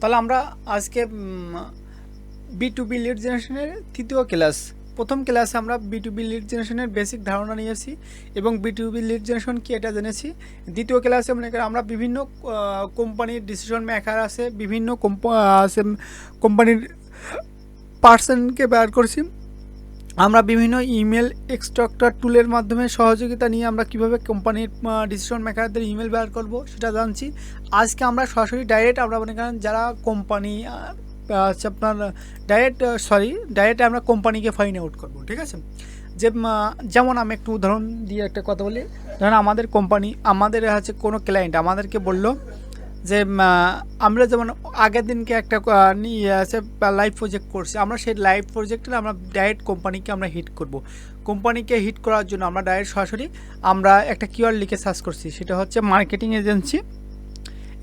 তাহলে আমরা আজকে B2B লিড জেনারেশনের তৃতীয় ক্লাস, প্রথম ক্লাসে আমরা B2B লিড জেনারেশনের বেসিক ধারণা নিয়েছি এবং B2B লিড জেনারেশন কি এটা জেনেছি। দ্বিতীয় ক্লাসে আমরা বিভিন্ন কোম্পানির ডিসিশন মেকার আছে, বিভিন্ন কোম্পানির পার্সনকে বের করছি। আমরা বিভিন্ন ইমেল এক্সট্রাক্টর টুলের মাধ্যমে সহযোগিতা নিয়ে আমরা কিভাবে কোম্পানির ডিসিশন মেকারদের ইমেল বের করব সেটা জানছি। আজকে আমরা সরাসরি ডাইরেক্ট আমরা মনে করেন যারা কোম্পানি হচ্ছে আপনার ডাইরেক্ট আমরা কোম্পানিকে ফাইন্ড আউট করব, ঠিক আছে। যেমন আমি একটু উদাহরণ দিয়ে একটা কথা বলি। ধরেন আমাদের কোম্পানি, আমাদের হচ্ছে কোনো ক্লায়েন্ট আমাদেরকে বললো যে আমরা যেমন আগের দিনকে একটা আছে লাইভ প্রজেক্ট করছি, আমরা সেই লাইভ প্রজেক্টে আমরা ডাইরেক্ট কোম্পানিকে আমরা হিট করব। কোম্পানিকে হিট করার জন্য আমরা ডাইরেক্ট সরাসরি আমরা একটা কিওয়ার্ড লিখে সার্চ করছি, সেটা হচ্ছে মার্কেটিং এজেন্সি।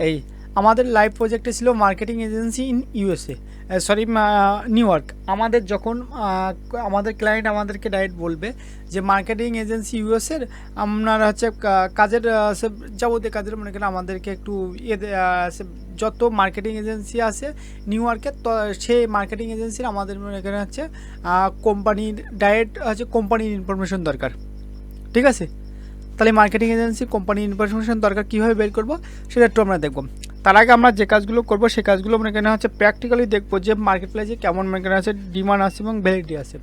এই আমাদের লাইভ প্রজেক্টে ছিল marketing agency in USA, new York. আমাদের যখন আমাদের ক্লায়েন্ট আমাদেরকে ডাইরেক্ট বলবে যে মার্কেটিং এজেন্সি ইউএসএর আপনারা হচ্ছে কাজের যাবতীয় কাজের মনে করেন আমাদেরকে একটু যত মার্কেটিং এজেন্সি আছে নিউ ইয়র্কের, তো সেই মার্কেটিং এজেন্সির আমাদের মনে করেন হচ্ছে কোম্পানির ডাইরেক্ট হচ্ছে কোম্পানির ইনফরমেশন দরকার, ঠিক আছে। তাহলে মার্কেটিং এজেন্সি কোম্পানির ইনফরমেশন দরকার কীভাবে বের করবো সেটা একটু আমরা দেখব। তার আগে আমরা যে কাজগুলো করবো সেই কাজগুলো মনে করেন হচ্ছে প্র্যাকটিক্যালি দেখবো যে মার্কেট প্লেসে কেমন মনে করেন আছে ডিমান্ড আছে এবং ভ্যালিডিটি আছে।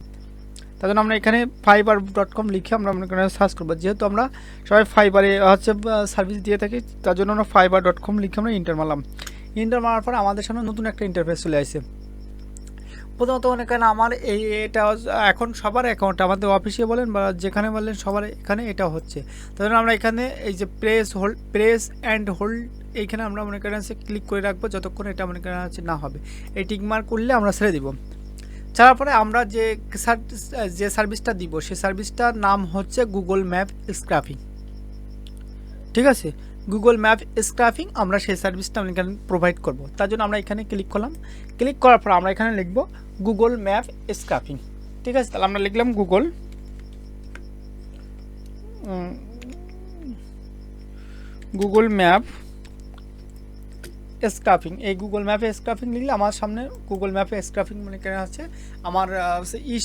তার জন্য আমরা এখানে fiverr.com লিখে আমরা মনে করেন সার্চ করবো। যেহেতু আমরা সবাই ফাইবারে হচ্ছে সার্ভিস দিয়ে থাকি, তার জন্য আমরা fiverr.com লিখে আমরা ইন্টার মারলাম। ইন্টার মারার পর আমাদের সামনে নতুন একটা ইন্টারফেস চলে আসে। প্রথমত মনে করেন আমার এটা এখন সবার অ্যাকাউন্ট, আমাদের অফিসে বলেন বা যেখানে বললেন সবার এখানে এটা হচ্ছে। তার জন্য আমরা এখানে এই যে প্রেস অ্যান্ড হোল্ড এইখানে আমরা মনে করেন ক্লিক করে রাখবো যতক্ষণ এটা মনে করেন হচ্ছে না হবে। এই টিকমার্ক করলে আমরা ছেড়ে দিব। ছাড়ার পরে আমরা যে সার্ভিসটা দিব সেই সার্ভিসটার নাম হচ্ছে গুগল ম্যাপ স্ক্রাপিং, ঠিক আছে। গুগল ম্যাপ স্ক্রাপিং আমরা সেই সার্ভিসটা এখানে প্রোভাইড করব। তার জন্য আমরা এখানে ক্লিক করলাম। ক্লিক করার পর আমরা এখানে লিখব গুগল ম্যাপ স্ক্রাপিং, ঠিক আছে। তাহলে আমরা লিখলাম গুগল ম্যাপ স্ক্রাপিং। এই গুগল ম্যাপে স্ক্রাপিং লিখলে আমার সামনে গুগল ম্যাপে স্ক্রাপিং মানে কেন আছে আমার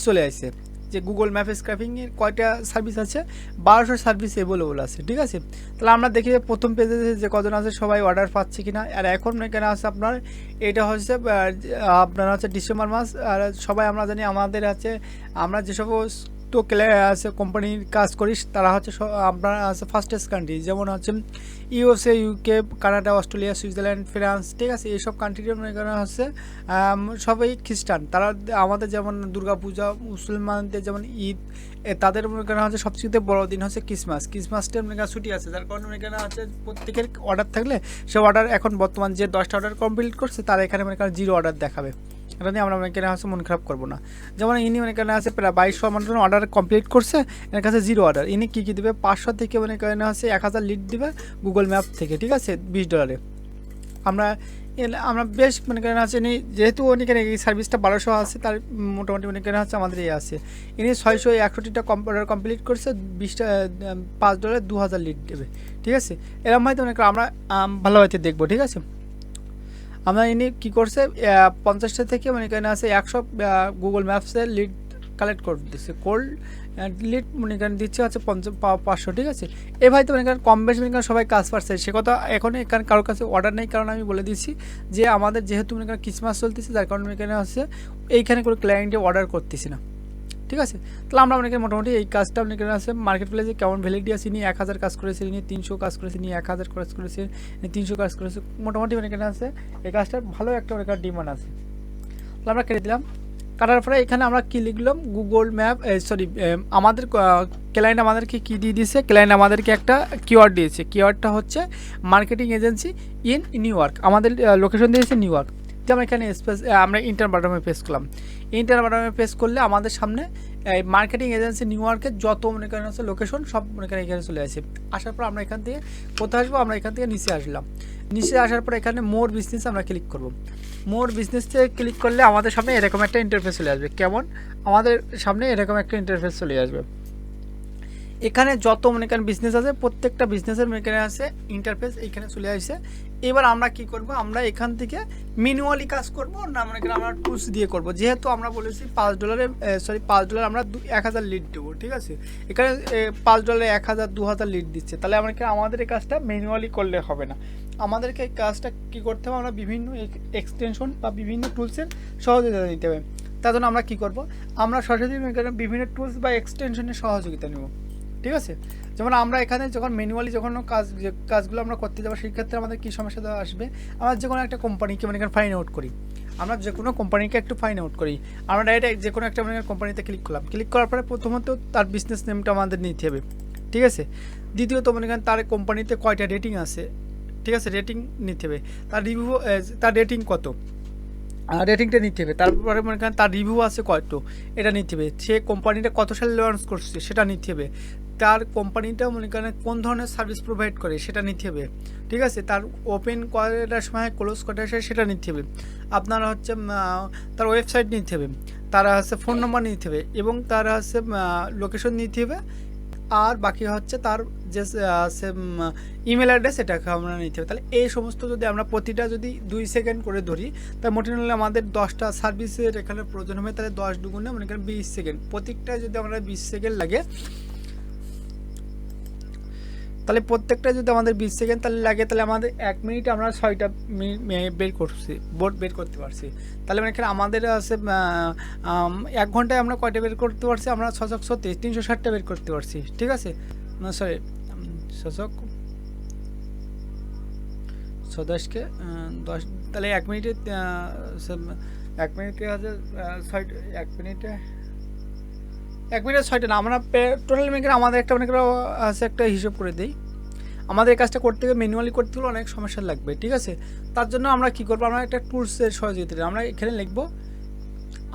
চলে আসছে যে গুগল ম্যাপ স্ক্রাপিংয়ের কয়টা সার্ভিস আছে, 1200 সার্ভিস অ্যাভেলেবল আছে, ঠিক আছে। তাহলে আমরা দেখি প্রথম পেজে যে কজন আছে সবাই অর্ডার পাচ্ছে কিনা। আর এখন কেন আছে আপনার এটা হচ্ছে আপনার হচ্ছে ডিসেম্বর মাস, আর সবাই আমরা জানি আমাদের আছে আমরা যেসব তো আছে কোম্পানির কাজ করি তারা হচ্ছে আপনার আছে ফার্স্টেস্ট কান্ট্রি, যেমন হচ্ছে USA, UK, Canada, Australia, Switzerland, France, ঠিক আছে। এইসব কান্ট্রির মনে করেন হচ্ছে সবাই খ্রিস্টান। তারা আমাদের যেমন দুর্গাপূজা, মুসলমানদের যেমন ঈদ, তাদের মনে করেন হচ্ছে সবচেয়ে বড় দিন হচ্ছে ক্রিসমাসটার মনে করেন ছুটি আছে, যার কারণে মনে করেন হচ্ছে প্রত্যেকের অর্ডার থাকলে সে অর্ডার এখন বর্তমান যে 10টা অর্ডার কমপ্লিট করছে তারা এখানে মনে করেন 0 অর্ডার দেখাবে। এটা নিয়ে আমরা মনে করেন হচ্ছে মন খারাপ করবো না। যেমন ইনি মনে করেন আছে প্রায় 2200 মানুষের অর্ডার কমপ্লিট করছে, এর কাছে 0 অর্ডার। ইনি কী দেবে 500 থেকে মনে করেন হচ্ছে 1000 লিড দেবে গুগল ম্যাপ থেকে, ঠিক আছে, $20। আমরা বেশ মনে করেন আছে ইনি যেহেতু উনি কেন এই সার্ভিসটা 1200 আছে, তার মোটামুটি মনে করেন হচ্ছে আমাদের এই আছে। ইনি 661টা অর্ডার কমপ্লিট করছে, $5 2000 লিড দেবে, ঠিক আছে। এরকম হয়তো মনে করেন আমরা ভালোভাবে দেখবো, ঠিক আছে। আমরা ইনি কী করছে 50টা থেকে মনে করেন আছে 100 গুগল ম্যাপসের লিড কালেক্ট করে দিচ্ছে, কোল্ড লিড মনে করেন দিচ্ছে হচ্ছে 500, ঠিক আছে। এই ভাই তো মনে করেন কম বেশি মনে করেন সবাই কাজ পাচ্ছে, সে কথা এখন এখানে কারোর কাছে অর্ডার নেই। কারণ আমি বলে দিচ্ছি যে আমাদের যেহেতু মনে করেন ক্রিসমাস চলতেছে, যার কারণে এখানে হচ্ছে এইখানে কোনো ক্লায়েন্টে অর্ডার করতেছি না, ঠিক আছে। তাহলে আমরা অনেকে মোটামুটি এই কাজটা অনেকে আছে মার্কেট প্লেসে কেমন ভ্যালিডিটি আছে, ইনি 1000 কাজ করেছে, ইনি 300 কাজ করেছে, ইনি 1000 কাজ করেছে, ইনি 300 কাজ করেছে, মোটামুটি অনেকে আছে এই কাজটার ভালো একটা অনেক ডিমান্ড আছে। তাহলে আমরা কেটে দিলাম। কাটার পরে এখানে আমরা কী লিখলাম গুগল ম্যাপ আমাদের ক্লায়েন্ট আমাদেরকে কী দিয়ে দিয়েছে, ক্লায়েন্ট আমাদেরকে একটা কিওয়ার্ড দিয়েছে। কিওয়ার্ডটা হচ্ছে marketing agency in new York, আমাদের লোকেশন দিয়েছে নিউ ইয়র্ক। যে আমরা এখানে আমরা ইন্টার বাটনে প্রেস করলাম। ইন্টার বাটনে প্রেস করলে আমাদের সামনে এই মার্কেটিং এজেন্সি নিউ ইয়র্কের যত মনে করেন হচ্ছে লোকেশন সব মনে করেন এখানে চলে আসে। আসার পর আমরা এখান থেকে কোথায় আসবো, আমরা এখান থেকে নিচে আসলাম। নিচে আসার পর এখানে মোর বিজনেস আমরা ক্লিক করব। মোর বিজনেসে ক্লিক করলে আমাদের সামনে এরকম একটা ইন্টারফেস চলে আসবে। কেমন আমাদের সামনে এরকম একটা ইন্টারফেস চলে আসবে। এখানে যত মনে করেন বিজনেস আছে প্রত্যেকটা বিজনেসের মনে করেন আছে ইন্টারফেস এইখানে চলে আসে। এবার আমরা কি করব, আমরা এখান থেকে ম্যানুয়ালি কাজ করব না মনে করেন আমরা টুলস দিয়ে করব। যেহেতু আমরা বলেছি $5 আমরা 1000 লিড দেবো, ঠিক আছে। এখানে $5 1000 2000 লিড দিচ্ছে, তাহলে আমাদের এই কাজটা ম্যানুয়ালি করলে হবে না। আমাদেরকে এই কাজটা কী করতে হবে, আমরা বিভিন্ন এক্সটেনশন বা বিভিন্ন টুলসের সহযোগিতা নিতে হবে। তার জন্য আমরা কী করব, আমরা সরাসরি বিভিন্ন টুলস বা এক্সটেনশনের সহযোগিতা নেব, ঠিক আছে। যেমন আমরা এখানে যখন ম্যানুয়ালি যখন কাজগুলো আমরা করতে যাবো, সেই ক্ষেত্রে আমাদের কী সমস্যা দেওয়া আসবে। আমরা যে কোনো একটা কোম্পানিকে মনে করেন ফাইন্ড আউট করি, আমরা যে কোনো কোম্পানিকে একটু ফাইন্ড আউট করি। আমরা ডাইরেক্ট যে কোনো একটা মনে করেন কোম্পানিতে ক্লিক করলাম, ক্লিক করার পরে প্রথমত তার বিজনেস নেমটা আমাদের নিতে হবে, ঠিক আছে। দ্বিতীয়ত মনে করেন তার কোম্পানিতে কয়টা রেটিং আছে, ঠিক আছে, রেটিং নিতে হবে। তার রিভিউ, তার রেটিং কত, রেটিংটা নিতে হবে। তারপরে মনে করেন তার রিভিউ আছে কত, এটা নিতে হবে। সে কোম্পানিটা কত সালে লঞ্চ করছে সেটা নিতে হবে। তার কোম্পানিটা মনে করেন কোন ধরনের সার্ভিস প্রোভাইড করে সেটা নিতে হবে, ঠিক আছে। তার ওপেন করার সময় ক্লোজ করার সময় সেটা নিতে হবে। আপনার হচ্ছে তার ওয়েবসাইট নিতে হবে, তার হচ্ছে ফোন নাম্বার নিতে হবে, এবং তার হচ্ছে লোকেশন নিতে হবে। আর বাকি হচ্ছে তার যে ইমেল অ্যাড্রেস, এটাকে আমরা নিতে হবে। তাহলে এই সমস্ত যদি আমরা প্রতিটা যদি 2 সেকেন্ড করে ধরি, তাহলে মোটামুটি আমাদের 10টা সার্ভিসের এখানে প্রয়োজন হবে। তাহলে 10 দুগুণে মনে করেন 20 সেকেন্ড, প্রত্যেকটা যদি আমরা 20 সেকেন্ড লাগে, তাহলে প্রত্যেকটা যদি আমাদের 20 সেকেন্ড তাহলে লাগে, তাহলে আমাদের 1 মিনিটে আমরা 6টা বোর্ড বের করতে পারছি। তাহলে এখানে আমাদের আছে 1 ঘন্টায় আমরা কয়টা বের করতে পারছি, আমরা 630 360টা বের করতে পারছি, ঠিক আছে। না সরি 610কে 10, তাহলে 1 মিনিটে 1 মিনিটে হচ্ছে 1 মিনিটে 6টা না, আমরা টোটাল মেকার আমাদের একটা মনে করো আছে একটা হিসাব করে দিই। আমাদের এই কাজটা করতে গেলে ম্যানুয়ালি করতে হলে অনেক সমস্যা লাগবে, ঠিক আছে। তার জন্য আমরা কি করবো, আমরা একটা টুলসের সহযোগিতা আমরা এখানে লিখবো,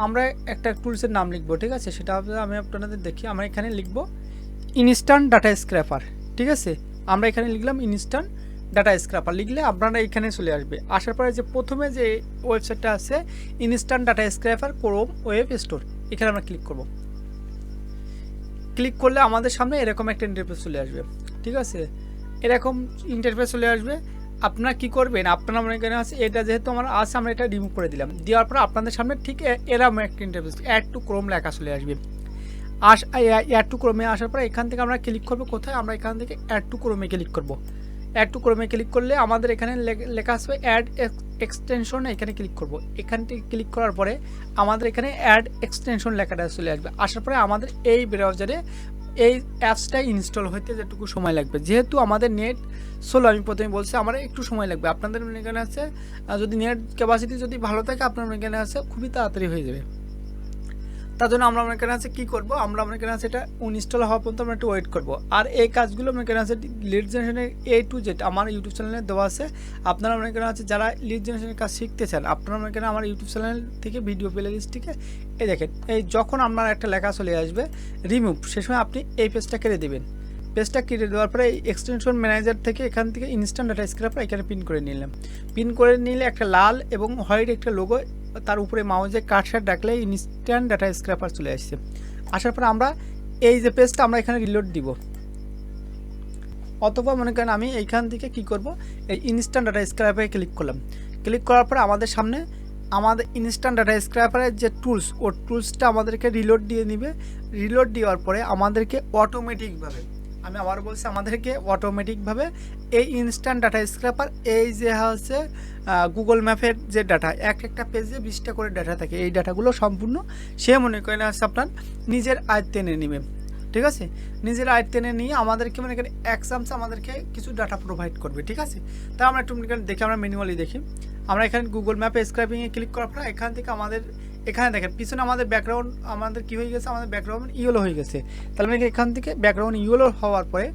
আমরা একটা টুলসের নাম লিখবো, ঠিক আছে। সেটা হবে, আমি আপনাদের দেখি, আমরা এখানে লিখবো ইনস্ট্যান্ট ডাটা স্ক্র্যাপার, ঠিক আছে। আমরা এখানে লিখলাম ইনস্ট্যান্ট ডাটা স্ক্র্যাপার, লিখলে আপনারা এখানে চলে আসবে। আসার পরে যে প্রথমে যে ওয়েবসাইটটা আছে instant data scraper Chrome web store, এখানে আমরা ক্লিক করব। ক্লিক করলে আমাদের সামনে এরকম একটা ইন্টারফেস চলে আসবে, ঠিক আছে। এরকম ইন্টারফেস চলে আসবে। আপনারা কি করবেন, আপনারা মনে করেন আছে এটা যেহেতু আমার আছে, আমরা এটা রিমুভ করে দিলাম। দেওয়ার পর আপনাদের সামনে ঠিক এরকম একটা ইন্টারফেস অ্যাড টু ক্রোম লেখা চলে আসবে। অ্যাড টু ক্রোমে আসার পর এখান থেকে আমরা ক্লিক করবো কোথায়, আমরা এখান থেকে অ্যাড টু ক্রোমে ক্লিক করব। অ্যাড টু ক্রোমে ক্লিক করলে আমাদের এখানে লেখা আসবে অ্যাড এক্সটেনশন, এখানে ক্লিক করব। এখান থেকে ক্লিক করার পরে আমাদের এখানে অ্যাড এক্সটেনশন লেখাটা চলে আসবে। আসার পরে আমাদের এই ব্রাউজারে এই অ্যাপসটা ইনস্টল হইতে যেটুকু সময় লাগবে, যেহেতু আমাদের নেট স্লো, আমি প্রথমে বলছি আমার একটু সময় লাগবে। আপনাদের এখানে আছে যদি নেট ক্যাপাসিটি যদি ভালো থাকে, আপনার এখানে আছে খুবই তাড়াতাড়ি হয়ে যাবে। তার জন্য আমরা এখানে আছে কী করবো, আমরা এখানে আছে এটা ইনস্টল হওয়া পর্যন্ত আমরা একটু ওয়েট করবো। আর এই কাজগুলো এখানে আছে লিড জেনারেশনের A to Z আমার ইউটিউব চ্যানেলে দেওয়া আছে। আপনারা এখানে আছে যারা লিড জেনারেশনের কাজ শিখতে চান, আপনারা এখানে আমার ইউটিউব চ্যানেল থেকে ভিডিও প্লে লিস্ট থেকে এই দেখেন, এই যখন আপনার একটা লেখা চলে আসবে রিমুভ, সে সময় আপনি এই পেজটা কেটে দেবেন। পেজটা কেটে দেওয়ার পরে এই এক্সটেনশন ম্যানেজার থেকে এখান থেকে ইনস্ট্যান্ট ডাটা স্ক্র্যাপার এখানে পিন করে নিলাম। পিন করে নিলে একটা লাল এবং হোয়াইট একটা লোগো, তার উপরে মাউসে কাটসার ডাকলে ইনস্ট্যান্ট ডাটা স্ক্র্যাপার চলে আসছে। আসার পর আমরা এই যে পেজটা আমরা এখানে রিলোড দিব, অথবা মনে করেন আমি এইখান থেকে কি করব, এই ইনস্ট্যান্ট ডাটা স্ক্র্যাপারে ক্লিক করলাম। ক্লিক করার পরে আমাদের সামনে আমাদের ইনস্ট্যান্ট ডাটা স্ক্র্যাপারের যে টুলস, ও টুলসটা আমাদেরকে রিলোড দিয়ে নিবে। রিলোড দেওয়ার পরে আমাদেরকে অটোমেটিকভাবে, আমি আবার বলছি, আমাদেরকে অটোমেটিকভাবে এই ইনস্ট্যান্ট ডাটা স্ক্র্যাপার, এই যে হচ্ছে গুগল ম্যাপের যে ডাটা, একটা পেজে 20টা করে ডাটা থাকে, এই ডাটাগুলো সম্পূর্ণ সে মনে করেন আছে আপনার নিজের আয়ত্তে এনে নেবে, ঠিক আছে। নিজের আয়ত্তে এনে নিয়ে আমাদেরকে মনে করেন এক্সামস আমাদেরকে কিছু ডাটা প্রোভাইড করবে, ঠিক আছে। তা আমরা একটু দেখি, আমরা ম্যানুয়ালি দেখি। আমরা এখানে গুগল ম্যাপে স্ক্র্যাপিংয়ে ক্লিক করার পর এখান থেকে আমাদের এখানে দেখেন পিছনে আমাদের ব্যাকগ্রাউন্ড আমাদের কী হয়ে গেছে, আমাদের ব্যাকগ্রাউন্ড ইয়েলো হয়ে গেছে। তাহলে মানে এখান থেকে ব্যাকগ্রাউন্ড ইয়েলো হওয়ার পরে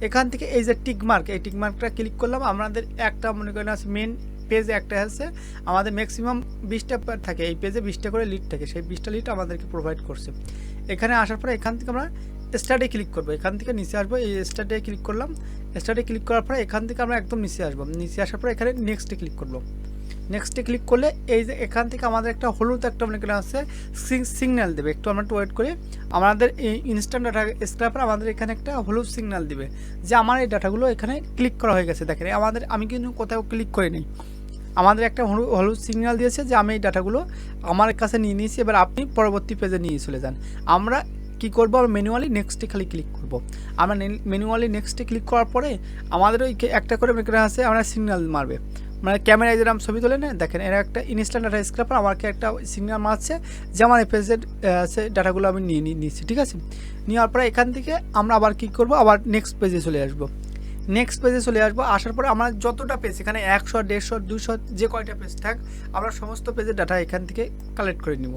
এখান থেকে এই যে টিকমার্ক, এই টিকমার্কটা ক্লিক করলাম। আমাদের একটা মনে করেন আছে মেন পেজে একটা আছে, আমাদের ম্যাক্সিমাম 20টা থাকে, এই পেজে 20টা করে লিড থাকে, সেই 20টা লিড আমাদেরকে প্রোভাইড করছে। এখানে আসার পরে এখান থেকে আমরা স্টার্টে ক্লিক করবো, এখান থেকে নিচে আসবো, এই স্টার্টে ক্লিক করলাম। স্টার্টে ক্লিক করার পরে এখান থেকে আমরা একদম নিচে আসবো, নিচে আসার পরে এখানে নেক্সটে ক্লিক করবো। নেক্সটে ক্লিক করলে এই যে এখান থেকে আমাদের একটা হলুদ একটা মনে করেন আছে সিগন্যাল দেবে। একটু আমরা ওয়েট করি, আমাদের এই ইনস্ট্যান্ট ডাটা স্ক্র্যাপার আমাদের এখানে একটা হলুদ সিগন্যাল দিবে যে আমার এই ডাটাগুলো এখানে ক্লিক করা হয়ে গেছে। দেখেন আমি কিন্তু কোথাও ক্লিক করিনি, আমাদের একটা হলুদ সিগন্যাল দিয়েছে যে আমি এই ডাটাগুলো আমার কাছে নিয়ে নিয়েছি। এবার আপনি পরবর্তী পেজে নিয়ে চলে যান। আমরা কি করব, আমরা ম্যানুয়ালি নেক্সটে খালি ক্লিক করব। আমরা ম্যানুয়ালি নেক্সটে ক্লিক করার পরে আমাদের ওই একটা করে এখানে আছে আমরা সিগন্যাল মারবে, মানে ক্যামেরায় যেরকম ছবি তোলে না, দেখেন এরা একটা ইনস্ট্যান্ট ডাটা স্ক্র্যাপার আমাকে একটা সিগন্যাল মারছে যে আমার এই পেজের ডাটাগুলো আমি নিয়েছি। ঠিক আছে, নেওয়ার পরে এখান থেকে আমরা আবার কী করব, আবার নেক্সট পেজে চলে আসবো। নেক্সট পেজে চলে আসবো, আসার পরে আমরা যতটা পেজ এখানে 100, 150, 200 যে কয়টা পেজ থাক আমরা সমস্ত পেজের ডাটা এখান থেকে কালেক্ট করে নিব।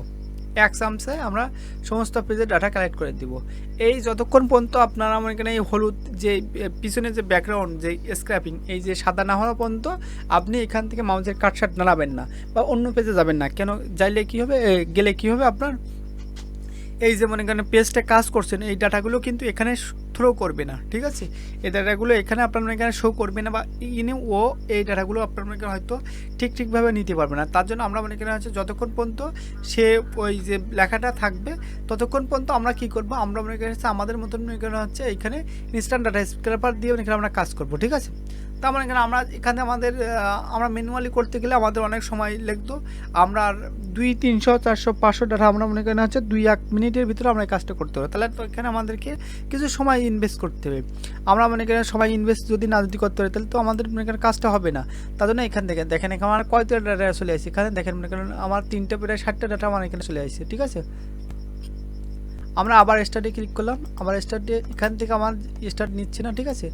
এক চামচে আমরা সমস্ত পেজের ডাটা কালেক্ট করে দিব। এই যতক্ষণ পর্যন্ত আপনারা আমার এখানে এই হলুদ যে পিছনে যে ব্যাকগ্রাউন্ড যে স্ক্র্যাপিং এই যে সাদা না হওয়া পর্যন্ত আপনি এখান থেকে মাউসের কাটসাট নাড়াবেন না বা অন্য পেজে যাবেন না। কেন যাইলে কী হবে, গেলে কী হবে, আপনার এই যে মনে করেন পেজটা কাজ করছেন এই ডাটাগুলো কিন্তু এখানে থ্রো করবে না। ঠিক আছে, এই ডাটাগুলো এখানে আপনার মনে করেন শো করবে না বা ও এই ডাটাগুলো আপনার মনে করেন হয়তো ঠিকভাবে নিতে পারবে না। তার জন্য আমরা মনে করেন হচ্ছে যতক্ষণ পর্যন্ত সে ওই যে লেখাটা থাকবে ততক্ষণ পর্যন্ত আমরা কি করব, আমরা মনে করেন হচ্ছে আমাদের মতন মনে করেন হচ্ছে এখানে ইনস্ট্যান্ট ডাটা স্ক্র্যাপার দিয়ে মনে করেন আমরা কাজ করব। ঠিক আছে, তার মানে এখানে এখানে আমরা ম্যানুয়ালি করতে গেলে আমাদের অনেক সময় লাগতো। আমরা 200, 300, 400, 500 ডাটা আমরা মনে করেন হচ্ছে 2-1 মিনিটের ভিতরে আমরা এই কাজটা করতে হবে। তাহলে তো এখানে আমাদেরকে কিছু সময় ইনভেস্ট করতে হবে। আমরা মনে করেন সময় ইনভেস্ট যদি করতে পারি তাহলে তো আমাদের মনে করেন কাজটা হবে না। তার জন্য এখান থেকে দেখেন এখানে আমার কয়টা ডাটা চলে আসছে, এখানে দেখেন মনে করেন আমার 3টা প্রায় 60টা ডাটা আমার এখানে চলে আসছে। ঠিক আছে, আমরা আবার স্টার্টে ক্লিক করলাম, আবার স্টার্টে এখান থেকে আমার স্টার্ট নিচ্ছে না। ঠিক আছে,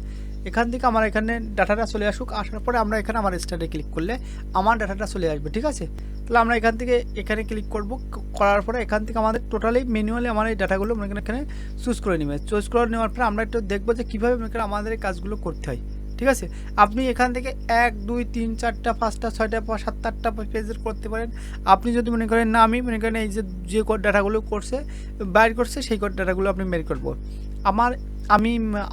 এখান থেকে আমার এখানে ডাটাটা চলে আসুক, আসার পরে আমরা এখানে আমার স্টার্টে ক্লিক করলে আমার ডাটাটা চলে আসবে। ঠিক আছে, তাহলে আমরা এখান থেকে এখানে ক্লিক করব, করার পরে এখান থেকে আমাদের টোটালি ম্যানুয়ালি আমার এই ডাটাগুলো মনে করেন এখানে চুজ করে নেবে। চুজ করে নেওয়ার পরে আমরা একটু দেখবো যে কীভাবে মনে করেন আমাদের এই কাজগুলো করতে হয়। ঠিক আছে, আপনি এখান থেকে 1, 2, 3, 4টা 5টা 6টা 7টা 8টা পেজের করতে পারেন। আপনি যদি মনে করেন না আমি মনে করেন এই যে ডাটাগুলো বাইর করছে সেই ডাটাগুলো আপনি বের করবো।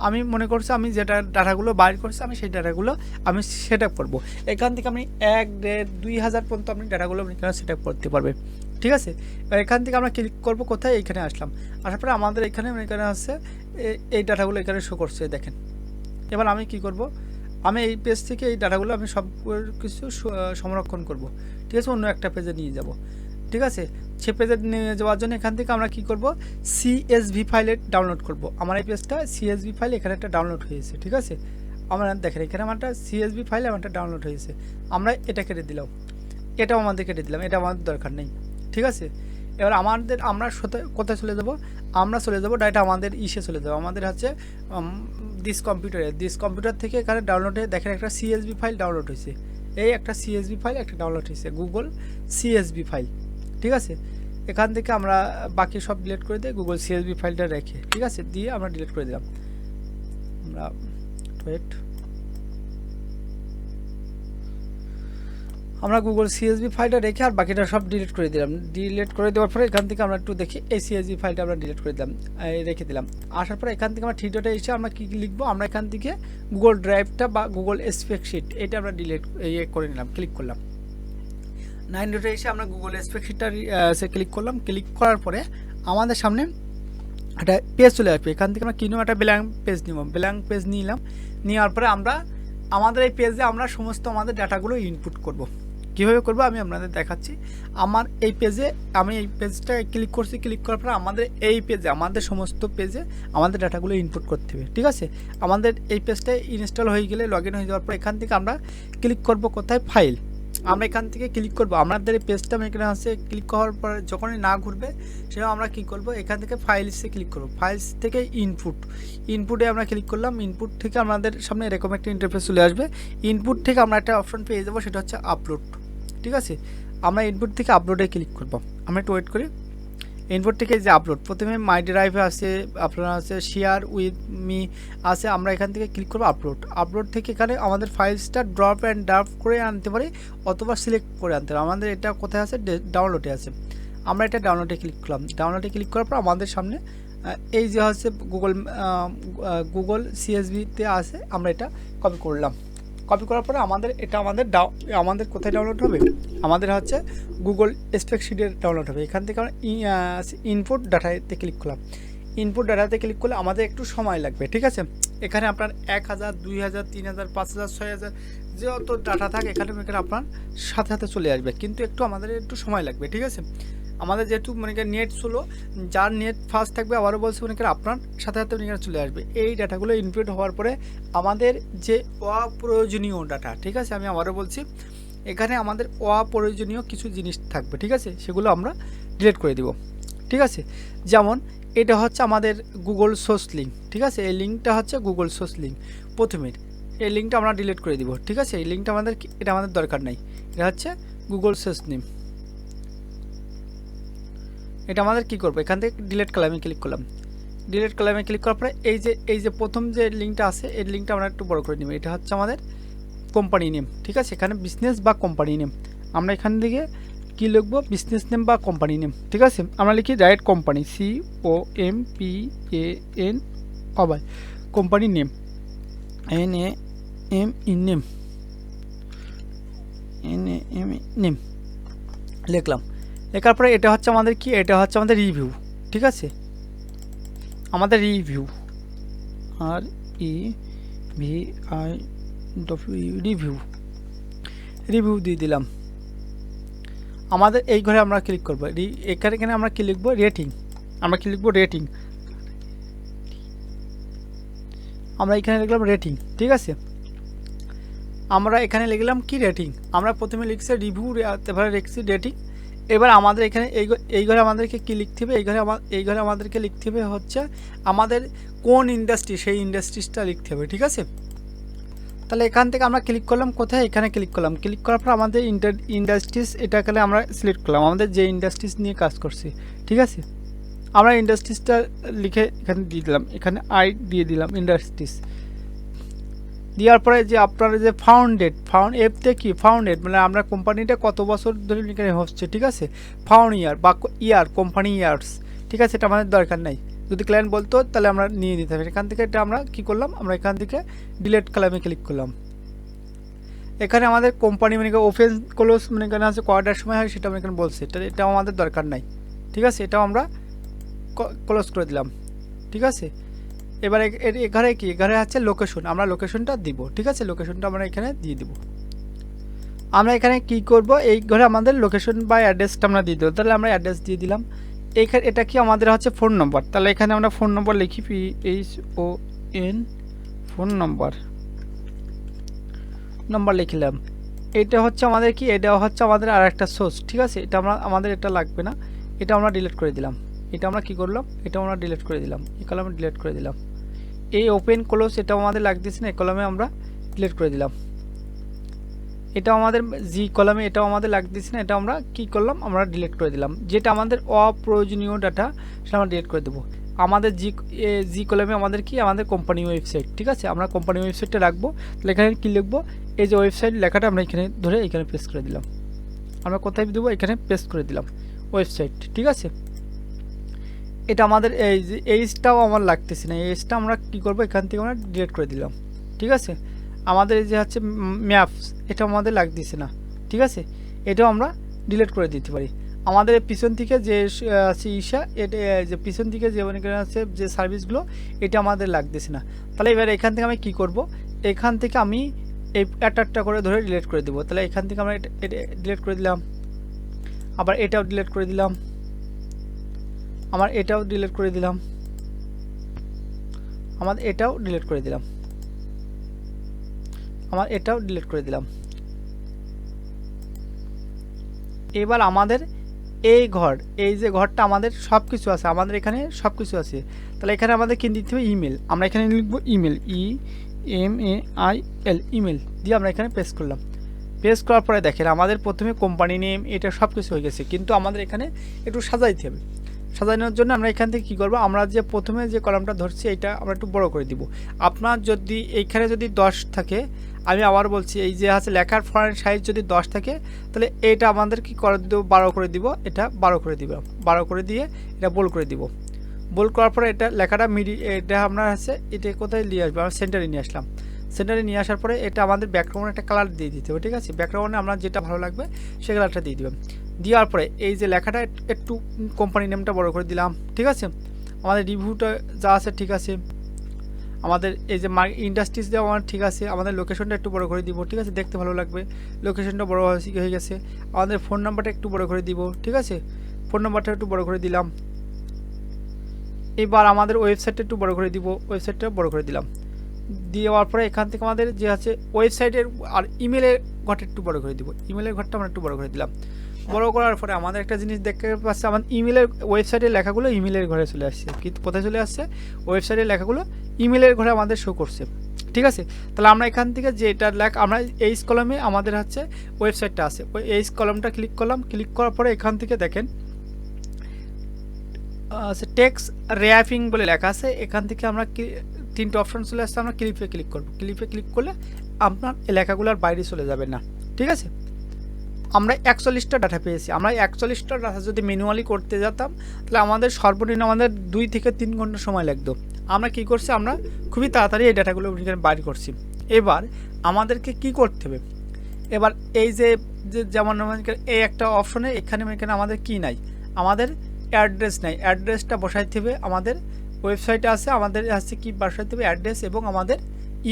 আমি মনে করছি আমি যেটা ডাটাগুলো বাইর করছি আমি সেই ডাটাগুলো আমি সেট আপ করবো। এখান থেকে আপনি 1, 1.5, 2,000 পর্যন্ত আপনি ডাটাগুলো আপনি সেট আপ করতে পারবে। ঠিক আছে, এবার এখান থেকে আমরা ক্লিক করবো কোথায়, এইখানে আসলাম, আসার পরে আমাদের এখানে আছে এই ডাটাগুলো এখানে শো করছে দেখেন। এবার আমি কি করব, আমি এই পেজ থেকে এই ডাটাগুলো আমি সব কিছু সংরক্ষণ করব। ঠিক আছে, অন্য একটা পেজে নিয়ে যাব। ঠিক আছে, সে পেজে নিয়ে যাওয়ার জন্য এখান থেকে আমরা কি করব, CSV ফাইলে ডাউনলোড করব। আমার এই পেজটা CSV ফাইল এখানে একটা ডাউনলোড হয়েছে। ঠিক আছে, আমরা দেখেন এখানে আমার একটা CSV ফাইল আমারটা ডাউনলোড হয়েছে, আমরা এটা কেটে দিলাম, এটাও আমাদের কেটে দিলাম, এটা আমাদের দরকার নেই। ঠিক আছে, এবার আমরা কোথায় চলে যাব, আমরা চলে যাব ডাইরেক্ট আমাদের চলে যাব, আমাদের হচ্ছে দিস কম্পিউটার থেকে এখানে ডাউনলোডে দেখেন একটা CSV ফাইল ডাউনলোড হয়েছে। এই একটা CSV ফাইল একটা ডাউনলোড হয়েছে, গুগল CSV ফাইল। ঠিক আছে, এখান থেকে আমরা বাকি সব ডিলিট করে দিই, গুগল CSV ফাইলটা রেখে। ঠিক আছে, দিয়ে আমরা ডিলিট করে দিলাম। আমরা আমরা গুগল CSV ফাইলটা রেখে আর বাকিটা সব ডিলিট করে দিলাম। ডিলিট করে দেওয়ার পরে এখান থেকে আমরা একটু দেখি এই CSV ফাইলটা আমরা ডিলিট করে দিলাম, রেখে দিলাম। আসার পরে এখান থেকে আমরা থ্রিডটে এসে আমরা কী লিখবো, আমরা এখান থেকে গুগল ড্রাইভটা বা গুগল স্প্রেডশিট এটা আমরা ডিলিট করে নিলাম, ক্লিক করলাম। 9 ডটে এসে আমরা গুগল স্প্রেডশিটটা ক্লিক করলাম। ক্লিক করার পরে আমাদের সামনে একটা পেজ চলে আসবে। এখান থেকে আমরা কিনো একটা ব্ল্যাঙ্ক পেজ নিব, ব্ল্যাঙ্ক পেজ নিলাম। নেওয়ার পরে আমরা আমাদের এই পেজে আমরা সমস্ত আমাদের ডাটাগুলো ইনপুট করব। কীভাবে করবো আমি আপনাদের দেখাচ্ছি। আমার এই পেজে আমি এই পেজটা ক্লিক করছি, ক্লিক করার পরে আমাদের এই পেজে আমাদের সমস্ত পেজে আমাদের ডাটাগুলো ইনপুট করতে হবে। ঠিক আছে, আমাদের এই পেজটা ইনস্টল হয়ে গেলে লগ ইন হয়ে যাওয়ার পর এখান থেকে আমরা ক্লিক করব কোথায়, ফাইল। আমরা এখান থেকে ক্লিক করব, আমাদের এই পেজটা এখানে আছে, ক্লিক করার পর যখনই না ঘুরবে সেটা আমরা কি করব, এখান থেকে ফাইলসে ক্লিক করব। ফাইলস থেকে ইনপুটে আমরা ক্লিক করলাম। ইনপুট থেকে আমাদের সামনে এরকম একটা ইন্টারফেস চলে আসবে। ইনপুট থেকে আমরা একটা অপশন পেয়ে যাবো, সেটা হচ্ছে আপলোড। ঠিক আছে, আমরা ইনপুট থেকে আপলোডে ক্লিক করব। আমরা একটু ওয়েট করি। ইনপুট থেকে যে আপলোড, প্রথমে মাই ড্রাইভে আছে, আপনার আছে শেয়ার উইথ মি আছে, আমরা এখান থেকে ক্লিক করবো আপলোড থেকে এখানে আমাদের ফাইলসটা ড্রপ অ্যান্ড ড্রাফট করে আনতে পারি অথবা সিলেক্ট করে আনতে পারি। আমাদের এটা কোথায় আছে, ডাউনলোডে আছে, আমরা এটা ডাউনলোডে ক্লিক করলাম। ডাউনলোডে ক্লিক করার পর আমাদের সামনে এই যে হচ্ছে গুগল CSVতে আছে, আমরা এটা কপি করলাম। কপি করার পরে আমাদের কোথায় ডাউনলোড হবে, আমাদের হচ্ছে গুগল স্প্রেডশিটে ডাউনলোড হবে। এখান থেকে আমরা ইনপুট ডাটাতে ক্লিক করলাম। ইনপুট ডাটাতে ক্লিক করলে আমাদের একটু সময় লাগবে, ঠিক আছে। এখানে আপনার 1000, 2000, 3000, 5000, 6000 যত ডাটা থাকে এখানে আপনার সাথে সাথে চলে আসবে, কিন্তু আমাদের একটু সময় লাগবে, ঠিক আছে। আমাদের যেহেতু নেট স্লো, যার নেট ফাস্ট থাকবে আবারও বলছি আপনার সাথে সাথে চলে আসবে। এই ডাটাগুলো ইনপুট হওয়ার পরে আমাদের যে অপ্রয়োজনীয় ডাটা, ঠিক আছে, আমি আবারও বলছি, এখানে আমাদের অপ্রয়োজনীয় কিছু জিনিস থাকবে, ঠিক আছে, সেগুলো আমরা ডিলিট করে দিব, ঠিক আছে। যেমন এটা হচ্ছে আমাদের গুগল সোর্স লিঙ্ক, ঠিক আছে, এই লিঙ্কটা হচ্ছে গুগল সোর্স লিঙ্ক প্রথমের, এই লিঙ্কটা আমরা ডিলিট করে দিব, ঠিক আছে। এই লিঙ্কটা এটা আমাদের দরকার নাই, এটা হচ্ছে গুগল সোর্স নেম। এটা আমাদের কি করব, এখান থেকে ডিলিট কলামে ক্লিক করলাম। ডিলিট কলামে ক্লিক করার পরে এই যে প্রথম যে লিঙ্কটা আছে এই লিঙ্কটা আমরা একটু বড় করে নিব। এটা হচ্ছে আমাদের কোম্পানি নেম, ঠিক আছে, এখানে বিজনেস বা কোম্পানি নেম। আমরা এখান থেকে কি লিখবো, বিজনেস নেম বা কোম্পানি নেম, ঠিক আছে। আমরা লিখি ডাইরেক্ট কোম্পানি, COMPAN অবাই কোম্পানি নেম, NAME নেম লিখলাম। লেখার পরে এটা হচ্ছে আমাদের কি, এটা হচ্ছে আমাদের রিভিউ, ঠিক আছে, আমাদের রিভিউ রিভিউ দিয়ে দিলাম। আমাদের এই ঘরে আমরা ক্লিক করব, এখানে আমরা কি লিখবো, রেটিং, আমরা কি লিখবো, রেটিং, আমরা এখানে লিখলাম রেটিং, ঠিক আছে। আমরা এখানে লিখলাম কি, রেটিং। আমরা প্রথমে লিখছি রিভিউ, তারপরে লিখছি রেটিং। এবার আমাদের এখানে এই ঘরে আমাদেরকে কি লিখতে হবে, এই ঘরে আমাদেরকে লিখতে হবে হচ্ছে আমাদের কোন ইন্ডাস্ট্রি, সেই ইন্ডাস্ট্রিটা লিখতে হবে, ঠিক আছে। তাহলে এখান থেকে আমরা ক্লিক করলাম কোথায়, এখানে ক্লিক করলাম। ক্লিক করার পর আমাদের ইন্ডাস্ট্রিজ এটাকে আমরা সিলেক্ট করলাম, আমাদের যে ইন্ডাস্ট্রিজ নিয়ে কাজ করছি, ঠিক আছে। আমরা ইন্ডাস্ট্রিজটা লিখে এখানে দিয়ে দিলাম, এখানে আই দিয়ে দিলাম ইন্ডাস্ট্রিজ। দেওয়ার পরে যে আপনার যে এফতে কি ফাউন্ডেড, মানে আমরা কোম্পানিটা কত বছর ধরে এখানে হচ্ছে, ঠিক আছে। ফাউন্ড ইয়ার বা কোম্পানি ইয়ার্স, ঠিক আছে, এটা আমাদের দরকার নাই। যদি ক্লায়েন্ট বলতো তাহলে আমরা নিয়ে নিতে হবে। এখান থেকে এটা আমরা কি করলাম, আমরা এখান থেকে ডিলিট কলামে ক্লিক করলাম। এখানে আমাদের কোম্পানি ওপেন ক্লোজ এখানে আছে কয়টার সময় হয় সেটা আমরা এখানে বলছি, এটাও আমাদের দরকার নাই, ঠিক আছে, এটাও আমরা ক্লোজ করে দিলাম, ঠিক আছে। এবার এখানে কি, এখানে আছে লোকেশন, আমরা লোকেশনটা দিব, ঠিক আছে, লোকেশনটা আমরা এখানে দিয়ে দিব। আমরা এখানে কি করব, এই ঘরে আমাদের লোকেশন বা অ্যাড্রেসটা আমরা দিয়ে দেবো, তাহলে আমরা অ্যাড্রেস দিয়ে দিলাম। এটা কি আমাদের হচ্ছে ফোন নম্বর, তাহলে এখানে আমরা ফোন নম্বর লিখি, PHON ফোন নম্বর লিখলাম। এটা হচ্ছে আমাদের কি, এটা হচ্ছে আমাদের আর একটা সোর্স, ঠিক আছে, এটা আমাদের এটা লাগবে না, এটা আমরা ডিলিট করে দিলাম। এটা আমরা কি করলাম, এটা আমরা ডিলিট করে দিলাম, এই কলামে ডিলিট করে দিলাম। এই ওপেন ক্লোজ এটাও আমাদের লাগতেছে না, এই কলামে আমরা ডিলিট করে দিলাম। এটাও আমাদের জি কলামে এটাও আমাদের লাগতেছে না, এটা আমরা কি করলাম, আমরা ডিলিট করে দিলাম। যেটা আমাদের অপ্রয়োজনীয় ডাটা সেটা আমরা ডিলিট করে দেবো। আমাদের জি কলামে আমাদের কি, আমাদের কোম্পানি ওয়েবসাইট, ঠিক আছে, আমরা কোম্পানি ওয়েবসাইটটা রাখবো। তাহলে এখানে কি লিখবো, এই যে ওয়েবসাইট লেখাটা আমরা এখানে ধরে এখানে পেস্ট করে দিলাম। আমরা কোথায় দেবো, এখানে পেস্ট করে দিলাম ওয়েবসাইট, ঠিক আছে। এটা আমাদের এই যে এইজটাও আমার লাগতেছে না, এইজটা আমরা কি করব, এখান থেকে আমরা ডিলিট করে দিলাম, ঠিক আছে। আমাদের এই যে হচ্ছে ম্যাপস, এটা আমাদের লাগতেছে না, ঠিক আছে, এটাও আমরা ডিলিট করে দিতে পারি। আমাদের পিছন থেকে যে এটা যে পিছন থেকে যে আছে যে সার্ভিসগুলো, এটা আমাদের লাগতেছে না। তাহলে এবার এখান থেকে আমি কি করব, এখান থেকে আমি এই একটা করে ধরে ডিলিট করে দেবো। তাহলে এখান থেকে আমরা এটা ডিলিট করে দিলাম, আবার এটাও ডিলিট করে দিলাম, আমার এটাও ডিলিট করে দিলাম, আমার এটাও ডিলিট করে দিলাম, আমার এটাও ডিলিট করে দিলাম। এবার আমাদের এই যে ঘরটা আমাদের সব কিছু আছে, আমাদের এখানে সব কিছু আছে। তাহলে এখানে আমাদের কি দিতে হবে, ইমেল, আমরা এখানে লিখবো ইমেল, EMAIL ইমেল দিয়ে আমরা এখানে পেস্ট করলাম। পেস্ট করার পরে দেখেন আমাদের প্রথমে কোম্পানি নেম এটা সব কিছু হয়ে গেছে, কিন্তু আমাদের এখানে একটু সাজাইতে হবে। সাজানোর জন্য আমরা এখান থেকে কী করবো, আমরা যে প্রথমে যে কলামটা ধরছি এটা আমরা একটু বড় করে দিব। আপনার যদি এইখানে যদি 10 থাকে, আমি আবার বলছি, এই যে আছে লেখার ফন্ট সাইজ যদি 10 থাকে, তাহলে এটা আমাদের কি করে দেবো, 12 করে দিব, এটা 12 করে দিব, 12 করে দিয়ে এটা বোল্ড করে দিব। বোল্ড করার পরে এটা লেখাটা এটা আমরা আছে এটা কোথায় নিয়ে আসবো, আমরা সেন্টারে নিয়ে আসলাম। সেন্টারে নিয়ে আসার পরে এটা আমাদের ব্যাকগ্রাউন্ডে একটা কালার দিয়ে দিতে হবে, ঠিক আছে। ব্যাকগ্রাউন্ডে আমরা যেটা ভালো লাগবে সে কালারটা দিয়ে দেবেন। দেওয়ার পরে এই যে লেখাটা একটু কোম্পানি নেমটা বড় করে দিলাম, ঠিক আছে। আমাদের রিভিউটা যা আছে ঠিক আছে, আমাদের এই যে ইন্ডাস্ট্রিজ দেওয়া আমার ঠিক আছে, আমাদের লোকেশনটা একটু বড় করে দিব, ঠিক আছে, দেখতে ভালো লাগবে। লোকেশনটা বড় হয়ে গেছে। আমাদের ফোন নাম্বারটা একটু বড় করে দিব, ঠিক আছে, ফোন নাম্বারটা একটু বড় করে দিলাম। এবার আমাদের ওয়েবসাইটটা একটু বড় করে দিব, ওয়েবসাইটটা বড় করে দিলাম। দেওয়ার পরে এখান থেকে আমাদের যে আছে ওয়েবসাইটের আর ইমেলের ঘরটা একটু বড় করে দিব, ইমেলের ঘরটা আমরা একটু বড় করে দিলাম। বড় করার পরে আমাদের একটা জিনিস দেখতে পাচ্ছি, আমাদের ইমেলের ওয়েবসাইটের লেখাগুলো ইমেলের ঘরে চলে আসছে। কিন্তু কোথায় চলে আসছে? ওয়েবসাইটের লেখাগুলো ইমেলের ঘরে আমাদের শো করছে, ঠিক আছে। তাহলে আমরা এখান থেকে যেটা লেখা আমরা এইচ কলমে আমাদের হচ্ছে ওয়েবসাইটটা আছে, ওই এইচ কলমটা ক্লিক করলাম। ক্লিক করার পরে এখান থেকে দেখেন টেক্সট র্যাপিং বলে লেখা আছে। এখান থেকে আমরা তিনটে অপশন চলে আসছে, আমরা ক্লিপে ক্লিক করব। ক্লিপে ক্লিক করলে আপনার এলাকাগুলোর বাইরে চলে যাবে না, ঠিক আছে। আমরা 41টা ডাটা পেয়েছি। আমরা 41টা ডাটা যদি ম্যানুয়ালি করতে যেতাম তাহলে আমাদের সর্বনিম্ন আমাদের 2 থেকে 3 ঘন্টা সময় লাগতো। আমরা কি করছি, আমরা খুবই তাড়াতাড়ি এই ডাটাগুলো বাইর করছি। এবার আমাদেরকে কি করতে হবে, এবার এই যে যেমন এই একটা অপশনে এখানে আমাদের কি নাই, আমাদের অ্যাড্রেস নাই, অ্যাড্রেসটা বসাইতে হবে। আমাদের ওয়েবসাইটে আছে, আমাদের আছে কি বসাইতে হবে অ্যাড্রেস এবং আমাদের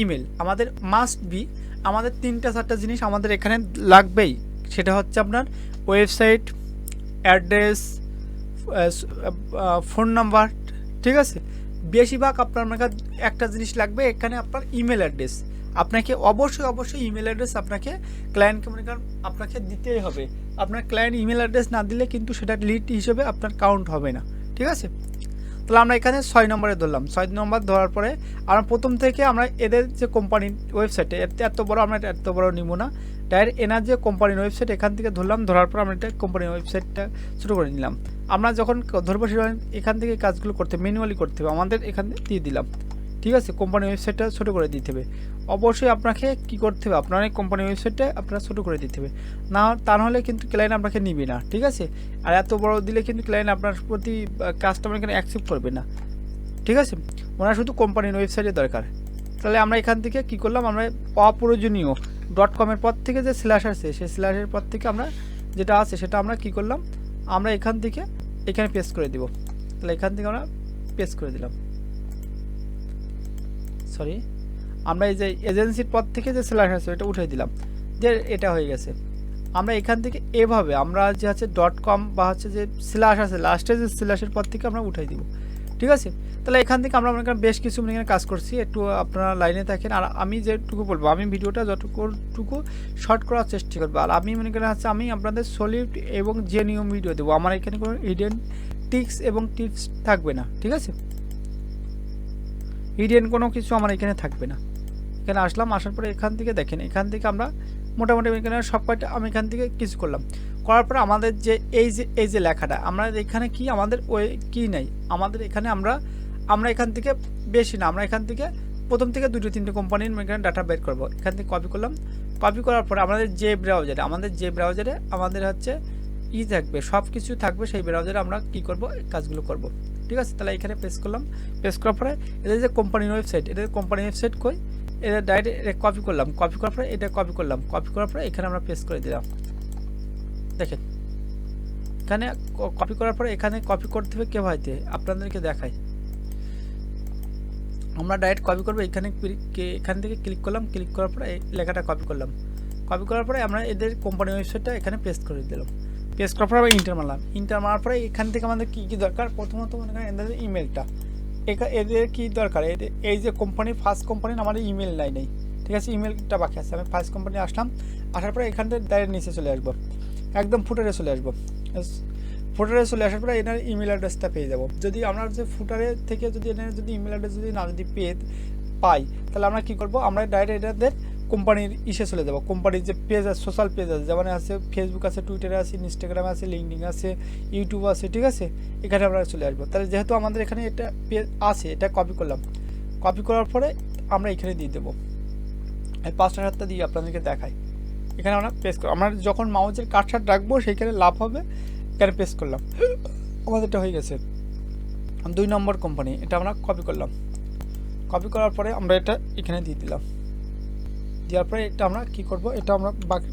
ইমেল। আমাদের মাস্ট বি আমাদের 3-4টা জিনিস আমাদের এখানে লাগবেই। সেটা হচ্ছে আপনার ওয়েবসাইট, অ্যাড্রেস, ফোন নাম্বার, ঠিক আছে। বেশিরভাগ আপনার একটা জিনিস লাগবে এখানে, আপনার ইমেল অ্যাড্রেস। আপনাকে অবশ্যই ইমেল অ্যাড্রেস আপনাকে ক্লায়েন্ট আপনাকে দিতেই হবে। আপনার ক্লায়েন্ট ইমেল অ্যাড্রেস না দিলে কিন্তু সেটা লিড হিসেবে আপনার কাউন্ট হবে না, ঠিক আছে। তাহলে আমরা এখানে 6 নম্বরে ধরলাম। 6 নম্বর ধরার পরে আমরা প্রথম থেকে আমরা এদের যে কোম্পানির ওয়েবসাইটে এত বড় আমরা এত বড় নিব না, ডাইরেক্ট এনার যে কোম্পানির ওয়েবসাইট এখান থেকে ধরলাম। ধরার পর আমরা এটা কোম্পানির ওয়েবসাইটটা ছোটো করে নিলাম। আমরা যখন ধরবো সেটা এখান থেকে কাজগুলো করতে ম্যানুয়ালি করতে হবে, আমাদের এখান থেকে দিয়ে দিলাম, ঠিক আছে। কোম্পানির ওয়েবসাইটটা ছোটো করে দিতে হবে। অবশ্যই আপনাকে কি করতে হবে, আপনার কোম্পানির ওয়েবসাইটটা আপনারা ছোটো করে দিতে হবে, না তা নাহলে কিন্তু ক্লায়েন্ট আপনাকে নিবে না, ঠিক আছে। আর এত বড় দিলে কিন্তু ক্লায়েন্ট আপনার প্রতি কাস্টমার এখানে অ্যাকসেপ্ট করবে না, ঠিক আছে। ওনার শুধু কোম্পানির ওয়েবসাইটের দরকার। তাহলে আমরা এখান থেকে কি করলাম, আমরা অপ্রয়োজনীয় .com-এর পর থেকে যে স্ল্যাশ আছে সেই স্ল্যাশের পর থেকে আমরা যেটা আছে সেটা আমরা কি করলাম, আমরা এখান থেকে এখানে পেস্ট করে দিব। তাহলে এখান থেকে আমরা পেস্ট করে দিলাম, সরি, আমরা এই যে এজেন্সির পর থেকে যে স্ল্যাশ আছে এটা উঠিয়ে দিলাম, যে এটা হয়ে গেছে। আমরা এখান থেকে এভাবে আমরা যে আছে .com বা হচ্ছে যে স্ল্যাশ আছে লাস্টে যে স্ল্যাশের পর থেকে আমরা উঠাই দিব, ঠিক আছে। তাহলে এখান থেকে আমরা বেশ কিছু এখানে কাজ করছি, একটু আপনারা লাইনে থাকেন। আর আমি যেটুকু বলবো, আমি ভিডিওটা যতটুকু শর্ট করার চেষ্টা করবো। আর আমি মনে করেন হচ্ছে আমি আপনাদের সলিড এবং জেনিউম ভিডিও দেবো। আমার এখানে কোনো হিডেন টিক্স এবং টিপস থাকবে না, ঠিক আছে। হিডেন কোনো কিছু আমার এখানে থাকবে না। এখানে আসলাম, আসার পরে এখান থেকে দেখেন, এখান থেকে আমরা মোটামুটি এখানে সব কয়টা আমি এখান থেকে কিছু করলাম। করার পরে আমাদের যে এই যে লেখাটা আমরা এখানে কি আমাদের ওই কি নাই, আমাদের এখানে আমরা এখান থেকে বেশি না, আমরা এখান থেকে প্রথম থেকে 2-3টে কোম্পানির এখানে ডাটা বের করবো। এখান থেকে কপি করলাম। কপি করার পরে আমাদের যে ব্রাউজারে আমাদের হচ্ছে থাকবে, সব কিছু থাকবে, সেই ব্রাউজারে আমরা কি করব, কাজগুলো করব, ঠিক আছে। তাহলে এখানে পেস্ট করলাম। পেস্ট করার পরে এদের যে কোম্পানির ওয়েবসাইট, এদের কোম্পানির ওয়েবসাইট কই, এটা ডাইরেক্ট কপি করলাম। কপি করার পরে এটা কপি করলাম। কপি করার পরে এখানে আমরা পেস্ট করে দিলাম। দেখেন এখানে কপি করার পরে এখানে কপি করতে হবে কেভাবে আপনাদেরকে দেখাই। আমরা ডাইরেক্ট কপি করবো, এখান থেকে ক্লিক করলাম। ক্লিক করার পরে এই লেখাটা কপি করলাম। কপি করার পরে আমরা এদের কোম্পানির ওয়েবসাইটটা এখানে পেস্ট করে দিলাম। পেস্ট করার পরে আমরা ইন্টার মারলাম। ইন্টার মারার পরে এখান থেকে আমাদের কী কী দরকার, প্রথমত মনে করেন এদের ইমেলটা, এদের কী দরকার, এই যে কোম্পানি ফার্স্ট কোম্পানির আমাদের ইমেল নেই, ঠিক আছে। ইমেলটা বাকি আছে। আমি ফার্স্ট কোম্পানি আসলাম, আসার পরে এখান থেকে ডাইরেক্ট নিচে চলে আসবো, একদম ফুটারে চলে আসবো। ফুটারে চলে আসার পরে এনার ইমেল অ্যাড্রেসটা পেয়ে যাব। যদি আমরা যে ফুটারে থেকে যদি এনার যদি ইমেল অ্যাড্রেস যদি পাই, তাহলে আমরা কী করবো, আমরা ডাইরেক্ট এনাদের কোম্পানির চলে যাব। কোম্পানির যে পেজ আছে, সোশ্যাল পেজ আছে, যেমন আছে ফেসবুক আছে, টুইটারে আছে, ইনস্টাগ্রাম আছে, লিঙ্কডিন আছে, ইউটিউব আছে, ঠিক আছে। এখানে আমরা চলে আসবো। তাহলে যেহেতু আমাদের এখানে এটা পেজ আছে, এটা কপি করলাম। কপি করার পরে আমরা এখানে দিয়ে দেবো। এই 5টা দিয়ে আপনাদেরকে দেখাই। এখানে আমরা পেস্ট করব। আমরা যখন মাউসের কাটসাট রাখবো সেইখানে লাভ হবে। এখানে পেস্ট করলাম, আমাদেরটা হয়ে গেছে। 2 নম্বর কোম্পানি, এটা আমরা কপি করলাম। কপি করার পরে আমরা এটা এখানে দিয়ে দিলাম। দেওয়ার পরে এটা আমরা কী করব, এটা আমরা বাকি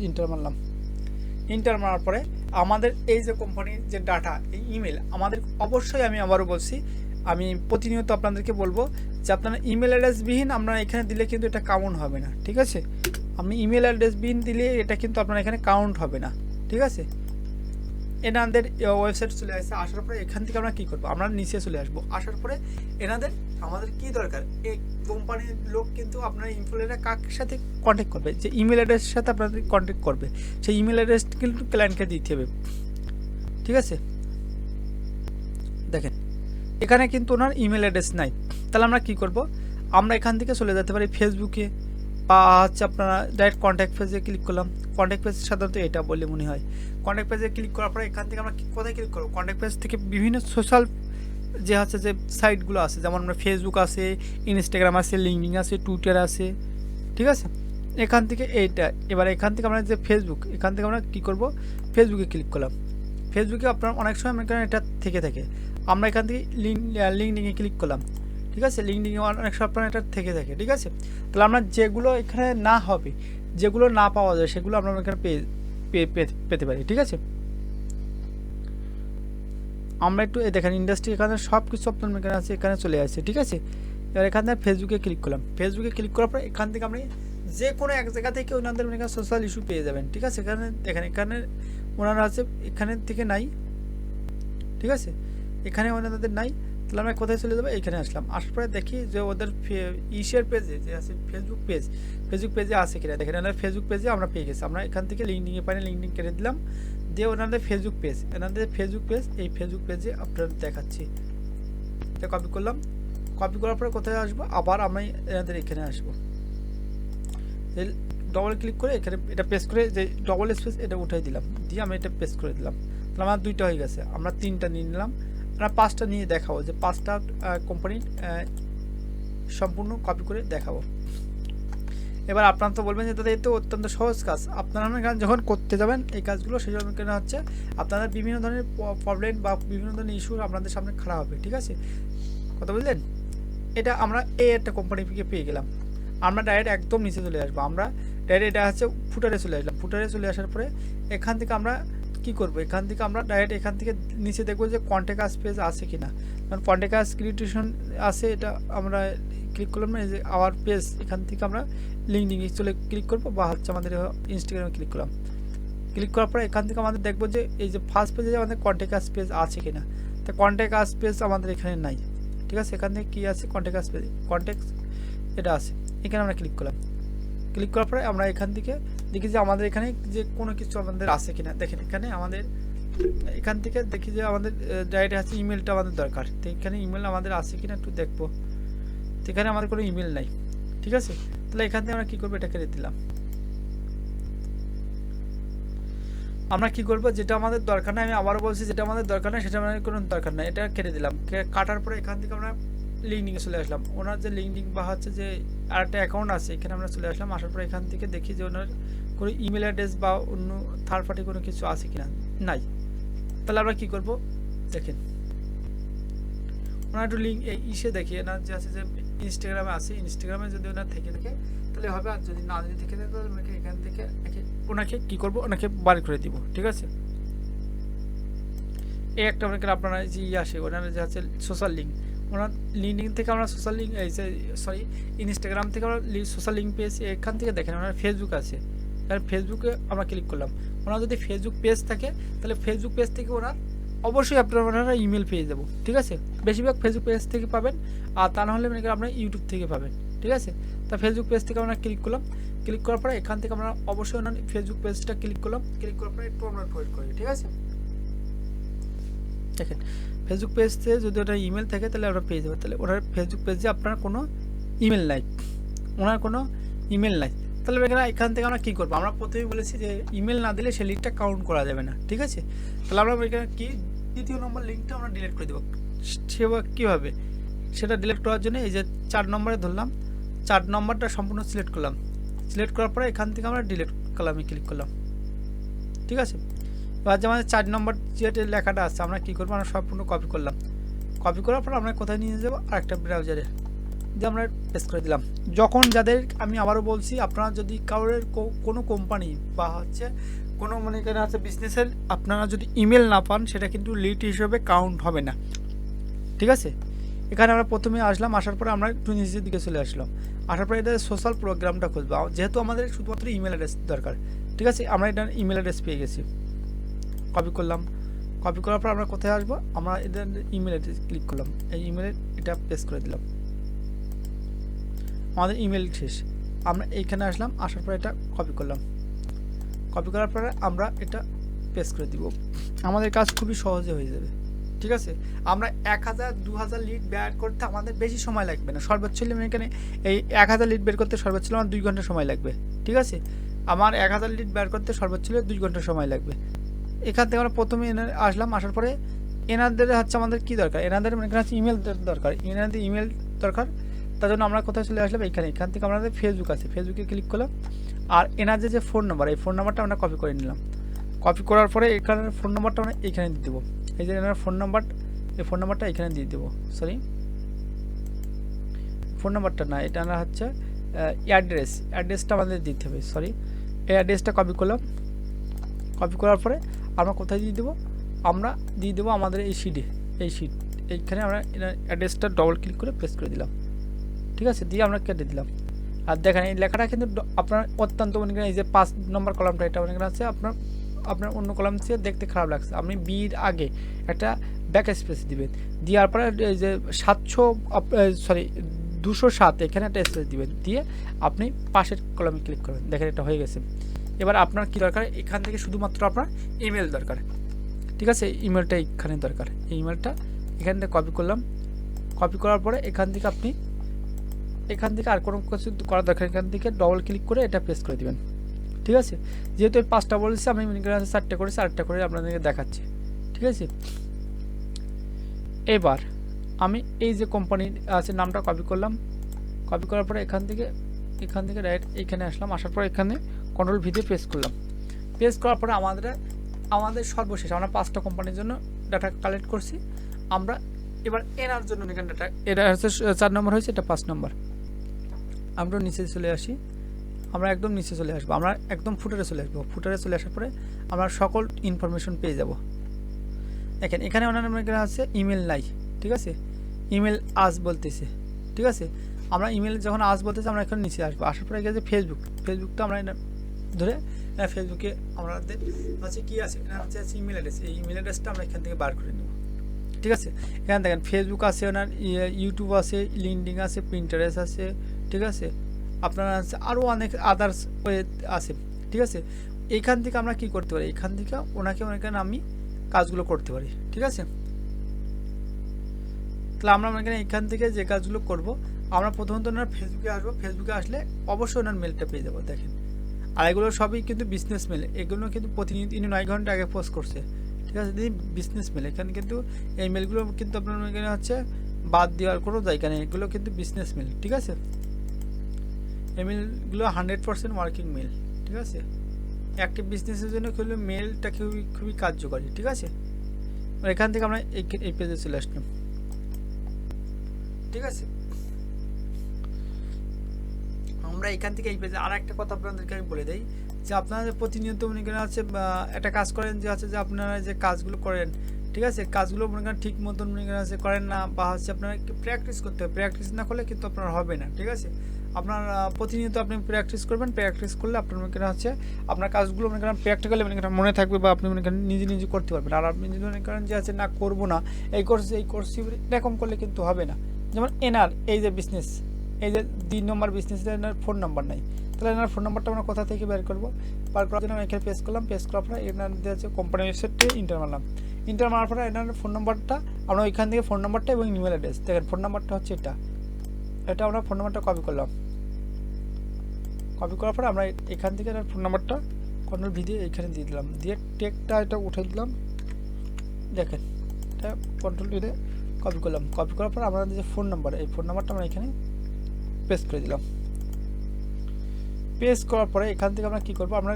ইন্টার মারলাম। ইন্টার মারার পরে আমাদের এই যে কোম্পানির যে ডাটা, এই ইমেল আমাদের অবশ্যই, আমি আবারও বলছি, আমি প্রতিনিয়ত আপনাদেরকে বলবো যে আপনারা ইমেল অ্যাড্রেসবিহীন আপনারা এখানে দিলে কিন্তু এটা কাউন্ট হবে না, ঠিক আছে। আপনি ইমেল অ্যাড্রেসবিহীন দিলে এটা কিন্তু আপনার এখানে কাউন্ট হবে না, ঠিক আছে। এনাদের ওয়েবসাইট চলে আসছে, আসার পরে এখান থেকে আমরা কী করবো, আমরা নিচে চলে আসবো। আসার পরে এনাদের আমাদের কি দরকার, এই কোম্পানির লোক কিন্তু আপনার এমপ্লয়িরা কার সাথে কন্ট্যাক্ট করবে, যে ইমেল অ্যাড্রেসের সাথে আপনাদের কন্ট্যাক্ট করবে, সেই ইমেল অ্যাড্রেস কিন্তু ক্লায়েন্টকে দিতে হবে, ঠিক আছে। দেখেন এখানে কিন্তু ওনার ইমেল অ্যাড্রেস নাই, তাহলে আমরা কি করব, আমরা এখান থেকে চলে যেতে পারি ফেসবুকে, বা হচ্ছে আপনারা ডাইরেক্ট কন্ট্যাক্ট পেজে ক্লিক করলাম। কন্ট্যাক্ট পেজ সাধারণত এটা বলে মনে হয়। কন্ট্যাক্ট পেজে ক্লিক করার পরে এখান থেকে আমরা কোথায় ক্লিক করবো, কন্ট্যাক্ট পেজ থেকে বিভিন্ন সোশ্যাল যে হচ্ছে যে সাইটগুলো আছে, যেমন আমরা ফেসবুক আছে, ইনস্টাগ্রাম আছে, লিঙ্কডিন আছে, টুইটার আছে, ঠিক আছে। এখান থেকে এইটা, এবার এখান থেকে আমরা যে ফেসবুক, এখান থেকে আমরা কী করব, ফেসবুকে ক্লিক করলাম। ফেসবুকে আপনার অনেক সময় আমরা এটা থেকে থাকে, আমরা এখান থেকে লিঙ্কডিনে ক্লিক করলাম, ঠিক আছে। লিঙ্কডিনে অনেক সময় আপনার এটা থেকে থাকে, ঠিক আছে। তাহলে আমরা যেগুলো এখানে না হবে, যেগুলো না পাওয়া যায়, সেগুলো আমরা এখানে পেতে পারি, ঠিক আছে। আমরা একটু দেখেন ইন্ডাস্ট্রি, এখানে সব কিছু আপনার এখানে আছে, এখানে চলে আসছে, ঠিক আছে। এবার এখান থেকে ফেসবুকে ক্লিক করলাম। ফেসবুকে ক্লিক করার পর এখান থেকে আপনি যে কোনো এক জায়গা থেকে ওনাদের এখানে সোশ্যাল ইস্যু পেয়ে যাবেন, ঠিক আছে। এখানে দেখেন এখানে ওনারা আছে, এখানে থেকে নাই, ঠিক আছে। এখানে ওনাদের নাই, তাহলে আমরা কোথায় চলে যাবো, এখানে আসলাম। আসার পরে দেখি যে ওদের ইসের পেজে যে আছে ফেসবুক পেজে আছে কিনা, দেখেন ওনাদের ফেসবুক পেজে আমরা পেয়ে গেছি। আমরা এখান থেকে লিঙ্কডিনে পাই, লিঙ্কডিন কেটে দিলাম, দিয়ে ওনাদের ফেসবুক পেজ, এই ফেসবুক পেজে আপনার দেখাচ্ছি, এটা কপি করলাম। কপি করার পরে কোথায় আসবো, আবার আমি এনাদের এখানে আসবো, ডবল ক্লিক করে এখানে এটা পেস্ট করে, যে ডবল স্পেস এটা উঠাই দিলাম, দিয়ে আমি এটা পেস্ট করে দিলাম। তাহলে আমার 2টা হয়ে গেছে, আমরা 3টা নিয়ে নিলাম। আমরা 5টা নিয়ে দেখাবো, যে 5টা কোম্পানির সম্পূর্ণ কপি করে দেখাবো। এবার আপনারা তো বলবেন যে দাদা এই তো অত্যন্ত সহজ কাজ, আপনারা যখন করতে যাবেন এই কাজগুলো, সেই জন্য কেন হচ্ছে আপনাদের বিভিন্ন ধরনের প্রবলেম বা বিভিন্ন ধরনের ইস্যু আপনাদের সামনে খাড়া হবে, ঠিক আছে। কথা বুঝলেন। এটা আমরা এই একটা কোম্পানি থেকে পেয়ে গেলাম, আমরা ডাইরেক্ট একদম নিচে চলে আসবো। আমরা ডাইরেক্ট এটা হচ্ছে ফুটারে চলে আসলাম। ফুটারে চলে আসার পরে এখান থেকে আমরা কি করব, এখান থেকে আমরা ডাইরেক্ট এখান থেকে নিচে দেখবো যে কন্ট্যাক্ট আস পেজ আছে কিনা। কারণ কন্ট্যাক্ট আস ক্রিয়েশন আছে, এটা আমরা ক্লিক করলাম না, এই যে আওয়ার পেজ, এখান থেকে আমরা লিঙ্কডিনে চলে ক্লিক করবো, বা হচ্ছে আমাদের ইনস্টাগ্রামে ক্লিক করলাম। ক্লিক করার পরে এখান থেকে আমাদের দেখবো যে এই যে ফার্স্ট পেজে আমাদের কন্ট্যাক্ট আস পেজ আছে কিনা। তো কন্ট্যাক্ট আস পেজ আমাদের এখানে নাই, ঠিক আছে। এখান থেকে কী আছে, কন্ট্যাক্ট আস পেজ, কন্ট্যাক্ট এটা আছে, এখানে আমরা ক্লিক করলাম। ক্লিক করার পরে আমরা এখান থেকে দেখি যে আমাদের এখানে যে কোনো কিছু আমাদের আছে কিনা। দেখেন এখানে আমাদের এখান থেকে দেখি যে আমাদের ডাইরেক্ট আছে ইমেলটা আমাদের দরকার, তো এখানে ইমেল আমাদের আছে কিনা একটু দেখবো। তো এখানে আমাদের কোনো ইমেল নাই, ঠিক আছে। তাহলে এখান থেকে আমরা কী করবো, এটা কেটে দিলাম। আমরা কি করবো, যেটা আমাদের দরকার নাই, আমি আবারও বলছি, যেটা আমাদের দরকার নাই সেটা আমাদের কোনো দরকার নাই, এটা কেটে দিলাম। কাটার পরে এখান থেকে আমরা লিঙ্কডিনে চলে আসলাম। ওনার যে লিঙ্কডিন বা হচ্ছে যে আরেকটা অ্যাকাউন্ট আছে, এখানে আমরা চলে আসলাম। আসার পরে এখান থেকে দেখি যে ওনার কোনো ইমেল অ্যাড্রেস বা অন্য থার্ড পার্টি কোনো কিছু আছে কিনা, নাই। তাহলে আমরা কি করব, দেখেন ওনার একটু লিঙ্ক ইসে দেখি, ওনার যে আছে যে ইনস্টাগ্রামে আছে, ইনস্টাগ্রামে যদি ওনার থেকে থাকে তাহলে হবে, আর যদি না যদি থেকে থাকে তাহলে ওনাকে এখান থেকে ওনাকে কী করবো, ওনাকে বার করে দিব, ঠিক আছে। এই একটা অনেকের আপনারা যে আসে ওনার যে আছে সোশ্যাল লিঙ্ক, ওনার লিঙ্কডিন থেকে আমরা সোশ্যাল লিঙ্ক, এই যে সরি ইনস্টাগ্রাম থেকে আমরা সোশ্যাল লিঙ্ক পেয়েছি। এখান থেকে দেখেন ওনার ফেসবুক আছে, কারণ ফেসবুকে আমরা ক্লিক করলাম। ওনার যদি ফেসবুক পেজ থাকে তাহলে ফেসবুক পেজ থেকে ওনার অবশ্যই ওনারা ইমেল পেয়ে যাবো, ঠিক আছে। বেশিরভাগ ফেসবুক পেজ থেকে পাবেন, আর তা নাহলে আপনারা ইউটিউব থেকে পাবেন, ঠিক আছে। তা ফেসবুক পেজ থেকে আমরা ক্লিক করলাম। ক্লিক করার পরে এখান থেকে আমরা অবশ্যই ওনার ফেসবুক পেজটা ক্লিক করলাম। ক্লিক করার পরে একটু আমরা ওয়েট করি, ঠিক আছে। দেখেন ফেসবুক পেজে যদি ওটা ইমেল থাকে তাহলে আমরা পেয়ে যাবো। তাহলে ওনার ফেসবুক পেজে আপনার কোনো ইমেল নাই, ওনার কোনো ইমেল নাই। তাহলে এখান থেকে আমরা কী করবো, আমরা প্রথমেই বলেছি যে ইমেল না দিলে সেই লিঙ্কটা কাউন্ট করা যাবে না, ঠিক আছে। তাহলে আমরা এখানে কি দ্বিতীয় নম্বর লিঙ্কটা আমরা ডিলিট করে দেবো। সেবা কীভাবে, সেটা ডিলিট করার জন্য এই যে 4 নম্বরে ধরলাম, 4 নম্বরটা সম্পূর্ণ সিলেক্ট করলাম। সিলেক্ট করার পরে এখান থেকে আমরা ডিলিট কলামে ক্লিক করলাম, ঠিক আছে। এবার যে আমাদের 4 নম্বর যে লেখাটা আছে আমরা কী করবো, আমরা সম্পূর্ণ কপি করলাম। কপি করার পর আমরা কোথায় নিয়ে যাবো, আরেকটা ব্রাউজারে দিয়ে আমরা পেস্ট করে দিলাম। যখন যাদের আমি আবারও বলছি, আপনারা যদি কারোর কোনো কোম্পানি বা হচ্ছে কোনো মনে করেন হচ্ছে বিজনেসের আপনারা যদি ইমেল না পান, সেটা কিন্তু লিড হিসেবে কাউন্ট হবে না, ঠিক আছে। এখানে আমরা প্রথমে আসলাম, আসার পরে আমরা একটু নিচের দিকে চলে আসলাম, আসার পরে এটা সোশ্যাল প্রোগ্রামটা খুঁজবো, যেহেতু আমাদের শুধুমাত্র ইমেল অ্যাড্রেস দরকার, ঠিক আছে। আমরা এটা ইমেল অ্যাড্রেস পেয়ে গেছি, কপি করলাম। কপি করার পর আমরা কোথায় আসবো, আমরা এটা ইমেল অ্যাড্রেস ক্লিক করলাম, এই ইমেলে এটা পেস্ট করে দিলাম, আমাদের ইমেল শেষ। আমরা এইখানে আসলাম, আসার পরে এটা কপি করলাম, কপি করার পরে আমরা এটা পেস্ট করে দিব, আমাদের কাজ খুবই সহজে হয়ে যাবে, ঠিক আছে। আমরা 1000-2000 লিড বের করতে আমাদের বেশি সময় লাগবে না, সর্বোচ্চ এখানে এই 1000 লিড বের করতে সর্বোচ্চ আমার 2 ঘন্টা সময় লাগবে, ঠিক আছে। আমার 1000 লিড বের করতে সর্বোচ্চ 2 ঘন্টা সময় লাগবে। এখান থেকে আমরা প্রথমে আসলাম, আসার পরে এনাদের হচ্ছে আমাদের কি দরকার, এনাদের এখানে হচ্ছে ইমেল দরকার, এনাদের ইমেল দরকার। তার জন্য আমরা কোথায় চলে আসলাম, এখান থেকে আমাদের ফেসবুক আছে, ফেসবুকে ক্লিক করলাম। আর এনাদের যে ফোন নাম্বার, এই ফোন নাম্বারটা আমরা কপি করে নিলাম। কপি করার পরে এখানের ফোন নাম্বারটা আমরা এখানে দিয়ে দেবো, এই যে এনার ফোন নাম্বার, এই ফোন নাম্বারটা এখানে দিয়ে দেবো, সরি ফোন নাম্বারটা না, এটা না হচ্ছে অ্যাড্রেসটা আমাদের দিতে হবে, সরি। এই অ্যাড্রেসটা কপি করলাম, কপি করার পরে আমরা কোথায় দিয়ে দেবো, আমরা দিয়ে দেবো আমাদের এই শিটে, এই শিট এইখানে আমরা অ্যাড্রেসটা ডবল ক্লিক করে পেস্ট করে দিলাম, ঠিক আছে, দিয়ে আমরা কেটে দিলাম। আর দেখেন এই লেখাটা কিন্তু আপনার অত্যন্ত মনে করেন এই যে 5 নম্বর কলামটা, এটা মনে করেন আছে আপনার অন্য কলাম থেকে দেখতে খারাপ লাগছে, আপনি বির আগে একটা ব্যাক স্পেস দিবেন, দেওয়ার পরে এই যে 207 এখানে একটা স্পেস দিবেন, দিয়ে আপনি পাশের কলামে ক্লিক করবেন, দেখেন এটা হয়ে গেছে। এবার আপনার কি দরকার, এখান থেকে শুধুমাত্র আপনার ইমেল দরকার, ঠিক আছে, ইমেলটা এখানে দরকার, এই ইমেলটা এখান থেকে কপি করলাম। কপি করার পরে এখান থেকে আপনি এখান থেকে আর কোনো কিছু করার দরকার, এখান থেকে ডবল ক্লিক করে এটা পেস্ট করে দিবেন, ঠিক আছে। যেহেতু এই 5টা বলেছি, আমি মনে করেন 4টে করেছি, 8টা করে আপনাদেরকে দেখাচ্ছি, ঠিক আছে। এবার আমি এই যে কোম্পানি আছে নামটা কপি করলাম, কপি করার পরে এখান থেকে রাইট এইখানে আসলাম, আসার পর এখানে কন্ট্রোল ভি দিয়ে পেস্ট করলাম। পেস্ট করার পরে আমাদের সর্বশেষ আমরা 5টা কোম্পানির জন্য ডাটা কালেক্ট করছি। আমরা এবার এনার জন্য এখানে ডাটা, এটা হচ্ছে 4 নম্বর হয়েছে, এটা 5 নম্বর। আমরা নিচে চলে আসি, আমরা একদম নিচে চলে আসবো, আমরা একদম ফুটারে চলে আসবো, ফুটারে চলে আসার পরে আমরা সকল ইনফরমেশন পেয়ে যাব। দেখেন এখানে ওনার এখানে আছে ইমেল নাই, ঠিক আছে, ইমেল আজ বলতেছে, ঠিক আছে। আমরা ইমেল যখন আজ বলতেছে, আমরা এখন নিচে আসবো, আসার পরে গেছে ফেসবুকটা আমরা ধরে ফেসবুকে আমাদের হচ্ছে কি আছে, এটা হচ্ছে ইমেল অ্যাড্রেস, এই ইমেল অ্যাড্রেসটা আমরা এখান থেকে বার করে নেব, ঠিক আছে। এখানে দেখেন ফেসবুক আছে, ওনার ইউটিউব আছে, লিঙ্কডইন আছে, পিন্টারেস্ট আছে, ঠিক আছে, আপনার আছে আরও অনেক আদার্স ওয়ে আছে, ঠিক আছে। এইখান থেকে আমরা কি করতে পারি, এখান থেকে ওনাকে আমি কাজগুলো করতে পারি, ঠিক আছে। তাহলে আমরা এখান থেকে যে কাজগুলো করব, আমরা প্রথমত ওনার ফেসবুকে আসবো, ফেসবুকে আসলে অবশ্যই ওনার মেলটা পেয়ে যাবো, দেখেন। আর এগুলো সবই কিন্তু বিজনেস মেল, এগুলো কিন্তু প্রতিনিয়ত 9 ঘন্টা আগে পোস্ট করছে, ঠিক আছে, বিজনেস মেল। এখানে কিন্তু এই মেলগুলো কিন্তু আপনার এখানে হচ্ছে বাদ দেওয়ার কোনো জায়গা নেই, এগুলো কিন্তু বিজনেস মেল, ঠিক আছে। এই মেলগুলো 100% ওয়ার্কিং মেল, ঠিক আছে। একটা বিজনেসের জন্য খুবই মেলটা খুবই কার্যকরী, ঠিক আছে। এখান থেকে আমরা এই পেজে চলে আসলাম, ঠিক আছে। আমরা এখান থেকে এই পেজে আর একটা কথা আপনাদেরকে আমি বলে দিই, যে আপনারা যে প্রতিনিয়ত মনে করেন আছে একটা কাজ করেন, যে আছে যে আপনারা যে কাজগুলো করেন, ঠিক আছে, কাজগুলো মনে করেন ঠিক মতন মনে করেন আছে করেন না, বা হচ্ছে আপনারা প্র্যাকটিস করতে হবে, প্র্যাকটিস না করলে কিন্তু আপনার হবে না, ঠিক আছে। আপনার প্রতিনিয়ত আপনি প্র্যাকটিস করবেন, প্র্যাকটিস করলে আপনার মনে করেন হচ্ছে আপনার কাজগুলো মনে করেন প্র্যাকটিক্যালি মনে করেন মনে থাকবে, বা আপনি মনে করেন নিজে করতে পারবেন। আর আপনি যদি মনে করেন যে আছে না করবো না, এই কোর্স এরকম করলে কিন্তু হবে না। যেমন এনার এই যে বিজনেস, এই যে 2 নম্বর বিজনেসের এনার ফোন নাম্বার নাই, তাহলে এনার ফোন নাম্বারটা আমরা কোথা থেকে বের করবো, বার করার জন্য এখানে পেস্ট করলাম, পেস্ট করার পরে এনার দিয়ে আছে কোম্পানি ওয়েবসাইটে ইন্টার মারলাম, ইন্টার মারার পরে এনার ফোন নাম্বারটা আমরা ওইখান থেকে ফোন নাম্বারটা এবং ইমেল অ্যাড্রেস, দেখেন ফোন নাম্বারটা হচ্ছে এটা আমরা ফোন নাম্বারটা কপি করলাম, কপি করার পরে আমরা এখান থেকে ফোন নাম্বারটা কন্ট্রোল ভি দিয়ে এখানে দিয়ে দিলাম, দিয়ে টেকটা এটা উঠে দিলাম, দেখেন এটা কন্ট্রোল ভি দিয়ে কপি করলাম। কপি করার পর আমাদের যে ফোন নাম্বার, এই ফোন নাম্বারটা আমরা এখানে পেস্ট করে দিলাম। পেস্ট করার পরে এখান থেকে আমরা কি করবো, আমরা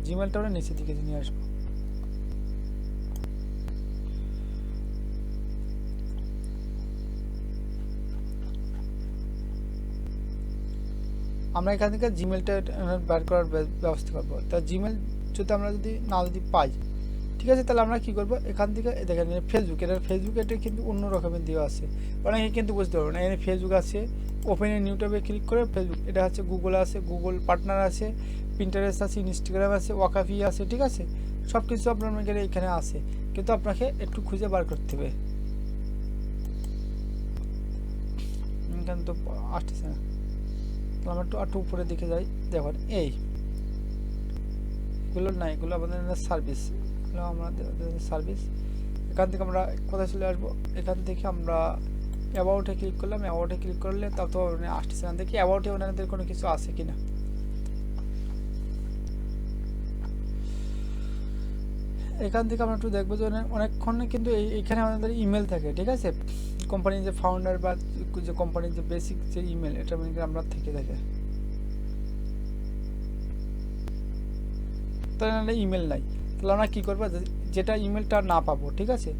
জিমেলটা আমরা নিচের দিকে নিয়ে আসবো, আমরা এখান থেকে জিমেলটা বার করার ব্যবস্থা করব। তা জিমেল যদি আমরা যদি পাই, ঠিক আছে, তাহলে আমরা কি করব, এখান থেকে দেখেন ফেসবুক, এটা কিন্তু অন্য রকমের দেওয়া আছে, অনেকে কিন্তু বুঝতে পারবো না। এখানে ফেসবুক আছে, ওপেন এ নিউ ট্যাবে ক্লিক করে ফেসবুক, এটা হচ্ছে গুগল আছে, গুগল পার্টনার আছে, পিন্টারেস্ট আছে, ইনস্টাগ্রাম আছে, ওয়াকাফি আছে, ঠিক আছে, সব কিছু আপনার এখানে আছে, কিন্তু আপনাকে একটু খুঁজে বার করতে হবে। এখানে তো আসতেছে না, তো আমরা একটু উপরে দিকে যাই। দেখুন এইগুলো নাই, এগুলো আমাদের সার্ভিস, আমাদের সার্ভিস। এখান থেকে আমরা কোথায় চলে আসবো, এখান থেকে আমরা অ্যাবাউটে ক্লিক করলাম। অ্যাবাউটে ক্লিক করলে তাও তো আসতেছে না, দেখি অ্যাবাউটে ওনাদের কোনো কিছু আছে কিনা। এখান থেকে আমরা একটু দেখবো যে অনেকক্ষণ কিন্তু এইখানে আমাদের ইমেল থাকে, ঠিক আছে, কোম্পানির যে ফাউন্ডার বা যে কোম্পানির যে বেসিক যে ইমেল, এটা আমরা থেকে থাকে, তাহলে ইমেল নাই। তাহলে আমরা কী করবো, যেটা ইমেলটা না পাবো, ঠিক আছে,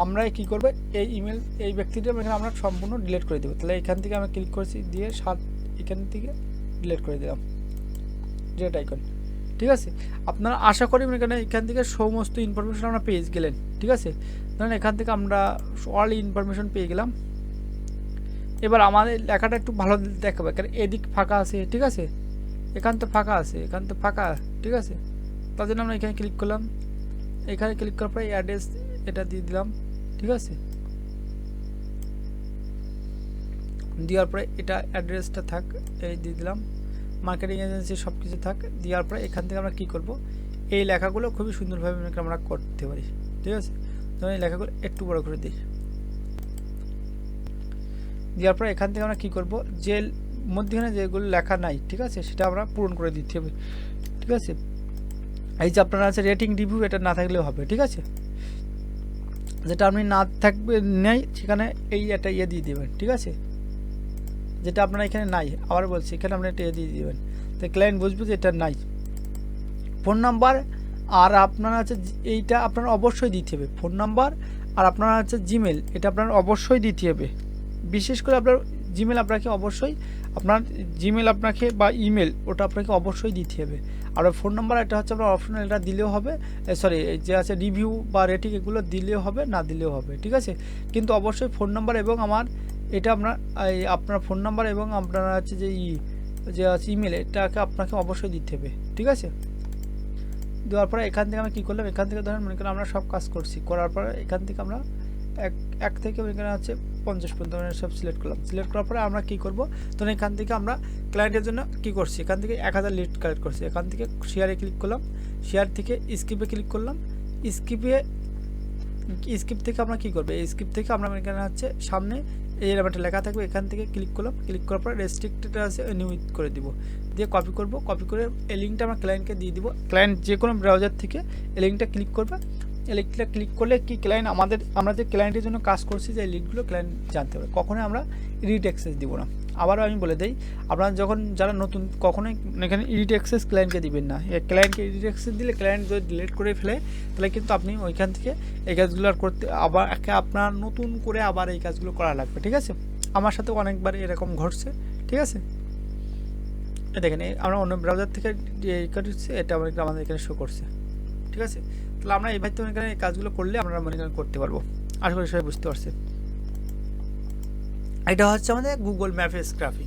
আমরা কি করবো, এই ইমেল এই ব্যক্তিটা আমরা সম্পূর্ণ ডিলিট করে দেবো। তাহলে এখান থেকে আমরা ক্লিক করেছি, দিয়ে এখান থেকে ডিলিট করে দিলাম ডিলিট আইকন, ঠিক আছে। আপনারা আশা করি এখান থেকে সমস্ত ইনফরমেশন আমরা পেয়ে গেলেন, ঠিক আছে। ধরেন এখান থেকে আমরা অল ইনফরমেশন পেয়ে গেলাম। এবার আমাদের লেখাটা একটু ভালো দেখাবে, কারণ এদিক ফাঁকা আছে, ঠিক আছে, এখান তো ফাঁকা আছে, এখান তো ফাঁকা, ঠিক আছে। তার জন্য আমরা এখানে ক্লিক করলাম, এখানে ক্লিক করার পরে অ্যাড্রেস এটা দিয়ে দিলাম, ঠিক আছে। দেওয়ার পরে এটা অ্যাড্রেসটা থাক, এই দিয়ে দিলাম, মার্কেটিং এজেন্সি সব কিছু থাক। দেওয়ার পরে এখান থেকে আমরা কী করব, এই লেখাগুলো খুবই সুন্দরভাবে আমরা করতে পারি, ঠিক আছে। ধরুন এই লেখাগুলো একটু বড় করে দিই। দেওয়ার পরে এখান থেকে আমরা কী করব, যে মধ্যখানে যেগুলো লেখা নাই, ঠিক আছে, সেটা আমরা পূরণ করে দিতে হবে, ঠিক আছে। এই যে আপনারা আছে রেটিং রিভিউ, এটা না থাকলেও হবে, ঠিক আছে। যেটা আপনি না থাকবে নেই, সেখানে একটা দিয়ে দেবেন, ঠিক আছে, যেটা আপনারা এখানে নাই। আবার বলছি, এখানে আপনি এটা দিয়ে দেবেন, তো ক্লায়েন্ট বুঝবে যে এটা নাই। ফোন নাম্বার আর আপনার আছে এইটা আপনার অবশ্যই দিতে হবে, ফোন নাম্বার আর আপনার আছে জিমেল, এটা আপনার অবশ্যই দিতে হবে। বিশেষ করে আপনার জিমেল আপনাকে অবশ্যই, আপনার জিমেল আপনাকে বা ইমেল ওটা আপনাকে অবশ্যই দিতে হবে। আর ফোন নাম্বার এটা হচ্ছে আপনার অপশনাল, এটা দিলেও হবে, সরি যে আছে রিভিউ বা রেটিং এগুলো দিলেও হবে, না দিলেও হবে, ঠিক আছে। কিন্তু অবশ্যই ফোন নাম্বার এবং আমার এটা আপনার ফোন নাম্বার এবং আপনার হচ্ছে যে আছে ইমেল, এটাকে আপনাকে অবশ্যই দিতে হবে, ঠিক আছে। দেওয়ার পরে এখান থেকে আমরা কী করলাম, এখান থেকে ধরেন মনে করেন আমরা সব কাজ করছি, করার পরে এখান থেকে আমরা এক থেকে এখানে আছে 50 পর্যন্ত সব সিলেক্ট করলাম। সিলেক্ট করার পরে আমরা কী করবো, তখন এখান থেকে আমরা ক্লায়েন্টের জন্য কী করছি, এখান থেকে 1000 লিড কালেক্ট করছি। এখান থেকে শেয়ারে ক্লিক করলাম, শেয়ার থেকে স্কিপে ক্লিক করলাম, স্কিপ থেকে আমরা কী করবো, এই স্কিপ থেকে আমরা এখানে হচ্ছে সামনে এই একটা লেখা থাকবে, এখান থেকে ক্লিক করলাম। ক্লিক করার পরে রেস্ট্রিক্টেড আছে নিউইথ করে দিব, দিয়ে কপি করব। কপি করে এই লিঙ্কটা আমরা ক্লায়েন্টকে দিয়ে দিব। ক্লায়েন্ট যে কোনো ব্রাউজার থেকে এই লিঙ্কটা ক্লিক করবে। এই লিঙ্কটা ক্লিক করলে কি ক্লায়েন্ট আমরা যে ক্লায়েন্টের জন্য কাজ করছি, যে লিঙ্কগুলো ক্লায়েন্ট জানতে পারে। কখনোই আমরা এডিট অ্যাক্সেস দিব না। আবারও আমি বলে দিই, আপনারা যারা নতুন, কখনোই এখানে এডিট অ্যাক্সেস ক্লায়েন্টকে দিবেন না। ক্লায়েন্টকে এডিট অ্যাক্সেস দিলে ক্লায়েন্ট যদি ডিলিট করে ফেলে, তাহলে কিন্তু আপনি ওইখান থেকে এই কাজগুলো করতে আবার আপনার নতুন করে আবার এই কাজগুলো করা লাগবে, ঠিক আছে। আমার সাথে অনেকবার এরকম ঘটছে, ঠিক আছে। দেখেন আমরা অন্য ব্রাউজার থেকে করছি, এটা আমাদের এখানে শো করছে, ঠিক আছে। তাহলে আমরা এইভাবে তো এখানে কাজগুলো করলে আমরা মনে করতে পারবো। আশা করি সবাই বুঝতে পারছে। এটা হচ্ছে আমাদের গুগল ম্যাপ স্ক্রাপিং,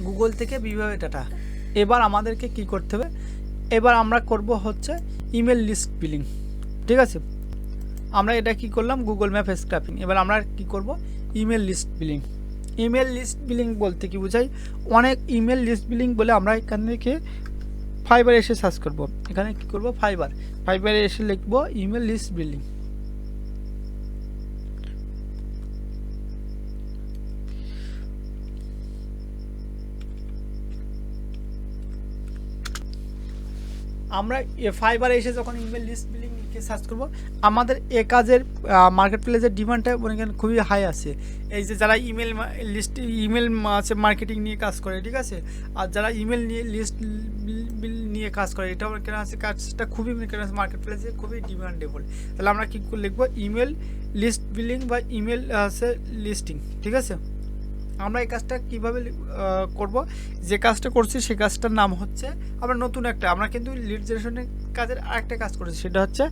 গুগল থেকে বিভাবে ডাটা। এবার আমাদেরকে কি করতে হবে, এবার আমরা করব হচ্ছে ইমেল লিস্ট বিলিং, ঠিক আছে। আমরা এটা কি করলাম, গুগল ম্যাপ স্ক্রাপিং। এবার আমরা কি করব, email list billing. Email list billing বলতে কি বোঝায়, অনেক ইমেল লিস্ট বিলিং বলে আমরা এখান থেকে ফাইবারে এসে সার্চ করব। এখানে কি করব, ফাইবারে এসে লিখব ইমেল লিস্ট বিলিং। আমরা ফাইবারে এসে যখন ইমেল লিস্ট বিলিং লিখে সার্চ করব, আমাদের এ কাজের মার্কেট প্লেসের ডিমান্ডটা খুবই হাই আছে। এই যে যারা ইমেল আছে মার্কেটিং নিয়ে কাজ করে, ঠিক আছে, আর যারা ইমেল নিয়ে লিস্ট নিয়ে কাজ করে, এটা আছে কাজটা খুবই মার্কেট প্লেসে খুবই ডিমান্ডেবল। তাহলে আমরা কী লিখব, ইমেল লিস্ট বিলিং বা ইমেল আছে লিস্টিং, ঠিক আছে। আমরা এই কাজটা কীভাবে করব, যে কাজটা করছি সেই কাজটার নাম হচ্ছে, আমরা নতুন একটা, আমরা কিন্তু লিড জেনারেশনের কাজের আরেকটা কাজ করেছি, সেটা হচ্ছে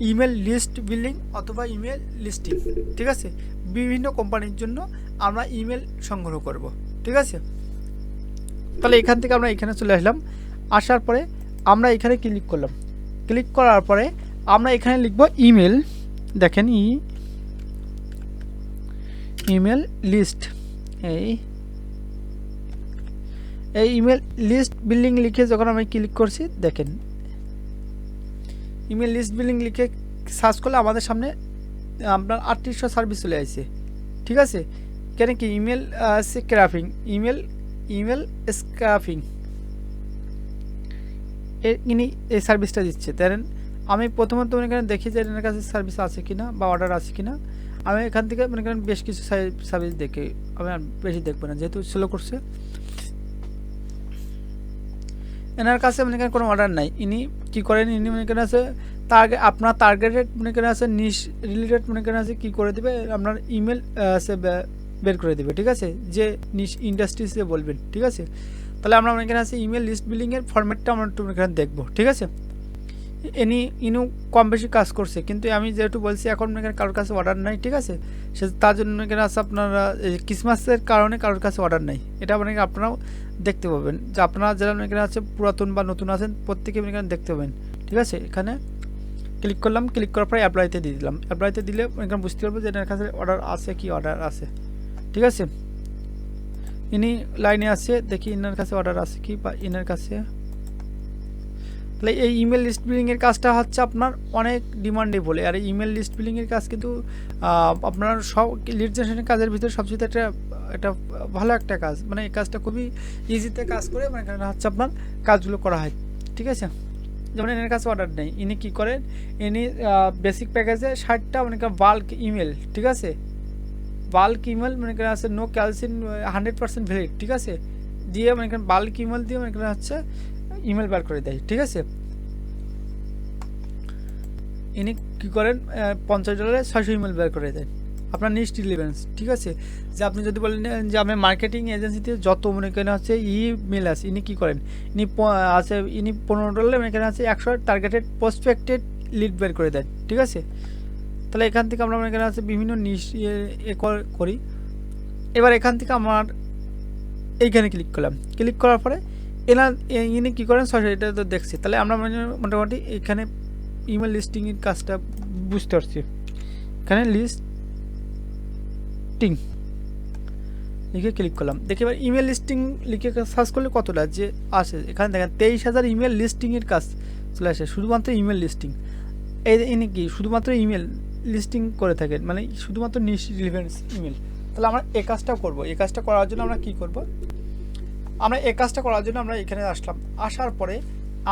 ইমেল লিস্ট বিল্ডিং অথবা ইমেল লিস্টিং। ঠিক আছে, বিভিন্ন কোম্পানির জন্য আমরা ইমেল সংগ্রহ করব। ঠিক আছে, তাহলে এখান থেকে আমরা এখানে চলে আসলাম। আসার পরে আমরা এখানে ক্লিক করলাম। ক্লিক করার পরে আমরা এখানে লিখব ইমেল। দেখেন ইমেল লিস্ট, এই ইমেল লিস্ট বিল্ডিং লিখে যখন আমি ক্লিক করছি, দেখেন ইমেল লিস্ট বিল্ডিং লিখে সার্চ করলে আমাদের সামনে আপনার 3800 সার্ভিস চলে আসছে। ঠিক আছে, কেন কি ইমেল স্ক্রাপিং, ইমেল স্ক্রাপিং ইনি এই সার্ভিসটা দিচ্ছে। দেখেন আমি প্রথমত মনে করেন দেখি যে এনার কাছে সার্ভিস আছে কিনা বা অর্ডার আছে কিনা। আমি এখান থেকে মনে করেন বেশ কিছু সার্ভিস দেখে, আমি আর বেশি দেখবো না যেহেতু স্লো করছে। এনার কাছে মনে করেন কোনো অর্ডার নাই। ইনি কী করেন, ইনি মনে করেন আছে আপনার টার্গেটেড মনে করেন আছে নিশ রিলেটেড মনে করেন আছে কী করে দেবে, আপনার ইমেল আছে বের করে দেবে। ঠিক আছে, যে নিশ ইন্ডাস্ট্রিজে বলবেন। ঠিক আছে, তাহলে আমরা মনে করেন আছে ইমেল লিস্ট বিল্ডিংয়ের ফরম্যাটটা আমরা একটু মনে করেন দেখবো। ঠিক আছে, ইনু কম বেশি কাজ করছে, কিন্তু আমি যেহেতু বলছি এখন মনে করেন কারোর কাছে অর্ডার নাই। ঠিক আছে, সে তার জন্য মনে করেন আছে আপনারা ক্রিসমাসের কারণে কারোর কাছে অর্ডার নাই, এটা মানে আপনারাও দেখতে পাবেন যে আপনারা যারা মনে করেন আছে পুরাতন বা নতুন আছেন প্রত্যেকে মনে করেন দেখতে পাবেন। ঠিক আছে, এখানে ক্লিক করলাম, ক্লিক করার পরে অ্যাপ্লাইতে দিয়ে দিলাম। অ্যাপ্লাইতে দিলে মনে করেন বুঝতে পারবো যে এনার কাছে অর্ডার আছে কি অর্ডার আছে। ঠিক আছে, ইনি লাইনে আছে, দেখি ইনার কাছে অর্ডার আছে কি বা ইনার কাছে। তাহলে এই ইমেল লিস্ট বিল্ডিংয়ের কাজটা হচ্ছে আপনার অনেক ডিমান্ডেবল। আর এই ইমেল লিস্ট বিল্ডিংয়ের কাজ কিন্তু আপনার সব লিড জেনারেশনের কাজের ভিতরে সবচেয়ে একটা ভালো একটা কাজ, মানে এই কাজটা খুবই ইজিতে কাজ করে মানে হচ্ছে আপনার কাজগুলো করা হয়। ঠিক আছে, যেমন এনার কাছে অর্ডার নেই, ইনি কী করেন, ইনি বেসিক প্যাকেজে 60টা মানে বাল্ক ইমেল। ঠিক আছে, বাল্ক ইমেল মনে করেন আছে নো ক্যালসিন 100% ভ্যালিড। ঠিক আছে, দিয়ে মনে করেন বাল্ক ইমেল দিয়ে মনে করেন হচ্ছে ইমেল বার করে দেয়। ঠিক আছে, ইনি কী করেন $50 600 ইমেল বার করে দেন আপনার নিস্ট রিলেভেন্স। ঠিক আছে, যে আপনি যদি বলেন যে আমি মার্কেটিং এজেন্সিতে যত মনে করেন হচ্ছে ইমেল আছে, ইনি কী করেন, ইনি আছে ইনি $15 মনে করেন আছে 100 টার্গেটেড প্রসপেক্টেড লিড বের করে দেন। ঠিক আছে, তাহলে এখান থেকে আমরা মনে করেন আছে বিভিন্ন নিশ করি। এবার এখান থেকে আমার এইখানে ক্লিক করলাম। ক্লিক করার পরে ইনি কী করেন, সরি এটা তো দেখছি। তাহলে আমরা মোটামুটি এখানে ইমেল লিস্টিংয়ের কাজটা বুঝতে পারছি। এখানে লিস্টিং লিখে ক্লিক করলাম, দেখি এবার ইমেল লিস্টিং লিখে সার্চ করলে কতটা যে আসে। এখানে দেখেন 23,000 ইমেল লিস্টিংয়ের কাজ চলে আসে, শুধুমাত্র ইমেল লিস্টিং। ইনি কি শুধুমাত্র ইমেল লিস্টিং করে থাকেন, মানে শুধুমাত্র নিশ রিলেভেন্স ইমেল। তাহলে আমরা এই কাজটাও করবো। এই কাজটা করার জন্য আমরা কী করব, আমরা এই কাজটা করার জন্য আমরা এখানে আসলাম। আসার পরে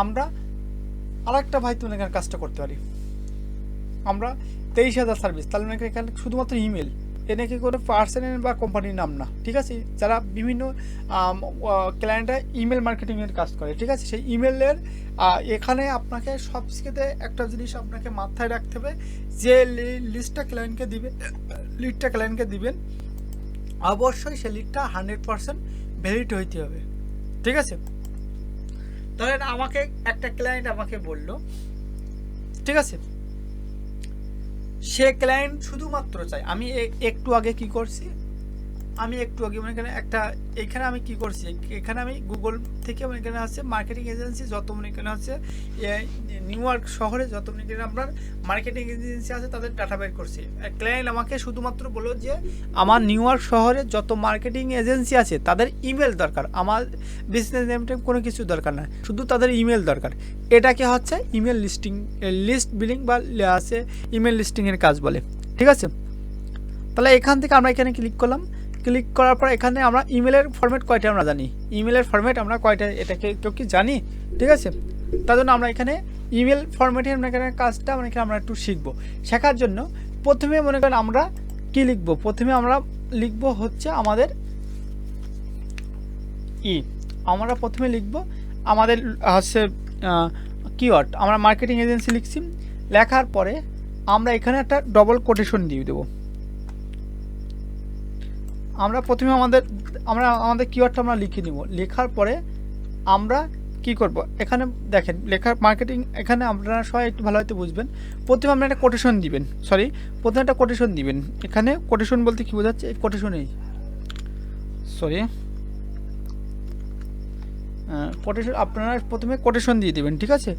আমরা আরেকটা ভাই তুমি এখানে কাজটা করতে পারি। আমরা 23,000 সার্ভিস, তাহলে এখানে শুধুমাত্র ইমেল, এনে কি করে পার্সনের বা কোম্পানির নাম না। ঠিক আছে, যারা বিভিন্ন ক্লায়েন্টরা ইমেল মার্কেটিংয়ের কাজ করে। ঠিক আছে, সেই ইমেলের এখানে আপনাকে সবচেয়ে একটা জিনিস আপনাকে মাথায় রাখতে হবে, যে লিস্টটা ক্লায়েন্টকে দিবেন অবশ্যই সেই লিডটা 100% ভ্যালিড হইতে হবে। ঠিক আছে, তাহলে আমাকে একটা ক্লায়েন্ট আমাকে বলল, ঠিক আছে, সে ক্লায়েন্ট শুধুমাত্র চাই, আমি একটু আগে কি করছি, আমি একটু আগে মনে করেন একটা এখানে আমি কি করছি, এখানে আমি গুগল থেকে মনে করেন আছে মার্কেটিং এজেন্সি যত মনে করেন আছে নিউ ইয়র্ক শহরে যত মনে করেন আপনার মার্কেটিং এজেন্সি আছে তাদের ডাটা বের করছি। ক্লায়েন্ট আমাকে শুধুমাত্র বলল যে আমার নিউ ইয়র্ক শহরে যত মার্কেটিং এজেন্সি আছে তাদের ইমেল দরকার, আমার বিজনেস নেম টেম কোনো কিছু দরকার না, শুধু তাদের ইমেল দরকার। এটাকে হচ্ছে ইমেল লিস্টিং, লিস্ট বিলিং বা আছে ইমেল লিস্টিংয়ের কাজ বলে। ঠিক আছে, তাহলে এখান থেকে আমরা এখানে ক্লিক করলাম। ক্লিক করার পর এখানে আমরা ইমেলের ফরম্যাট কয়টা আমরা জানি, ইমেলের ফরম্যাট আমরা কয়টা এটাকে কেউ কি জানি। ঠিক আছে, তার জন্য আমরা এখানে ইমেল ফরম্যাটের মনে করেন কাজটা মানে আমরা একটু শিখবো। শেখার জন্য প্রথমে মনে করেন আমরা কি লিখবো, প্রথমে আমরা লিখবো হচ্ছে আমাদের আমরা প্রথমে লিখবো আমাদের হচ্ছে কিওয়ার্ড, আমরা মার্কেটিং এজেন্সি লিখছি। লেখার পরে আমরা এখানে একটা ডবল কোটেশন দিয়ে দেবো। আমরা প্রথমে আমাদের কিওয়ার্ডটা আমরা লিখে নিব। লেখার পরে আমরা কি করব, এখানে দেখেন লেখার মার্কেটিং, এখানে আপনারা সবাই একটু ভালো হয়তো বুঝবেন। প্রথমে আপনারা একটা কোটেশন দিবেন, প্রথমে একটা কোটেশন দিবেন। এখানে কোটেশন বলতে কি বোঝাচ্ছে, কোটেশনেই কোটেশন আপনারা প্রথমে কোটেশন দিয়ে দিবেন, ঠিক আছে।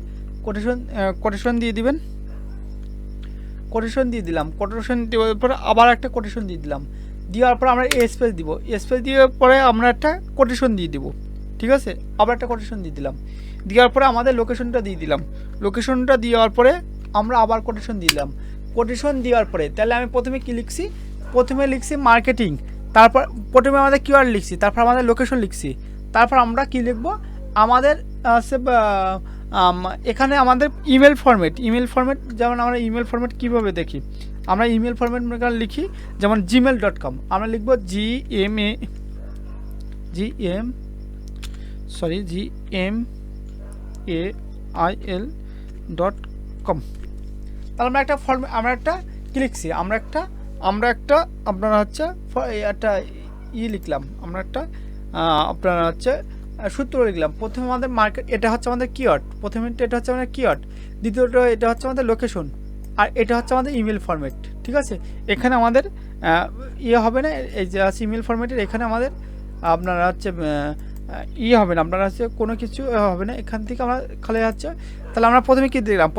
কোটেশন দিয়ে দিবেন। কোটেশন দিয়ে দিলাম, কোটেশন দেওয়ার পরে আবার একটা কোটেশন দিয়ে দিলাম। দেওয়ার পর আমরা স্পেস দিব, স্পেস দেওয়ার পরে আমরা একটা কোটেশন দিয়ে দিব, ঠিক আছে। আবার একটা কোটেশন দিয়ে দিলাম। দেওয়ার পরে আমাদের লোকেশনটা দিয়ে দিলাম। লোকেশনটা দেওয়ার পরে আমরা আবার কোটেশন দিলাম। কোটেশন দেওয়ার পরে তাহলে আমি প্রথমে কি লিখছি, প্রথমে লিখছি মার্কেটিং, তারপর প্রথমে আমাদের কিওয়ার্ড লিখছি, তারপর আমাদের লোকেশন লিখছি, তারপর আমরা কি লিখব, আমাদের এখানে আমাদের ইমেল ফরম্যাট, যেমন আমরা ইমেল ফরম্যাট কীভাবে দেখি, আমরা ইমেল ফরম্যাট লিখি যেমন gmail.com, আমরা লিখব gmail.com। তাহলে আমরা একটা কি লিখছি, আমরা একটা আপনারা হচ্ছে একটা লিখলাম, আমরা একটা আপনারা হচ্ছে সূত্র লিখলাম। প্রথমে আমাদের মার্কেট, এটা হচ্ছে আমাদের কিওয়ার্ড, এটা হচ্ছে আমাদের কিওয়ার্ড, দ্বিতীয়টা এটা হচ্ছে আমাদের লোকেশন, আর এটা হচ্ছে আমাদের ইমেল ফরম্যাট, ঠিক আছে। এখানে আমাদের হবে না, এই যে আছে ইমেল ফরম্যাটের, এখানে আমাদের আপনারা হচ্ছে হবে না, আপনারা হচ্ছে কোনো কিছু হবে না, এখান থেকে আমরা খালি হচ্ছে। তাহলে আমরা প্রথমে কী দিলাম,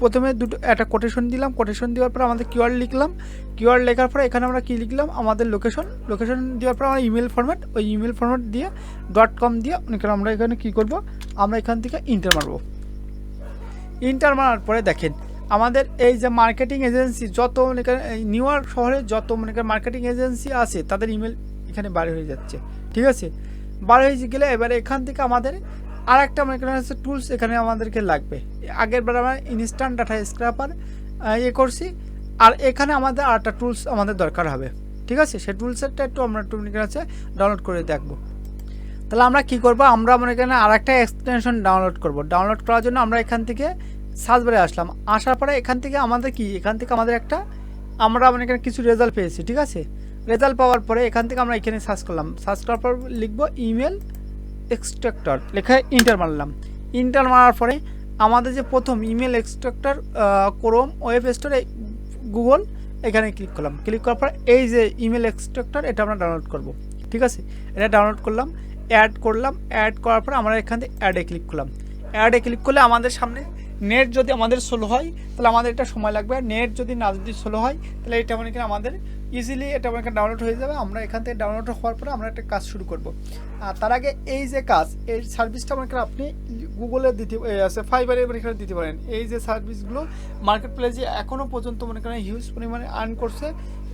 প্রথমে একটা কোটেশন দিলাম। কোটেশন দেওয়ার পর আমাদের কিওয়ার্ড লিখলাম। কিওয়ার্ড লেখার পরে এখানে আমরা কী লিখলাম, আমাদের লোকেশন দেওয়ার পর আমরা ইমেল ফরম্যাট, ওই ইমেল ফরম্যাট দিয়ে .com দিয়ে আমরা এখানে কী করব, আমরা এখান থেকে ইন্টার মারবো। ইন্টার মারার পরে দেখেন আমাদের এই যে মার্কেটিং এজেন্সি, যত নিউ ইয়র্ক শহরে যত মার্কেটিং এজেন্সি আছে তাদের ইমেল এখানে বার হয়ে যাচ্ছে, ঠিক আছে। বার হয়ে গেলে এবারে এখান থেকে আমাদের আর একটা হচ্ছে টুলস এখানে আমাদেরকে লাগবে। আগের বার আমরা ইনস্ট্যান্ট ডাটা স্ক্র্যাপার করছি, আর এখানে আমাদের আর একটা টুলস আমাদের দরকার হবে, ঠিক আছে। সেই টুলসেরটা একটু আমরা হচ্ছে ডাউনলোড করে দেখবো। তাহলে আমরা কি করব, আমরা এখানে আর একটা এক্সটেনশন ডাউনলোড করব। ডাউনলোড করার জন্য আমরা এখান থেকে সার্চ বারে আসলাম। আসার পরে এখান থেকে আমাদের আমরা এখানে কিছু রেজাল্ট পেয়েছি, ঠিক আছে। রেজাল্ট পাওয়ার পরে এখান থেকে আমরা এখানে সার্চ করলাম। সার্চ করার পর লিখব ইমেল এক্সট্রাক্টর, লেখা ইন্টার মারলাম। ইন্টার মারার পরে আমাদের যে প্রথম ইমেল এক্সট্রাক্টর ক্রোম ওয়েব স্টোরে গুগল, এখানে ক্লিক করলাম। ক্লিক করার পর এই যে ইমেল এক্সট্রাক্টর, এটা আমরা ডাউনলোড করব, ঠিক আছে। এটা ডাউনলোড করলাম, অ্যাড করার পর আমরা এখান থেকে অ্যাডে ক্লিক করলাম। অ্যাডে ক্লিক করলে আমাদের সামনে নেট যদি আমাদের স্লো হয় তাহলে আমাদের এটা সময় লাগবে, নেট যদি স্লো হয় তাহলে এটা আমাদের ইজিলি এটা ডাউনলোড হয়ে যাবে। আমরা এখান থেকে ডাউনলোড হওয়ার পরে আমরা একটা কাজ শুরু করব। তার আগে এই যে এই সার্ভিসটা আপনি গুগলে ফাইবারে দিতে পারেন। এই যে সার্ভিসগুলো মার্কেট প্লেসে এখনও পর্যন্ত হিউজ পরিমাণে আর্ন করছে,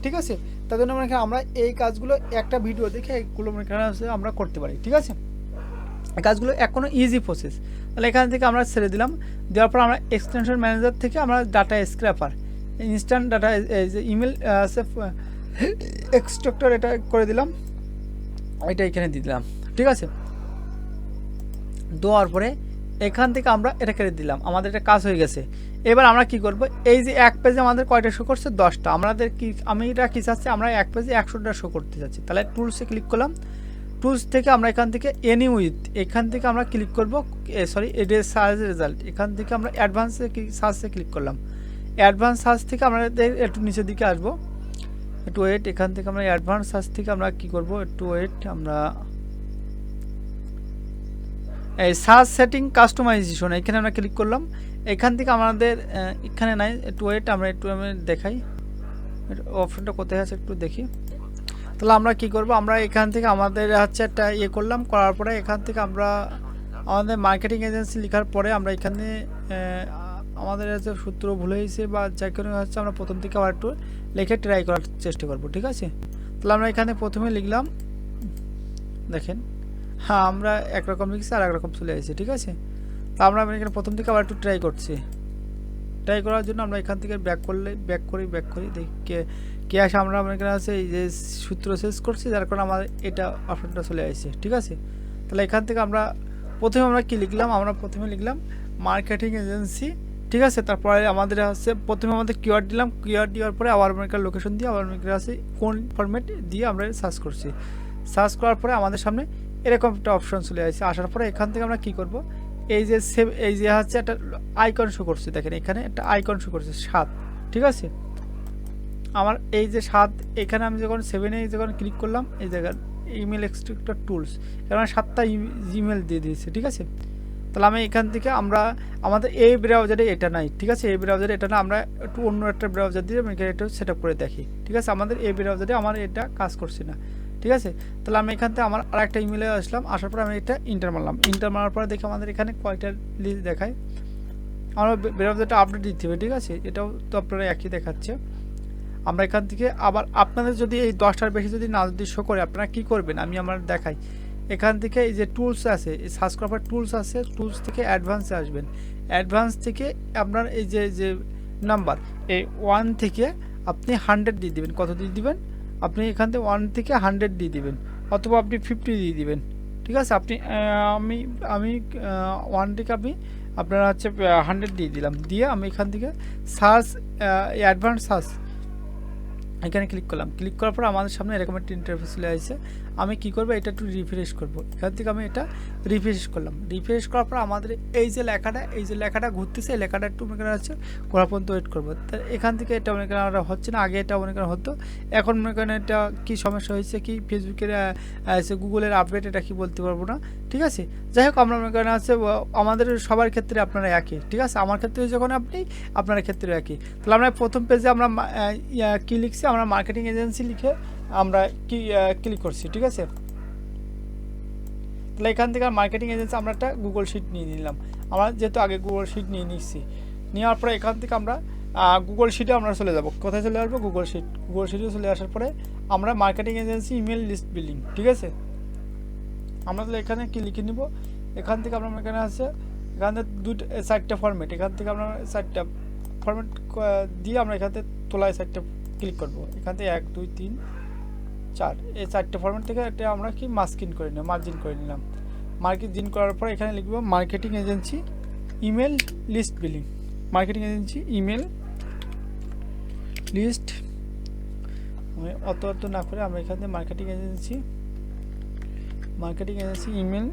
ঠিক আছে। তার জন্য আমরা এই কাজগুলো একটা ভিডিও দেখে এগুলো আমরা করতে পারি, ঠিক আছে। এই কাজগুলো এখনও ইজি প্রসেস। তাহলে এখান থেকে আমরা ছেড়ে দিলাম। দেওয়ার পর আমরা এক্সটেনশন ম্যানেজার থেকে আমরা ডাটা স্ক্র্যাপার, ইনস্ট্যান্ট ডাটা যে ইমেল এক্সট্রাক্টর, এটা করে দিলাম, এটা এখানে দিয়ে দিলাম, ঠিক আছে। দেওয়ার পরে এখান থেকে আমরা এটা কেটে দিলাম, আমাদের এটা কাজ হয়ে গেছে। এবার আমরা কি করব, এই যে এক পেজে আমাদের কয়টা শো করছে, 10টা। আমি এটা কি চাচ্ছি, আমরা এক পেজে 100টা শো করতে চাচ্ছি। তাহলে টুলসে ক্লিক করলাম। টুলস থেকে আমরা এখান থেকে এনি উইথ, এখান থেকে আমরা ক্লিক করব, এটা সার্চ রেজাল্ট, এখান থেকে আমরা অ্যাডভান্সে সার্চে ক্লিক করলাম। অ্যাডভান্স সার্চ থেকে আমরা একটু নিচের দিকে আসবো, একটু ওয়েট। এখান থেকে আমরা অ্যাডভান্স সার্চ থেকে আমরা কি করব, একটু ওয়েট, আমরা এই সার্চ সেটিং কাস্টমাইজেশন, এখানে আমরা ক্লিক করলাম। এখান থেকে আমাদের এখানে নাই, একটু ওয়েট, আমি দেখাই অপশনটা কোথায় আছে একটু দেখি। তাহলে আমরা কি করব, আমরা এখান থেকে আমাদের হচ্ছে একটা করলাম। করার পরে এখান থেকে আমরা আমাদের মার্কেটিং এজেন্সি লেখার পরে আমরা এখানে আমাদের হচ্ছে সূত্র ভুলে গেছে বা যে কোনো হচ্ছে আমরা প্রথম থেকে আবার একটু লিখে ট্রাই করার চেষ্টা করব, ঠিক আছে। তাহলে আমরা এখানে প্রথমে লিখলাম, দেখেন হ্যাঁ আমরা একরকম লিখছি আর একরকম চলে আসছে, ঠিক আছে। তা আমরা এখানে প্রথম থেকে আবার একটু ট্রাই করছি। ট্রাই করার জন্য আমরা এখান থেকে ব্যাক করি দেখি কে আসে। আমরা এখানে আছে এই যে সূত্র শেষ করছি, যার কারণে আমার এটা অপশনটা চলে আসছে, ঠিক আছে। তাহলে এখান থেকে আমরা প্রথমে কি লিখলাম, আমরা প্রথমে লিখলাম মার্কেটিং এজেন্সি ঠিক আছে। তারপরে আমাদের হচ্ছে প্রথমে আমাদের কিওয়ার্ড দিলাম, কিওয়ার্ড দেওয়ার পরে আবার আমেরিকার লোকেশন দিয়ে আবার আমেরিকার আছে কোন ফরম্যাট দিয়ে আমরা সার্চ করছি। সার্চ করার পরে আমাদের সামনে এরকম একটা অপশন চলে আসছে। আসার পরে এখান থেকে আমরা কি করব, এই যে সেভ, এই যে হচ্ছে একটা আইকন শো করছে, দেখেন এখানে একটা আইকন শো করছে 7, ঠিক আছে। আমার এই যে 7, এখানে আমি যখন 7-এ যখন ক্লিক করলাম এই জায়গার ইমেল এক্সট্রাক্টর টুলস, কারণ 7টা জিমেল দিয়ে দিয়েছে, ঠিক আছে। তাহলে আমি এখান থেকে আমরা আমাদের এই ব্রাউজারে এটা নাই, ঠিক আছে, এই ব্রাউজারে এটা না, আমরা একটু অন্য একটা ব্রাউজার দিয়ে আমি এটা সেট আপ করে দেখি, ঠিক আছে। আমাদের এই ব্রাউজারে আমার এটা কাজ করছে না, ঠিক আছে। তাহলে আমি এখান থেকে আমার আরেকটা ইমেলে আসলাম, আসার পরে আমি এটা ইন্টার মারলাম, ইন্টার মারার পরে দেখি আমাদের এখানে কয়টা লিস্ট দেখায়। আমরা ব্রাউজারটা আপডেট দিতে হবে, ঠিক আছে, এটাও তো আপনারা একই দেখাচ্ছে। আমরা এখান থেকে আবার আপনাদের যদি এই 10টার বেশি যদি না যদি শো করে, আপনারা কী করবেন আমি আমার দেখাই। এখান থেকে এই যে টুলস আছে, এই সার্চ করার টুলস আছে, টুলস থেকে অ্যাডভান্সে আসবেন। অ্যাডভান্স থেকে আপনার এই যে নাম্বার, এই 1 থেকে আপনি 100 দিয়ে দিবেন। কত দিয়ে দিবেন আপনি এখান থেকে 1 থেকে 100 দিয়ে দিবেন, অথবা আপনি 50 দিয়ে দিবেন, ঠিক আছে। আপনি আমি 1 থেকে আমি আপনারা হচ্ছে 100 দিয়ে দিলাম, দিয়ে আমি এখান থেকে সার্চ অ্যাডভান্স সার্চ এখানে ক্লিক করলাম। ক্লিক করার পর আমাদের সামনে এরকম একটা ইন্টারফেস চলে আসছে। আমি কি করব, এটা একটু রিফ্রেশ করব। এখান থেকে আমি এটা রিফ্রেশ করলাম। রিফ্রেশ করার পর আমাদের এই যে লেখাটা ঘুরতেছে, এই লেখাটা একটু মনে করেন হচ্ছে ঘোরা পর্যন্ত ওয়েট করবো। তা এখান থেকে এটা মনে করেন হচ্ছে না, আগে এটা মনে করেন হতো, এখন মনে করেন এটা কী সমস্যা হয়েছে, কি ফেসবুকের গুগলের আপডেট, এটা কি বলতে পারবো না, ঠিক আছে। যাই হোক, আমরা মনে করেন আছে আমাদের সবার ক্ষেত্রে আপনারা একই, ঠিক আছে। আমার ক্ষেত্রে যখন আপনি, আপনার ক্ষেত্রে একই। তাহলে আমরা প্রথম পেজে আমরা কি লিখছি, আমরা মার্কেটিং এজেন্সি লিখে আমরা কি ক্লিক করছি, ঠিক আছে। তাহলে এখান থেকে মার্কেটিং এজেন্সি আমরা একটা গুগল শিট নিয়ে নিলাম। আমরা যেহেতু আগে গুগল শিট নিয়ে নিচ্ছি, নেওয়ার পরে এখান থেকে আমরা গুগল শিটে আমরা চলে যাব। কোথায় চলে আসবো, গুগল শিট। গুগল শিটে চলে আসার পরে আমরা marketing agency email list building, ঠিক আছে। আমরা তাহলে এখানে কি লিখে নিব, এখান থেকে আমরা এখানে আছে, এখান থেকে 4টা ফরম্যাট, এখান থেকে আমরা 4টা ফরম্যাট দিয়ে আমরা এখান থেকে তোলায় 4টা ক্লিক করব। এখান থেকে 1 2 3 4, এই 4টে ফরম্যাট থেকে এটা আমরা কি মার্জিন করে নিলাম। মার্জিন করার পর এখানে লিখব marketing agency email list building, marketing agency email list. আমি অত না করে আমরা এখান থেকে marketing agency email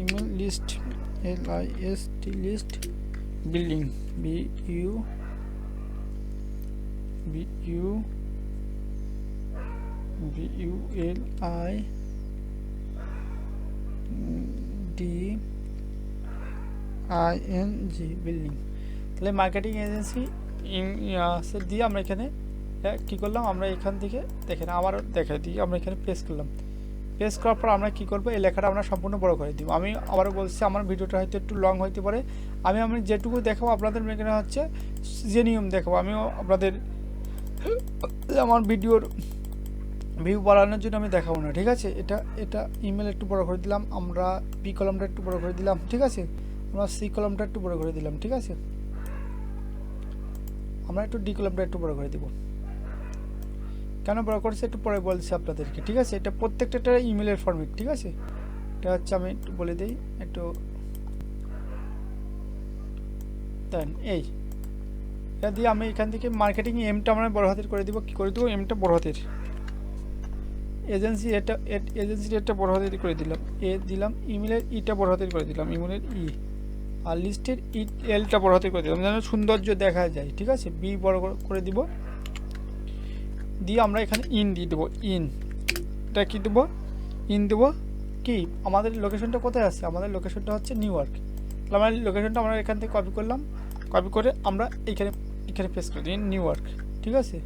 email list LIST list building BULDING building. তাহলে মার্কেটিং এজেন্সি দিয়ে আমরা এখানে কী করলাম, আমরা এখান থেকে দেখেন আবার দেখাই দিই, আমরা এখানে পেস্ট করলাম। পেস্ট করার পর আমরা কী করবো, এই লেখাটা আমরা সম্পূর্ণ বড় করে দিব। আমি আবারও বলছি, আমার ভিডিওটা হয়তো একটু লং হইতে পারে, আমি যেটুকু দেখাবো আপনাদের এখানে হচ্ছে যে নিয়ম দেখাবো, আমিও আপনাদের আমার ভিডিওর ভিউ বাড়ানোর জন্য আমি দেখাবো না, ঠিক আছে। এটা ইমেল একটু বড় করে দিলাম, আমরা বি কলামটা একটু বড় করে দিলাম, ঠিক আছে। আমরা সি কলামটা একটু বড় করে দিলাম, ঠিক আছে। আমরা একটু ডি কলামটা একটু বড় করে দিব। কেন বড় করছে একটু পরে বলছি আপনাদেরকে, ঠিক আছে। এটা প্রত্যেকটা একটা ইমেলের ফরম্যাট, ঠিক আছে। এটা হচ্ছে আমি একটু বলে দিই, একটু দেন এই এটা দিয়ে আমি এখান থেকে মার্কেটিং এমটা আমরা বড় হাতের করে দিব। কী করে দেবো, এমটা বড় হাতের, এজেন্সির এটা বড় হাতের করে দিলাম, দিলাম। ইমেলের ইটা বড় হাতের করে দিলাম, ইমেলের আর লিস্টের এলটা বড় হাতের করে দিলাম, যেন সৌন্দর্য দেখা যায়, ঠিক আছে। বি বড় করে দিব, দিয়ে আমরা এখানে ইন দিয়ে দেবো। এটা কী দেবো, দেবো কি, আমাদের লোকেশনটা কোথায় আছে, আমাদের লোকেশনটা হচ্ছে নিউ ইয়র্ক। তাহলে আমার লোকেশনটা আমরা এখান থেকে কপি করলাম, কপি করে আমরা এখানে পেস্ট করে দিই নিউ ইয়র্ক, ঠিক আছে।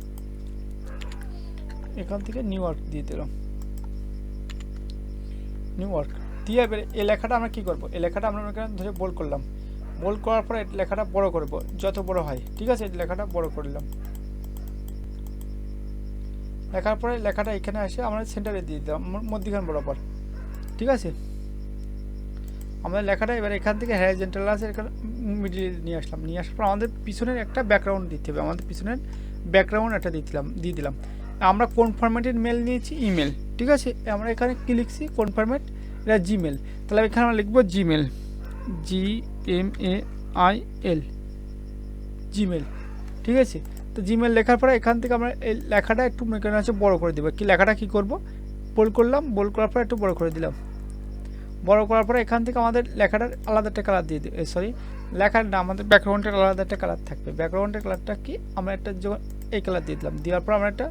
এখান থেকে নিউ ইয়র্ক দিয়ে দিলাম, নিউ ইয়র্ক দিয়ে এবারে এই লেখাটা আমরা কী করবো, এই লেখাটা আমরা এখানে ধরে বোল্ড করলাম। বোল্ড করার পরে লেখাটা বড় করব, যত বড় হয়, ঠিক আছে। লেখাটা বড় করলাম, লেখার পরে লেখাটা এখানে আসে আমরা সেন্টারে দিয়ে দিলাম, মধ্যখান বরাবর, ঠিক আছে। আমাদের লেখাটা এবার এখান থেকে হরিজন্টাল আছে, এখানে মিডিলে নিয়ে আসলাম। নিয়ে আসার পর আমাদের পিছনের একটা ব্যাকগ্রাউন্ড দিতে হবে, আমাদের পিছনের ব্যাকগ্রাউন্ড একটা দিয়ে দিলাম। আমরা কোন ফরম্যাটের মেল নিয়েছি, ইমেল, ঠিক আছে। আমরা এখানে কি লিখছি, কোন ফরম্যাট, এটা জিমেল। তাহলে এখানে আমরা লিখবো জিমেল, MAIL জিমেল, ঠিক আছে। তো জিমেল লেখার পরে এখান থেকে আমরা এই লেখাটা একটু এখানে আছে বড় করে দেবো। কি লেখাটা কি করব, বোল্ড করলাম, বোল্ড করার পরে একটু বড় করে দিলাম। বড় করার পরে এখান থেকে আমাদের লেখাটার আলাদা একটা কালার দিয়ে দিই, সরি লেখার না, আমাদের ব্যাকগ্রাউন্ডের আলাদা একটা কালার থাকবে। ব্যাকগ্রাউন্ডের কালারটা কি, আমরা একটা যখন এই কালার দিয়ে দিলাম, দেওয়ার পর আমরা একটা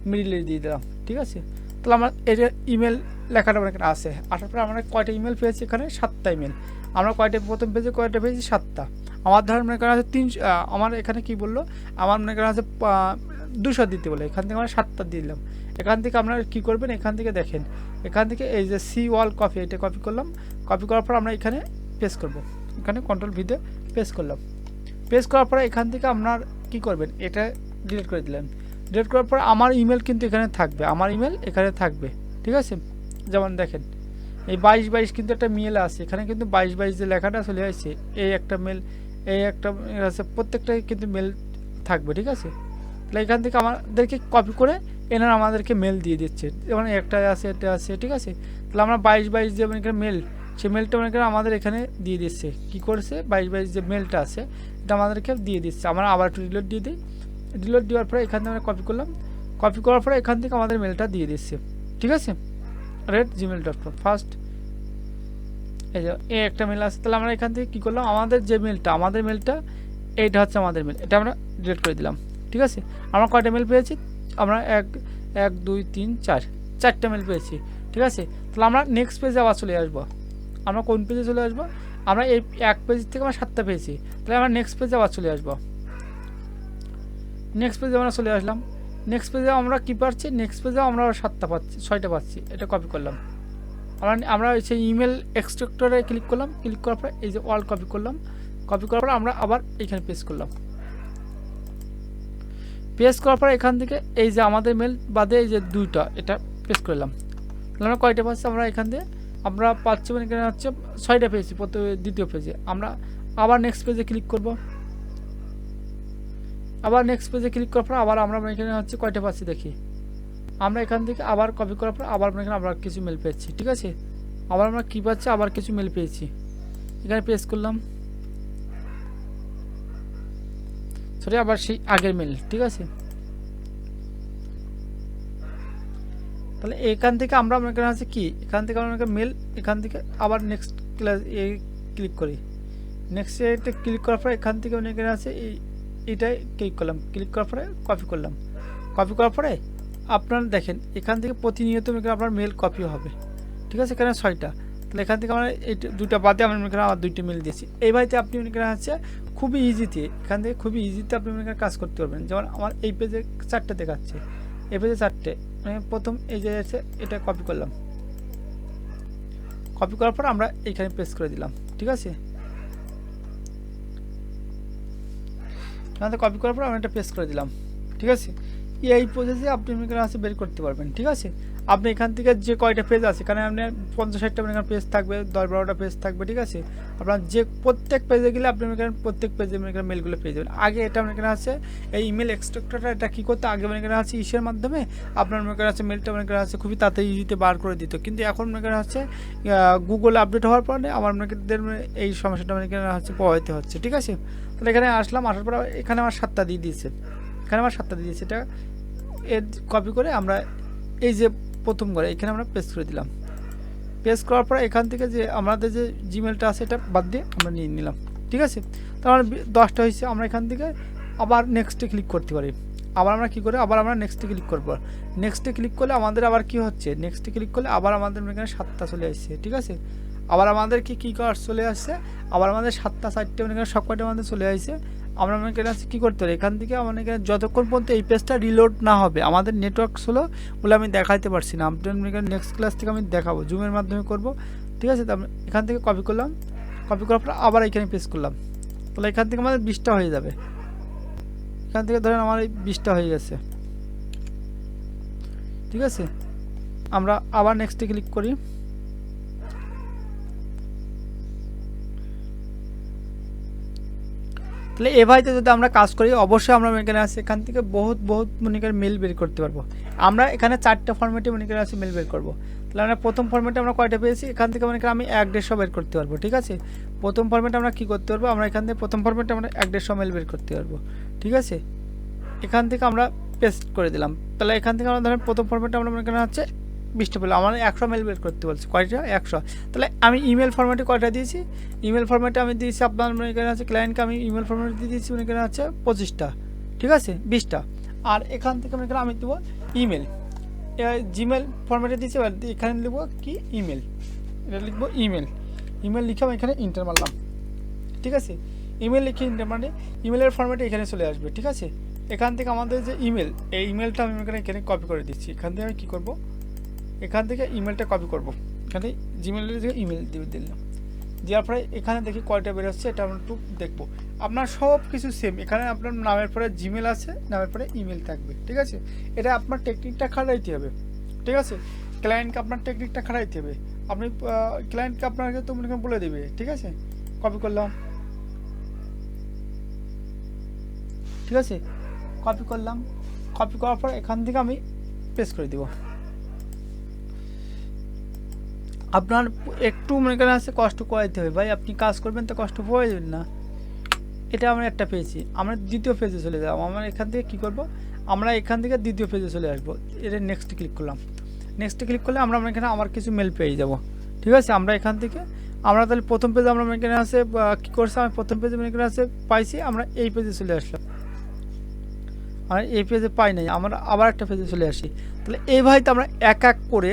মিডিলে দিয়ে দিলাম, ঠিক আছে। তাহলে আমার এই যে ইমেল লেখাটা আমার এখানে আসে, আসার পরে আমরা কয়টা ইমেল পেয়েছি, এখানে 7টা ইমেল। আমরা কয়টা প্রথম পেজে কয়টা পেয়েছি, 7টা। আমার ধর মনে করা আছে 300, আমার এখানে কি বললো, আমার মনে করা আছে 200 দিতে বলে, এখান থেকে আমরা 7টা দিয়ে দিলাম। এখান থেকে আপনারা কী করবেন, এখান থেকে দেখেন, এখান থেকে এই যে সি ওয়াল কপি, এটা কপি করলাম। কপি করার পর আমরা এখানে পেস্ট করব, এখানে কন্ট্রোল ভিতে পেস্ট করলাম। পেস্ট করার পরে এখান থেকে আপনার কি করবেন, এটা ডিলিট করে দিলেন। ডিলিট করার পর আমার ইমেল কিন্তু এখানে থাকবে, আমার ইমেল এখানে থাকবে, ঠিক আছে। যেমন দেখেন এই 22 কিন্তু একটা মেল আছে, এখানে কিন্তু 22 যে লেখাটা চলে আসছে, এই একটা মেল, এই একটা আছে, প্রত্যেকটাই কিন্তু মেল থাকবে, ঠিক আছে। তাহলে এখান থেকে আমাদেরকে কপি করে এনারা আমাদেরকে মেল দিয়ে দিচ্ছে, যেমন একটা আছে, এটা আছে, ঠিক আছে। তাহলে আমরা 22 যে এখানে মেল, সেই মেলটা মনে করেন আমাদের এখানে দিয়ে দিচ্ছে, কী করছে 22 যে মেলটা আছে এটা আমাদেরকে দিয়ে দিচ্ছে। আমরা আবার একটু ডিলিট দিয়ে দিই, ডিলিট দেওয়ার পরে এখান থেকে আমরা কপি করলাম, কপি করার পরে এখান থেকে আমাদের মেলটা দিয়ে দিচ্ছে, ঠিক আছে, @gmail.com ফার্স্ট। এই যে একটা মেল আছে, তাহলে আমরা এখান থেকে কী করলাম, আমাদের যে মেলটা, আমাদের মেলটা এইটা হচ্ছে আমাদের মেল, এটা আমরা ডিলিট করে দিলাম, ঠিক আছে। আমরা কয়টা মেল পেয়েছি, আমরা 1 2 3 4 4টা মেল পেয়েছি, ঠিক আছে। তাহলে আমরা নেক্সট পেজে আবার চলে আসবো। আমরা কোন পেজে চলে আসবো, আমরা এই এক পেজ থেকে আমরা 7টা পেয়েছি, তাহলে আমরা নেক্সট পেজে আবার চলে আসবো। নেক্সট পেজে আমরা চলে আসলাম, নেক্সট পেজে আমরা কী পাচ্ছি, নেক্সট পেজে আমরা 7টা পাচ্ছি, 6টা পাচ্ছি, এটা কপি করলাম। আমরা সেই ইমেল এক্সট্রাক্টরে ক্লিক করলাম, ক্লিক করার পরে এই যে অল কপি করলাম, কপি করার পরে আমরা আবার এখানে পেস্ট করলাম। পেস্ট করার পরে এখান থেকে এই যে আমাদের মেল বাদে এই যে 2টা, এটা পেস্ট করলাম। তাহলে আমরা কয়টা পাচ্ছি, আমরা এখান থেকে আমরা পাচ্ছি মানে এখানে হচ্ছে 6টা পেয়েছি দ্বিতীয় পেজে। আমরা আবার নেক্সট পেজে ক্লিক করব, আবার নেক্সট পেজে ক্লিক করার পর আবার আমরা এখানে হচ্ছে কয়টা পাচ্ছি দেখি, আমরা এখান থেকে আবার কপি করার পর আবার এখানে আবার কিছু মেল পেয়েছি, ঠিক আছে। আবার আমরা কী পাচ্ছি, আবার কিছু মেল পেয়েছি, এখানে পেস্ট করলাম, সরি আবার সেই আগের মেল, ঠিক আছে। তাহলে এখান থেকে আমরা এখানে আছে কি, এখান থেকে আমরা মেল, এখান থেকে আবার নেক্সট ক্লাস ক্লিক করি, নেক্সট এটা ক্লিক করার পরে এখান থেকে এখানে আছে এইটাই ক্লিক করলাম, ক্লিক করার পরে কপি করলাম। কপি করার পরে আপনারা দেখেন এখান থেকে প্রতিনিয়ত আপনার মেল কপি হবে, ঠিক আছে। এখানে 6টা, তাহলে এখান থেকে আমরা এই 2টা বাদে আমরা এখানে আবার 2টি মেল দিয়েছি। এইভাবে আপনি এখানে হচ্ছে খুবই ইজিতে, এখান থেকে খুবই ইজিতে আপনি এখানে কাজ করতে পারবেন। যেমন আমার এই পেজে 4টে দেখাচ্ছে, এই পেজে 4টে, প্রথম এই যে আছে এটা কপি করলাম, কপি করার পর আমরা এইখানে পেস্ট করে দিলাম, ঠিক আছে। এখানে কপি করার পর আমরা এটা পেস্ট করে দিলাম, ঠিক আছে। এই প্রসেসে আপনি এখানে আছে বের করতে পারবেন, ঠিক আছে। আপনি এখান থেকে যে কয়টা পেজ আছে, এখানে আপনার 50-60টা এখানে পেজ থাকবে, 10-12টা পেজ থাকবে, ঠিক আছে। আপনার যে প্রত্যেক পেজে গেলে আপনি এখানে প্রত্যেক পেজে এখানে মেলগুলো পেয়ে যাবেন। আগে এটা এখানে আছে এই ইমেল এক্সট্রাক্টরটা, এটা কী করতে, আগে এখানে আছে ইসের মাধ্যমে আপনার এখানে আছে মেলটা এখানে আছে খুবই তাড়াতাড়ি ইজিতে বার করে দিত, কিন্তু এখন এখানে আছে গুগল আপডেট হওয়ার পরে আমার আপনাদের এই সমস্যাটা এখানে হচ্ছে পোহাইতে হচ্ছে, ঠিক আছে। তাহলে এখানে আসলাম, আসার পর এখানে আমার 7টা দিয়ে দিয়েছে, এখানে আমার 7টা দিয়ে দিয়েছে, এটা এর কপি করে আমরা এই যে প্রথম করে এখানে আমরা পেস্ট করে দিলাম। পেস্ট করার পর এখান থেকে যে আমাদের যে জিমেলটা আছে এটা বাদ দিয়ে আমরা নিয়ে নিলাম, ঠিক আছে। তাহলে 10টা হয়েছে, আমরা এখান থেকে আবার নেক্সটে ক্লিক করতে পারি। আবার আমরা কী করে, আবার আমরা নেক্সটে ক্লিক করবো, নেক্সটে ক্লিক করলে আমাদের আবার কি হচ্ছে, নেক্সটে ক্লিক করলে আবার আমাদের এখানে 7টা চলে আসছে, ঠিক আছে। আবার আমাদের কী করার চলে আসছে, আবার আমাদের 7টা 4টে এখানে সব কয়টা আমাদের চলে আসছে। আমরা এখানে কী করতে পারি, এখান থেকে আমাদের এখানে যতক্ষণ পর্যন্ত এই পেজটা রিলোড না হবে, আমাদের নেটওয়ার্ক স্লো বলে আমি দেখাইতে পারছি না, আপনার এখানে নেক্সট ক্লাস থেকে আমি দেখাবো, জুমের মাধ্যমে করব, ঠিক আছে। তারপরে এখান থেকে কপি করলাম, কপি করার পর আবার এখানে পেস্ট করলাম, তাহলে এখান থেকে আমাদের 20টা হয়ে যাবে। এখান থেকে ধরেন আমার এই 20টা হয়ে গেছে, ঠিক আছে। আমরা আবার নেক্সটে ক্লিক করি, তাহলে এভাবে যদি আমরা কাজ করি অবশ্যই আমরা এখানে আছে এখান থেকে বহুত মনে করেন মেল বের করতে পারবো। আমরা এখানে 4টা ফরম্যাটে মনে করেন আছে মেল বের করবো। তাহলে আমরা প্রথম ফরম্যাটে আমরা কয়টা পেয়েছি, এখান থেকে মানে আমি 150 বের করতে পারবো। ঠিক আছে, প্রথম ফরম্যাটে আমরা কি করতে পারবো, আমরা এখান থেকে প্রথম ফরম্যাটে আমরা 150 মেল বের করতে পারবো। ঠিক আছে, এখান থেকে আমরা পেস্ট করে দিলাম। তাহলে এখান থেকে আমরা ধরেন প্রথম ফরম্যাটে আমরা মনে করেন হচ্ছে 20টা পেলাম, আমার 100 মেল বের করতে বলছে, কয়টা 100। তাহলে আমি ইমেল ফরম্যাটে কয়টা দিয়েছি, ইমেল ফরম্যাটে আমি দিয়েছি আপনার মনে করেন হচ্ছে ক্লায়েন্টকে আমি ইমেল ফরম্যাটে দিয়ে দিয়েছি মনে করেন হচ্ছে 25টা। ঠিক আছে, 20টা। আর এখান থেকে মনে করেন আমি দেবো ইমেল, জিমেল ফরম্যাটে দিয়েছি, এবার এখানে লিখবো কি ইমেল, এটা লিখবো ইমেল। ইমেল লিখে আমি এখানে ইন্টার মারলাম। ঠিক আছে, ইমেল লিখে ইন্টার মানে ইমেলের ফরম্যাটে এখানে চলে আসবে। ঠিক আছে, এখান থেকে আমাদের যে ইমেল, এই ইমেলটা আমি এখানে কপি করে দিচ্ছি। এখান থেকে আমি কী করবো, এখান থেকে ইমেলটা কপি করবো, এখানে জিমেলের যে ইমেল দিলাম, দেওয়ার পরে এখানে দেখি কয়টা বেরোচ্ছে, এটা আমরা একটু দেখবো। আপনার সব কিছু সেম, এখানে আপনার নামের পরে জিমেল আছে, নামের পরে ইমেল থাকবে। ঠিক আছে, এটা আপনার টেকনিকটা খাটাইতে হবে। ঠিক আছে, ক্লায়েন্টকে আপনার টেকনিকটা খাটাইতে হবে। আপনি ক্লায়েন্টকে আপনাকে তো মনে করেন বলে দেবে। ঠিক আছে, কপি করলাম। ঠিক আছে, কপি করলাম, কপি করার পর এখান থেকে আমি পেস্ট করে দিব। আপনার একটু মনে করেন আছে কষ্ট করাইতে হবে ভাই, আপনি কাজ করবেন তো কষ্ট প্রয়োজন না। এটা আমরা একটা পেয়েছি, আমরা দ্বিতীয় পেজে চলে যাব। আমরা এখান থেকে কী করব, আমরা এখান থেকে দ্বিতীয় পেজে চলে আসবো। এটা নেক্সট ক্লিক করলাম, নেক্সট ক্লিক করলে আমরা এখানে আমার কিছু মেল পেয়ে যাব। ঠিক আছে, আমরা এখান থেকে আমরা তাহলে প্রথম পেজে আমরা এখানে আছে কী করছি, আমি প্রথম পেজে এখানে আছে পাইছি, আমরা এই পেজে চলে আসলাম। আর এই পেজে পাই নাই, আমরা আবার একটা পেজে চলে আসি। তাহলে এইভাবে তো আমরা এক এক করে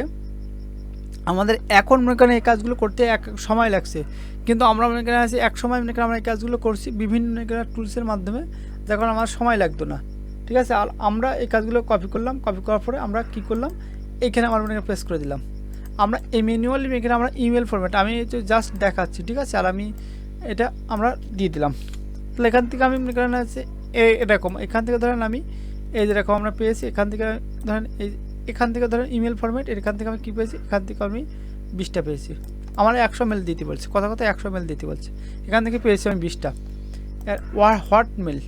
আমাদের এখন মনে করেন এই কাজগুলো করতে এক সময় লাগছে, কিন্তু আমরা মনে করেন আছি এক সময় মনে করেন আমরা এই কাজগুলো করছি বিভিন্ন মনে করেন টুলসের মাধ্যমে, যখন আমার সময় লাগতো না। ঠিক আছে, আর আমরা এই কাজগুলো কপি করলাম, কপি করার পরে আমরা কী করলাম, এইখানে আমার মনে করেন প্রেস করে দিলাম। আমরা এই ম্যানুয়ালি এখানে আমরা ইমেল ফরম্যাট আমি জাস্ট দেখাচ্ছি। ঠিক আছে, আর আমি এটা আমরা দিয়ে দিলাম। তাহলে এখান থেকে আমি মনে করেন আছে এরকম, এখান থেকে ধরেন আমি এই যেরকম আমরা পেয়েছি, এখান থেকে ধরেন এখান থেকে ধরেন ইমেল ফরম্যাট, এখান থেকে আমি কী পেয়েছি, এখান থেকে আমি 20টা পেয়েছি। আমার 100 মেল দিতে বলছে, কথা 100 মেল দিতে বলছে, এখান থেকে পেয়েছি আমি 20টা। হোয়াট মেল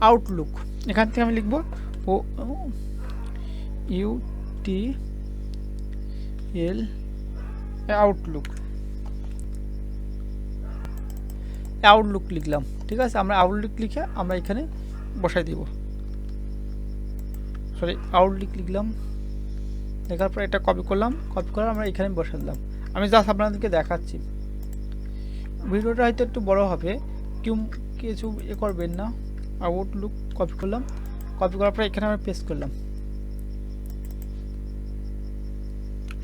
আউটলুক, এখান থেকে আমি লিখবো ও UTL আউটলুক, আউটলুক লিখলাম। ঠিক আছে, আমরা আউটলুক লিখে আমরা এখানে বসাই দিব, সরি আউটলুক লিখলাম, লেখার পর এটা কপি করলাম, কপি করে আমরা এখানে বসে দিলাম। আমি জাস্ট আপনাদেরকে দেখাচ্ছি, ভিডিওটা হয়তো একটু বড় হবে, কিছু করবেন না। আউটলুক কপি করলাম, কপি করার পর এখানে আমরা পেস্ট করলাম,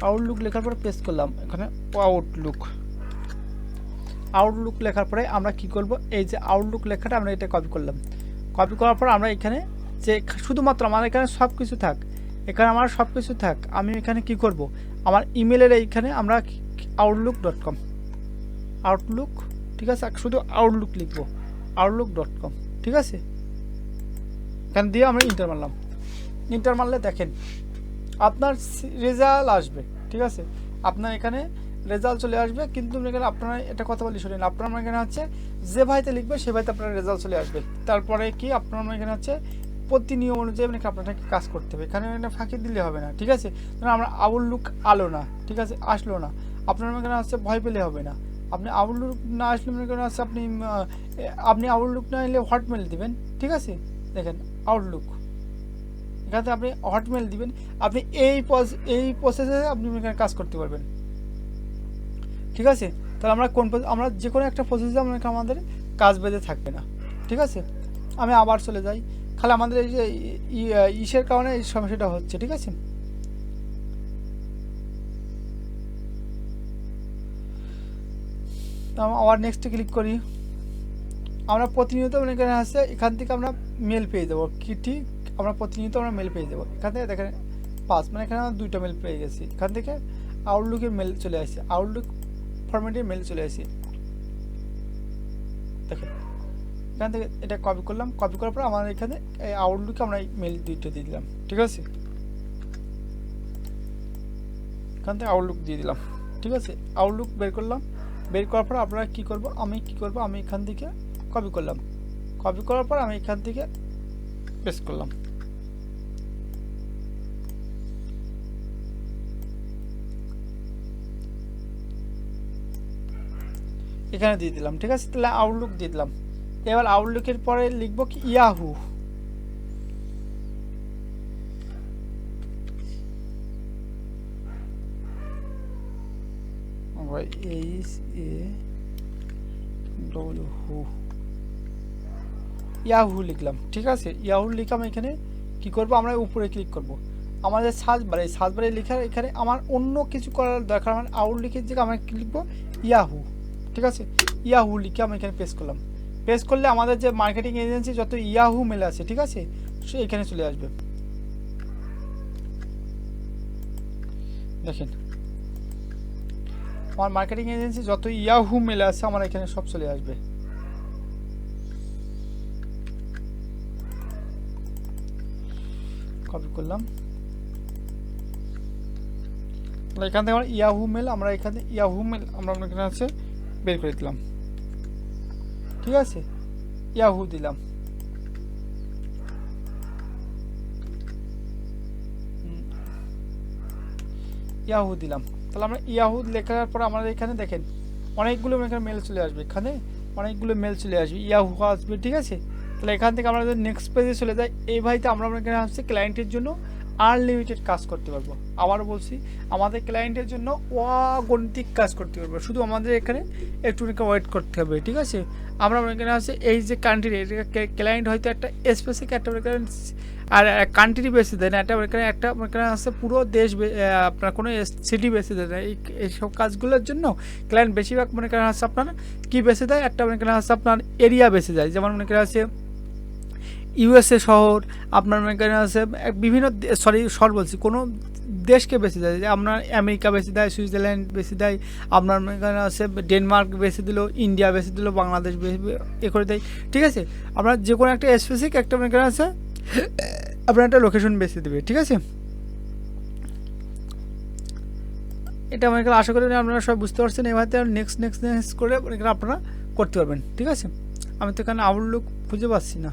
আউটলুক লেখার পরে পেস্ট করলাম এখানে আউটলুক। আউটলুক লেখার পরে আমরা কি করব, এই যে আউটলুক লেখাটা আমরা এটা কপি করলাম, কপি করার পর আমরা এখানে যে শুধুমাত্র আমার এখানে সব কিছু থাক, এখানে আমার সব কিছু থাক, আমি এখানে কি করব, আমার ইমেলের এইখানে আমরা outlook.com আউটলুক। ঠিক আছে, শুধু আউটলুক লিখবো outlook.com। ঠিক আছে, এখান দিয়ে আমরা ইন্টার মারলাম, ইন্টার মারলে দেখেন আপনার রেজাল্ট আসবে। ঠিক আছে, আপনার এখানে রেজাল্ট চলে আসবে, কিন্তু এখানে আপনারা এটা কথা বলি শুনেন, আপনার এখানে হচ্ছে যে ভাইতে লিখবে সে ভাইতে আপনার রেজাল্ট চলে আসবে। তারপরে কি আপনার এখানে হচ্ছে প্রতি নিয়ম অনুযায়ী মানে আপনাকে কাজ করতে হবে, এখানে ফাঁকি দিলে হবে না। ঠিক আছে, আমরা আউটলুক আলো না, ঠিক আছে আসলো না, আপনার এখানে হচ্ছে ভয় পেলে হবে না। আপনি আউটলুক না আসলে মনে করেন হচ্ছে আপনি আউটলুক না এলে হটমেল দিবেন। ঠিক আছে, দেখেন আউটলুক, এখানে আপনি হটমেল দিবেন, আপনি এই প্রসেসে আপনি এখানে কাজ করতে পারবেন। ঠিক আছে, তাহলে আমরা যে কোনো একটা প্রসেসে আমাদের কাজ বেঁধে থাকবে না। ঠিক আছে, আমি আবার চলে যাই, খালি আমাদের এই যে ইসের কারণে এই সমস্যাটা হচ্ছে। ঠিক আছে, আবার নেক্সটে ক্লিক করি, আমরা প্রতিনিয়ত মনে করেন আছে এখান থেকে আমরা মেল পেয়ে যাবো। কি ঠিক, আমরা প্রতিনিয়ত আমরা মেল পেয়ে যাবো। এখান থেকে দেখেন 5 মানে এখানে আমরা 2টা মেল পেয়ে গেছি। এখান থেকে আউটলুকের মেল চলে আসছে, আউটলুক ফরম্যাটের মেল চলে আসছে। দেখেন এখান থেকে এটা কপি করলাম, কপি করার পর আমাদের এখানে আউটলুকে আমরা মেল 2টা দিয়ে দিলাম। ঠিক আছে, এখান থেকে আউটলুক দিয়ে দিলাম। ঠিক আছে, আউটলুক বের করলাম, বের করার পর আপনারা কী করবো, আমি এখান থেকে কপি করলাম, কপি করার পর আমি এখান থেকে পেস্ট করলাম। এখানে দিয়ে দিলাম, ঠিক আছে। তাহলে আউটলুক দিয়ে দিলাম। এবার আউটলুকের পরে লিখবো কি ইয়াহু। ইয়াহু লিখলাম, ঠিক আছে। ইয়াহু লিখলাম। এখানে কি করব, আমরা উপরে ক্লিক করব, আমাদের সার্চ বারে, সার্চ বারে লেখার এখানে আমার অন্য কিছু করার দরকার, আমার আউটলুকের জায়গায় আমরা কি লিখবো, ইয়াহু, ঠিক আছে। ইয়াহু লিখে আমি এখানে পেস্ট করলাম। পেস্ট করলে আমাদের যে মার্কেটিং এজেন্সি যত ইয়াহু মেল আছে, ঠিক আছে, সে এখানে চলে আসবে। দেখেন আমার মার্কেটিং এজেন্সি যত ইয়াহু মেল আছে আমার এখানে সব চলে আসবে। কপি করলাম, এখান থেকে আমরা ইয়াহু মেল, আমরা এখানে ইয়াহু মেল আমরা এখানে আছে বের করে দিলাম, ঠিক আছে। ইয়াহু দিলাম, ইয়াহু দিলাম। তাহলে আমরা ইয়াহু লেখার পর আমাদের এখানে দেখেন অনেকগুলো এখানে মেল চলে আসবে, এখানে অনেকগুলো মেল চলে আসবে, ইয়াহু আসবে, ঠিক আছে। তাহলে এখান থেকে আমরা যদি নেক্সট পেজে চলে যাই, এই ভাইতে আমরা এখানে আসছে ক্লায়েন্টের জন্য আনলিমিটেড কাজ করতে পারবো। আবারও বলছি, আমাদের ক্লায়েন্টের জন্য অগণিতিক কাজ করতে পারবো, শুধু আমাদের এখানে একটু ওয়েট করতে হবে, ঠিক আছে। আমরা এখানে আছে এই যে কান্ট্রি, ক্লায়েন্ট হয়তো একটা স্পেসিফিক একটা আর কান্ট্রি বেসে দেয় না, একটা এখানে আছে পুরো দেশ, আপনার কোনো সিটি বেসে দেয় না। এইসব কাজগুলোর জন্য ক্লায়েন্ট বেশিরভাগ মনে করেন আছে আপনার কী বেসে দেয়, একটা মনে করেন আছে আপনার এরিয়া বেসে যায়। যেমন মনে করেন আছে ইউএসএ শহর, আপনার মনে করেন আছে বিভিন্ন শহর বলছি, কোনো দেশকে বেশি দেয়, যে আপনার আমেরিকা বেশি দেয়, সুইজারল্যান্ড বেশি দেয়, আপনার মনে করেন আছে ডেনমার্ক বেশি দিল, ইন্ডিয়া বেশি দিল, বাংলাদেশ এ করে দেয়, ঠিক আছে। আপনার যে কোনো একটা স্পেসিফিক একটা মনে করেন আছে আপনার একটা লোকেশন বেশি দেবে, ঠিক আছে। এটা মনে করেন আশা করি আপনারা সবাই বুঝতে পারছেন। এভাবে নেক্সট করে আপনারা করতে পারবেন, ঠিক আছে। আমি তো এখানে আউটলুক খুঁজে পাচ্ছি না,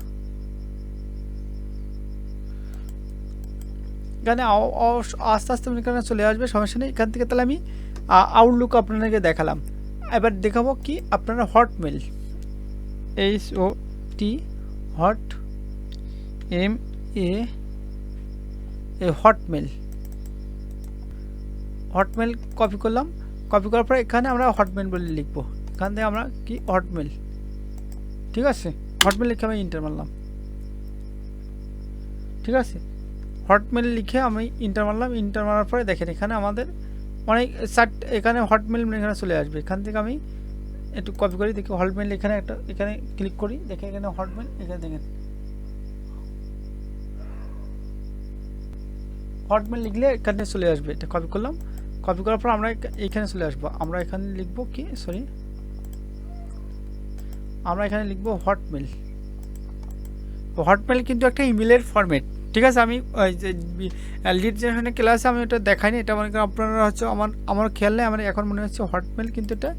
এখানে আস্তে আস্তে এখানে চলে আসবে, সমস্যা নেই। এখান থেকে তাহলে আমি আউটলুক আপনাদেরকে দেখালাম। এবার দেখাবো কি আপনারা Hotmail, HOT hot MA Hotmail copy করলাম। কপি করার পর এখানে আমরা হটমেল বলে লিখবো, এখান থেকে আমরা কি হটমেল, ঠিক আছে। হটমেল লিখে আমি ইন্টার মারলাম, ঠিক আছে। হটমেল লিখে আমি ইন্টার মারলাম। ইন্টার মারার পরে দেখেন এখানে আমাদের অনেক এখানে হটমেল এখানে চলে আসবে। এখান থেকে আমি একটু কপি করি, দেখি হটমেল এখানে একটা, এখানে ক্লিক করি, দেখে এখানে হটমেল, এখানে দেখেন হটমেল লিখলে এখানে চলে আসবে। এটা কপি করলাম, কপি করার পর আমরা এখানে চলে আসবো। আমরা এখানে লিখবো কি, আমরা এখানে লিখবো হটমেল। হটমেল কিন্তু একটা ইমেলের ফরম্যাট, ঠিক আছে। আমি ওই যে লিড জেনারেশনের ক্লাসে আমি ওটা দেখাইনি, এটা মনে করেন আপনারা হচ্ছে আমার খেয়াল নেই, আমার এখন মনে হচ্ছে হটমেল কিন্তু এটা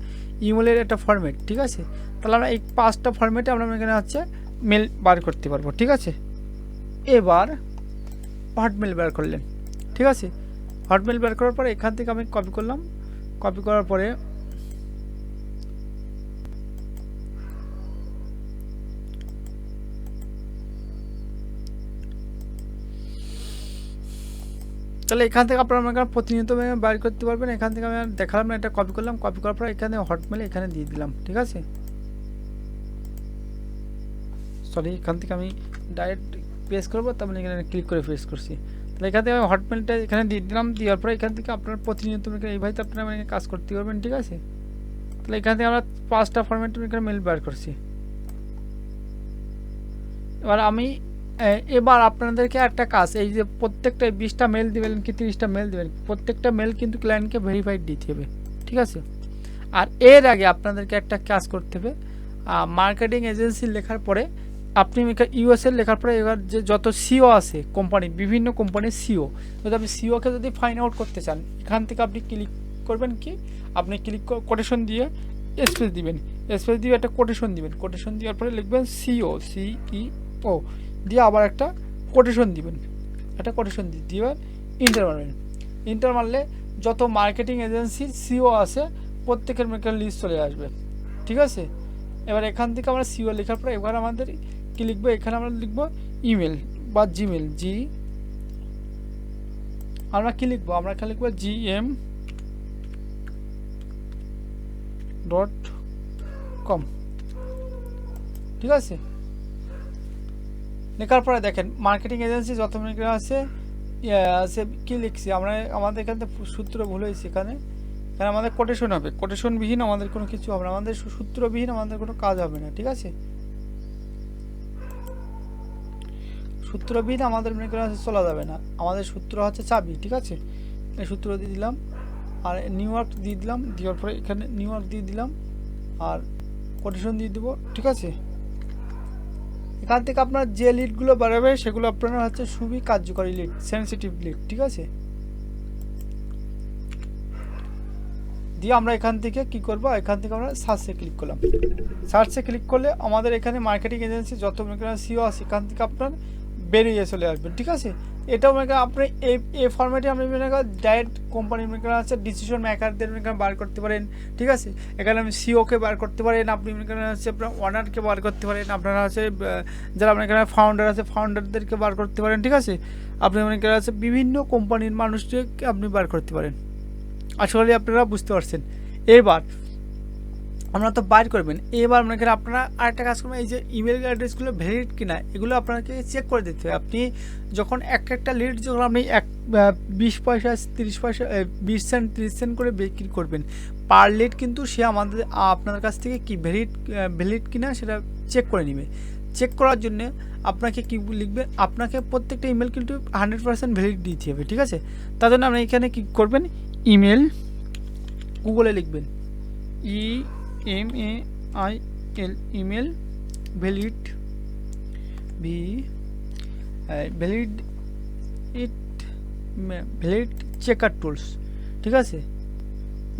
ইমেলের একটা ফরম্যাট, ঠিক আছে। তাহলে আমরা এই 5টা ফরম্যাটে আমরা এখানে হচ্ছে মেল বার করতে পারবো, ঠিক আছে। এবার হটমেল বার করলেন, ঠিক আছে। হটমেল বার করার পরে এখান থেকে আমি কপি করলাম, কপি করার পরে তাহলে এখান থেকে আপনারা প্রতিনিয়ত বাইর করতে পারবেন। এখান থেকে আমি দেখালাম না, এটা কপি করলাম, কপি করার পর এখানে হটমেল এখানে দিয়ে দিলাম, ঠিক আছে। এখান থেকে আমি ডাইরেক্ট পেস্ট করবো, তার মানে এখানে ক্লিক করে পেস্ট করছি। তাহলে এখান থেকে আমি হটমেলটা এখানে দিয়ে দিলাম। দেওয়ার পরে এখান থেকে আপনারা প্রতিনিয়ত এইভাবে আপনারা কাজ করতে পারবেন, ঠিক আছে। তাহলে এখান থেকে আমরা 5টা ফরম্যাট এখানে মেল বার করছি। এবার আপনাদেরকে একটা কাজ, এই যে প্রত্যেকটা 20টা মেল দিবেন কি 30টা মেল দিবেন, প্রত্যেকটা মেল কিন্তু ক্লায়েন্টকে ভেরিফাইড দিতে হবে, ঠিক আছে। আর এর আগে আপনাদেরকে একটা কাজ করতে হবে, মার্কেটিং এজেন্সি লেখার পরে আপনি ইউএসএ লেখার পরে এবার যে যত সিও আছে কোম্পানি, বিভিন্ন কোম্পানির সিও, যদি আপনি সিওকে যদি ফাইন্ড আউট করতে চান, এখান থেকে আপনি ক্লিক করবেন কি, আপনি ক্লিক কোটেশন দিয়ে স্পেস দিবেন, স্পেস দিয়ে একটা কোটেশন দিবেন, কোটেশন দেওয়ার পরে লিখবেন সিও CEO দিয়ে আবার একটা কোটেশন দিবেন, একটা কোটেশন দিয়ে ইন্টার মারবেন। ইন্টার মারলে যত মার্কেটিং এজেন্সির সিও আছে প্রত্যেকের লিস্ট চলে আসবে, ঠিক আছে। এবার এখান থেকে আমরা সিও লেখার পর এবার আমাদের কি লিখবো, এখানে আমরা লিখবো ইমেল বা জিমেল, আমরা কি লিখবো, আমরা এখানে লিখবো gm.com, ঠিক আছে। লেখার পরে দেখেন মার্কেটিং এজেন্সি যত আছে কি লিখছি আমরা, আমাদের এখানে সূত্র ভুল হয়েছে, এখানে আমাদের কোটেশন হবে, কোটেশনবিহীন আমাদের কোনো কিছু হবে না, আমাদের সূত্রবিহীন আমাদের কোনো কাজ হবে না, ঠিক আছে। সূত্রবিহীন আমাদের মনে করা চলা যাবে না, আমাদের সূত্র হচ্ছে চাবি, ঠিক আছে। এই সূত্র দিয়ে দিলাম আর নিউ ইয়র্ক দিয়ে দিলাম, দেওয়ার পরে এখানে নিউ ইয়র্ক দিয়ে দিলাম আর কোটেশন দিয়ে দিব, ঠিক আছে। এখান থেকে আপনার যে লিডগুলো বাড়াবে সেগুলো আপনার হচ্ছে খুবই কার্যকরী লিড, সেন্সিটিভ লিড, ঠিক আছে। দিয়ে আমরা এখান থেকে কি করব, এখান থেকে আমরা সার্চে ক্লিক করলাম। সার্চে ক্লিক করলে আমাদের এখানে মার্কেটিং এজেন্সি যত সিও আছে এখান থেকে আপনার বেরিয়ে চলে আসবেন, ঠিক আছে। এটাও মনে করেন আপনি এই ফরম্যাটে আপনি মনে করেন ডাইরেক্ট কোম্পানি মনে করেন আছে ডিসিশন মেকারদের মনে করেন বার করতে পারেন, ঠিক আছে। এখানে আপনি সিওকে বার করতে পারেন, আপনি মনে করেন হচ্ছে আপনার ওনারকে বার করতে পারেন, আপনারা আছে যারা মনে করেন ফাউন্ডার আছে ফাউন্ডারদেরকে বার করতে পারেন, ঠিক আছে। আপনি মনে করেন আছে বিভিন্ন কোম্পানির মানুষদেরকে আপনি বার করতে পারেন। আশা করি আপনারা বুঝতে পারছেন। এবার আপনারা তো বাইর করবেন, এবার মনে করেন আপনারা আরেকটা কাজ করবেন, এই যে ইমেল অ্যাড্রেসগুলো ভ্যালিড কিনা এগুলো আপনাকে চেক করে দিতে হবে। আপনি যখন একটা লিড যখন আপনি 20 পয়সা 30 পয়সা 20 সেন্ট 30 সেন্ট করে বিক্রি করবেন পার লিড, কিন্তু সে আপনার কাছ থেকে কি ভ্যালিড কিনা সেটা চেক করে নেবে। চেক করার জন্য আপনাকে কি লিখবেন, আপনাকে প্রত্যেকটা ইমেল কিন্তু 100% ভ্যালিড দিতে হবে, ঠিক আছে। তার জন্য আপনি এখানে কি করবেন, ইমেল গুগলে লিখবেন EMAIL email valid valid checker tools, ঠিক আছে।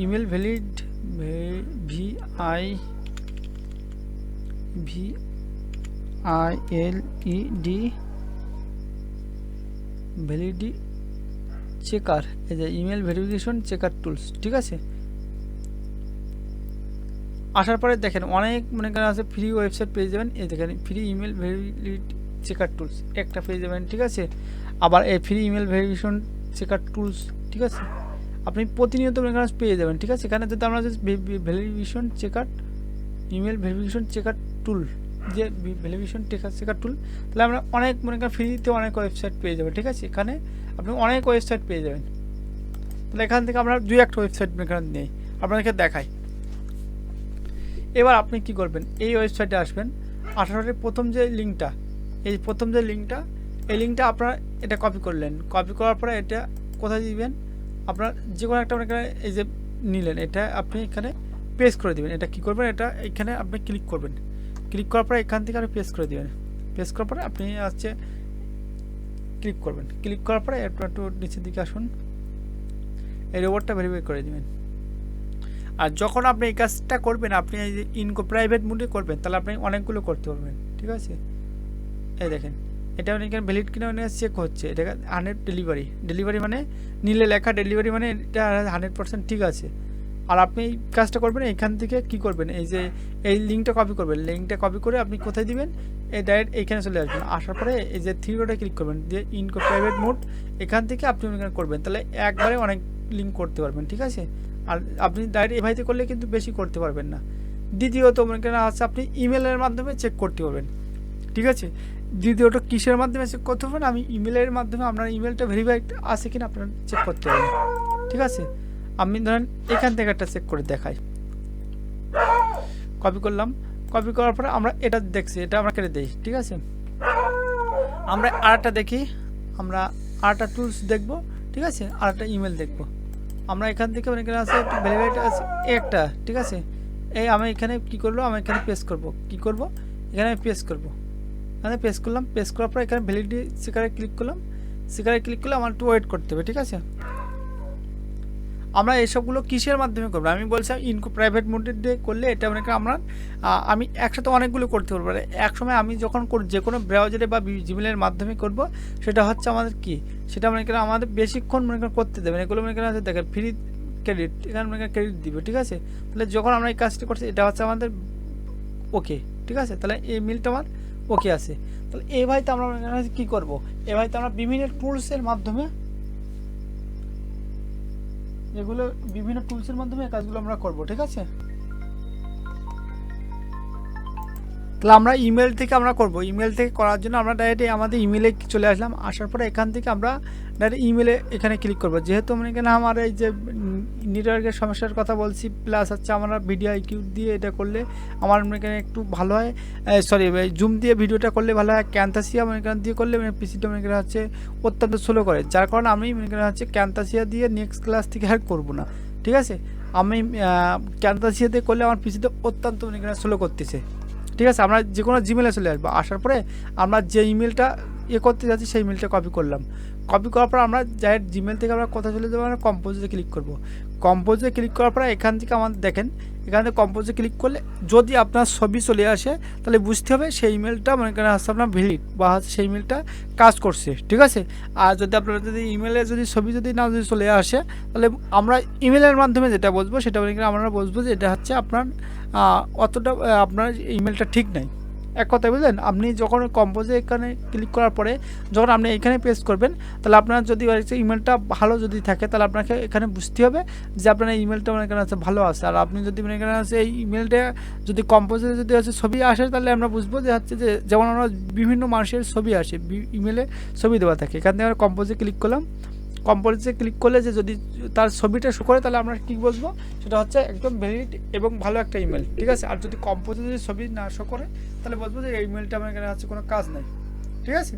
ইমেল ভ্যালিড VILED ভ্যালিডি চেকার, এই যে ইমেল ভেরিফিকেশন চেকার টুলস, ঠিক আছে। আসার পরে দেখেন অনেক মনে করেন আছে ফ্রি ওয়েবসাইট পেয়ে যাবেন, এই দেখেন free email verification checker tools একটা পেয়ে যাবেন, ঠিক আছে। আবার এই free email verification checker tools, ঠিক আছে, আপনি প্রতিনিয়ত মনে করেন পেয়ে যাবেন, ঠিক আছে। এখানে যদি আমরা verification checker email verification checker tool, যে ভেরিফিকেশন চেকার টুল, তাহলে আমরা অনেক মনে করেন ফ্রিতে অনেক ওয়েবসাইট পেয়ে যাবেন, ঠিক আছে। এখানে আপনি অনেক ওয়েবসাইট পেয়ে যাবেন। তাহলে এখান থেকে আমরা একটা ওয়েবসাইট এখানে নেই, আপনাদেরকে দেখাই। এবার আপনি কি করবেন, এই ওয়েবসাইটে আসবেন, আসার প্রথম যে লিঙ্কটা, এই লিঙ্কটা আপনারা এটা কপি করলেন, কপি করার পরে এটা কোথায় দিবেন, আপনার যে কোনো একটা মনে করেন এই যে নিলেন, এটা আপনি এখানে পেস্ট করে দিবেন। এটা কি করবেন, এটা এখানে আপনি ক্লিক করবেন, ক্লিক করার পরে এখান থেকে আপনি পেস্ট করে দিবেন। পেস্ট করার পরে আপনি হচ্ছে ক্লিক করবেন, ক্লিক করার পরে একটু নিচের দিকে আসুন, এই রোবটটা ভেরিফাই করে দিবেন। আর যখন আপনি এই কাজটা করবেন, আপনি এই যে প্রাইভেট মোডে করবেন, তাহলে আপনি অনেকগুলো করতে পারবেন, ঠিক আছে। এই দেখেন এটা এখানে ভ্যালিড কিনা চেক হচ্ছে, এটা 100 ডেলিভারি মানে নীলে লেখা ডেলিভারি মানে এটা 100% ঠিক আছে। আর আপনি এই কাজটা করবেন, এখান থেকে কি করবেন, এই যে এই লিঙ্কটা কপি করবেন, লিঙ্কটা কপি করে আপনি কোথায় দিবেন, এই ডাইরেক্ট এইখানে চলে আসবেন। আসার পরে এই যে থ্রি ডটে ক্লিক করবেন, দিয়ে প্রাইভেট মোড এখান থেকে আপনি এখানে করবেন, তাহলে একবারে অনেক লিঙ্ক করতে পারবেন, ঠিক আছে। আর আপনি ডাইরেক্ট এভাবে করলে কিন্তু বেশি করতে পারবেন না। দ্বিতীয়ত মনে করেন আছে আপনি ইমেলের মাধ্যমে চেক করতে পারবেন, ঠিক আছে। দ্বিতীয়ত কিসের মাধ্যমে চেক করতে পারবেন, আমি ইমেলের মাধ্যমে আপনার ইমেলটা ভেরিফাইড আছে কিনা আপনার চেক করতে পারবেন, ঠিক আছে। আমি ধরেন এখান থেকে একটা চেক করে দেখাই, কপি করলাম, কপি করার পরে আমরা এটা দেখছি, এটা আমরা কেটে দিই, ঠিক আছে। আমরা আরেকটা দেখি, আমরা আরেকটা টুলস দেখব, ঠিক আছে, আরেকটা ইমেল দেখব। আমরা এখান থেকে মানে এখানে আছে ভ্যালিডেট আছে একটা, ঠিক আছে। এই আমি এখানে কি করবো, আমি এখানে পেস্ট করব, কি করব, এখানে আমি পেস্ট করব, এখানে পেস্ট করলাম, পেস্ট করার পর এখানে ভ্যালিডিটি স্টিকারে ক্লিক করলাম, স্টিকারে ক্লিক করলে আমার একটু ওয়েট করতে হবে, ঠিক আছে। আমরা এসবগুলো কিসের মাধ্যমে করবো, আমি বলছিলাম প্রাইভেট মোডে দিয়ে করলে এটা মানে আমরা আমি একসাথে অনেকগুলো করতে পারবো। এক সময় আমি যখন যে কোনো ব্রাউজারে বা জিমেলের মাধ্যমে করব, সেটা হচ্ছে আমাদের কি, সেটা মনে করেন আমাদের বেশিক্ষণ মনে করেন করতে দেবেন। এগুলো মনে করেন দেখেন ফ্রি ক্রেডিট, এখানে মনে করেন ক্রেডিট দিবে, ঠিক আছে। তাহলে যখন আমরা এই কাজটি করছি এটা হচ্ছে আমাদের ওকে, ঠিক আছে। তাহলে এই মিলটা আমার ওকে আছে। তাহলে এই ভাইতে আমরা কী করবো, এই ভাইতে আমরা বিভিন্ন টুলসের মাধ্যমে এগুলো বিভিন্ন টুলসের মাধ্যমে এই কাজগুলো আমরা করব, ঠিক আছে। তাহলে আমরা ইমেল থেকে আমরা করব, ইমেল থেকে করার জন্য আমরা ডাইরেক্ট আমাদের ইমেলে চলে আসলাম। আসার পরে এখান থেকে আমরা ডাইরেক্ট ইমেলে এখানে ক্লিক করব। যেহেতু আমরা এখানে আমার এই যে নেটওয়ার্কের সমস্যার কথা বলছি, প্লাস হচ্ছে আমরা ভিডিও আইকিউ দিয়ে এটা করলে আমার এখানে একটু ভালো হয়, সরি জুম দিয়ে ভিডিওটা করলে ভালো হয়, ক্যানথাসিয়া এখানে দিয়ে করলে পিসিটা এখানে হচ্ছে অত্যন্ত স্লো করে, যার কারণে আমি এখানে হচ্ছে ক্যানথাসিয়া দিয়ে নেক্সট ক্লাস থেকে আর করব না, ঠিক আছে। আমি ক্যানথাসিয়া দিয়ে করলে আমার পিসিটা অত্যন্ত এখানে স্লো করতেছে, ঠিক আছে। আমরা যে কোনো জিমেলে চলে আসবো, আসার পরে আমরা যে ইমেলটা করতে যাচ্ছি সেই ইমেলটা কপি করলাম। কপি করার পর আমরা ডাইরেক্ট জিমেল থেকে আমরা কোথায় চলে যাবো, আমরা কম্পোজে ক্লিক করব। কম্পোজে ক্লিক করার পরে এখান থেকে আমাদের দেখেন, এখান থেকে কম্পোজে ক্লিক করলে যদি আপনার ছবি চলে আসে তাহলে বুঝতে হবে সেই ইমেলটা মনে করেন হচ্ছে আপনার ভ্যালিড বা হচ্ছে সেই ইমেলটা কাজ করছে, ঠিক আছে। আর যদি আপনার যদি ইমেলে যদি ছবি যদি না যদি চলে আসে তাহলে আমরা ইমেলের মাধ্যমে যেটা বুঝবো সেটা মনে করেন আমরা বুঝবো যে এটা হচ্ছে আপনার অতটা আপনার ইমেলটা ঠিক নাই। এক কথায় বুঝলেন, আপনি যখন কম্পোজে এখানে ক্লিক করার পরে যখন আপনি এখানে পেস্ট করবেন তাহলে আপনার যদি ইমেলটা ভালো যদি থাকে তাহলে আপনাকে এখানে বুঝতে হবে যে আপনার এই ইমেলটা মনে করেন আছে ভালো আছে। আর আপনি যদি মনে করেন আছে এই ইমেলটা যদি কম্পোজে যদি হচ্ছে ছবি আসে তাহলে আমরা বুঝবো যে হচ্ছে যে যেমন আমরা বিভিন্ন মানুষের ছবি আসে ইমেলে ছবি দেওয়া থাকে, এখান থেকে আমরা কম্পোজে ক্লিক করলাম। কম্পোজে ক্লিক করলে যে যদি তার ছবিটা শো করে তাহলে আমরা কী বলবো সেটা হচ্ছে একদম ভ্যালিড এবং ভালো একটা ইমেল, ঠিক আছে। আর যদি কম্পোজে যদি ছবি না শো করে তাহলে বলবো যে এই ইমেলটা আমার এখানে হচ্ছে কোনো কাজ নাই, ঠিক আছে।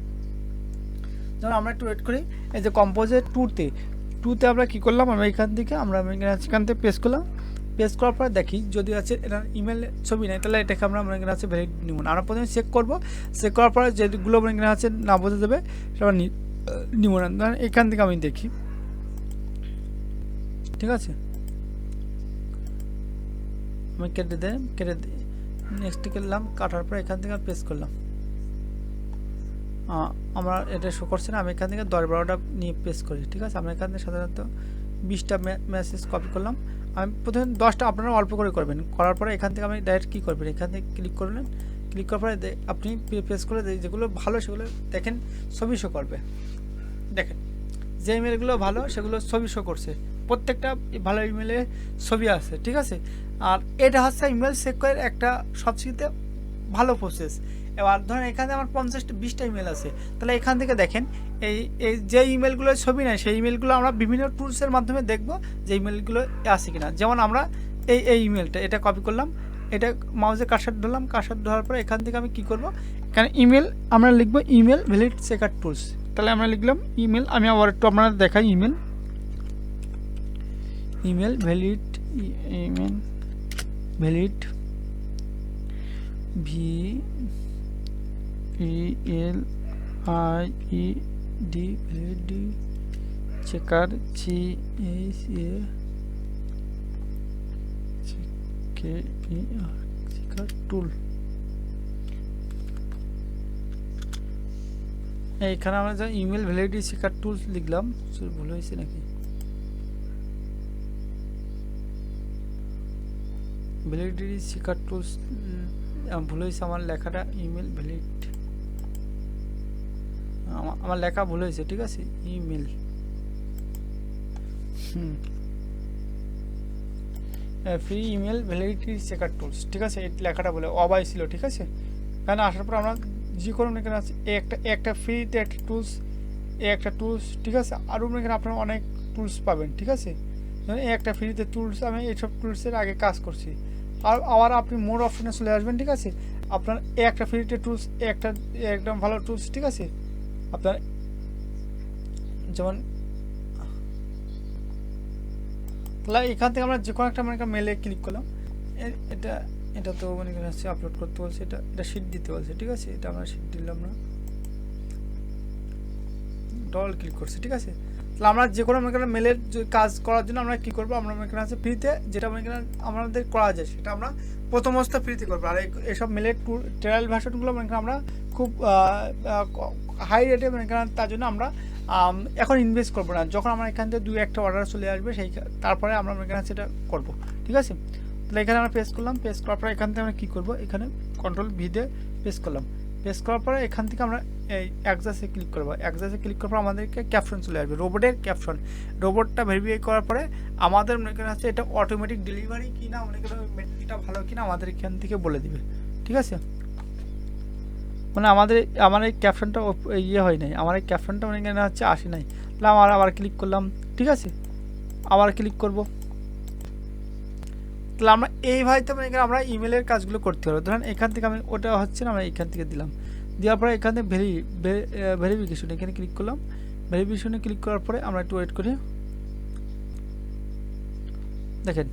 যেমন আমরা একটু ওয়েট করি, এই যে কম্পোজে টুতে আমরা কী করলাম, আমরা এখান থেকে এখান থেকে পেস্ট করলাম। পেস্ট করার পরে দেখি যদি আছে এটা ইমেল ছবি নেই তাহলে এটাকে আমরা মনে করেন আছে ভ্যালিড নিব না। আমরা প্রথমে চেক করবো, চেক করার পরে যেগুলো মনে করেন আছে না বোঝা যাবে সেটা নিব না। এখান থেকে আমি দেখি, ঠিক আছে। আমি কেটে দিই নেক্সট করলাম, কাটার পর এখান থেকে পেস্ট করলাম। আমরা এটা শো করছে না, আমি এখান থেকে 10-12টা নিয়ে পেস্ট করি, ঠিক আছে। আমরা এখান থেকে সাধারণত 20টা মেসেজ কপি করলাম। আমি প্রথমে 10টা, আপনারা অল্প করে করবেন। করার পরে এখান থেকে আমি ডাইরেক্ট কী করবেন, এখান থেকে ক্লিক করলেন, ক্লিক করার পরে আপনি পেস্ট করে যেগুলো ভালো সেগুলো দেখেন ছবি শো করবে। দেখেন যে ইমেলগুলো ভালো সেগুলো ছবি শো করছে, প্রত্যেকটা ভালো ইমেলে ছবি আছে, ঠিক আছে। আর এটা হচ্ছে ইমেল চেক করার একটা সবচেয়ে ভালো প্রসেস। এবার ধরেন এখানে আমার 50-20টা ইমেল আছে, তাহলে এখান থেকে দেখেন এই যে ইমেলগুলো ছবি নেয় সেই ইমেলগুলো আমরা বিভিন্ন টুলসের মাধ্যমে দেখব যে ইমেলগুলো আছে কিনা। যেমন আমরা এই ইমেলটা এটা কপি করলাম, এটা মাউসে কারসার ধরলাম, কারসার ধরার পরে এখান থেকে আমি কি করব, এখানে ইমেল আমরা লিখব ইমেল ভ্যালিড চেকার টুলস। তাহলে আমরা লিখলাম ইমেল, আমি আবার একটু আপনারা দেখাই email valid VELID checker checker tool. এইখানে আমরা যে ইমেল ভ্যালিডিটি চেকার টুলস লিখলাম, ভুল হয়েছে নাকি, ভ্যালিডিটি চেকার টুলস ভুল হয়েছে আমার লেখাটা, ইমেল ভ্যালিড আমার লেখা ভুল হয়েছে, ঠিক আছে। Email free email validity checker tools, ঠিক আছে। এই লেখাটা বলে অবাই ছিল, ঠিক আছে। কারণ আসার পর আমরা যে কোনো এখানে আছে একটা ফ্রিতে একটা টুলস, ঠিক আছে। আরও এখানে আপনারা অনেক টুলস পাবেন, ঠিক আছে। একটা ফ্রিতে টুলস, আমি এইসব টুলসের আগে কাজ করছি। আর আবার আপনি মোর অপশনে চলে আসবেন, ঠিক আছে। আপনার একটা ফ্রিতে টুলস একটা একদম ভালো টুলস, ঠিক আছে। আপনার যেমন তাহলে এখান থেকে আমরা যে কোনো একটা মানে মেলে ক্লিক করলাম, এটা তো মানে হচ্ছে আপলোড করতে বলছে, এটা শিট দিতে বলছে, ঠিক আছে। এটা আমরা শিট দিলাম না, ডবল ক্লিক করছি, ঠিক আছে। তাহলে আমরা যে কোনো মনে করেন মেলের কাজ করার জন্য আমরা কী করবো, আমরা মনে করেন আছে ফ্রিতে যেটা মনে করেন আমাদের করা যায় সেটা আমরা প্রথম অবস্থা ফ্রিতে করবো। আর এইসব মেলের ট্রায়াল ভার্সনগুলো মনে করেন আমরা খুব হাই রেটে মনে করেন তার জন্য আমরা এখন ইনভেস্ট করবো না, যখন আমার এখান থেকে 2-1টা অর্ডার চলে আসবে তারপরে আমরা এখানে সেটা করবো, ঠিক আছে। তাহলে এখানে আমরা পেস করলাম, পেস করার পরে এখান থেকে আমরা কী করবো, এখানে কন্ট্রোল ভি দিয়ে পেস করলাম। পেস করার পরে এখান থেকে আমরা এই অ্যাক্সেসে ক্লিক করবো। অ্যাক্সেসে ক্লিক করার পর আমাদেরকে ক্যাপশন চলে আসবে, রোবটের ক্যাপশন। রোবটটা ভেরিফাই করার পরে আমাদের মনে করেন হচ্ছে এটা অটোমেটিক ডেলিভারি কিনা, মনে করেন মেটেরিয়ালটা ভালো কিনা আমাদের এখান থেকে বলে দিবে, ঠিক আছে। মানে আমার এই ক্যাপশনটা ইয়ে হয় নাই, আমার এই ক্যাপশনটা মনে করেন হচ্ছে আসে নাই। তাহলে আমার আবার ক্লিক করলাম, ঠিক আছে, আবার ক্লিক করব। তাহলে আমরা এইভাবে তো মানে আমরা ইমেলের কাজগুলো করতে পারবো। ধরেন এখান থেকে আমি ওটা হচ্ছে না, আমরা এখান থেকে দিলাম, দেওয়ার পরে এখান থেকে ভেরিফিকেশন এখানে ক্লিক করলাম। ভেরিফিকেশনে ক্লিক করার পরে আমরা একটু ওয়েট করি। দেখেন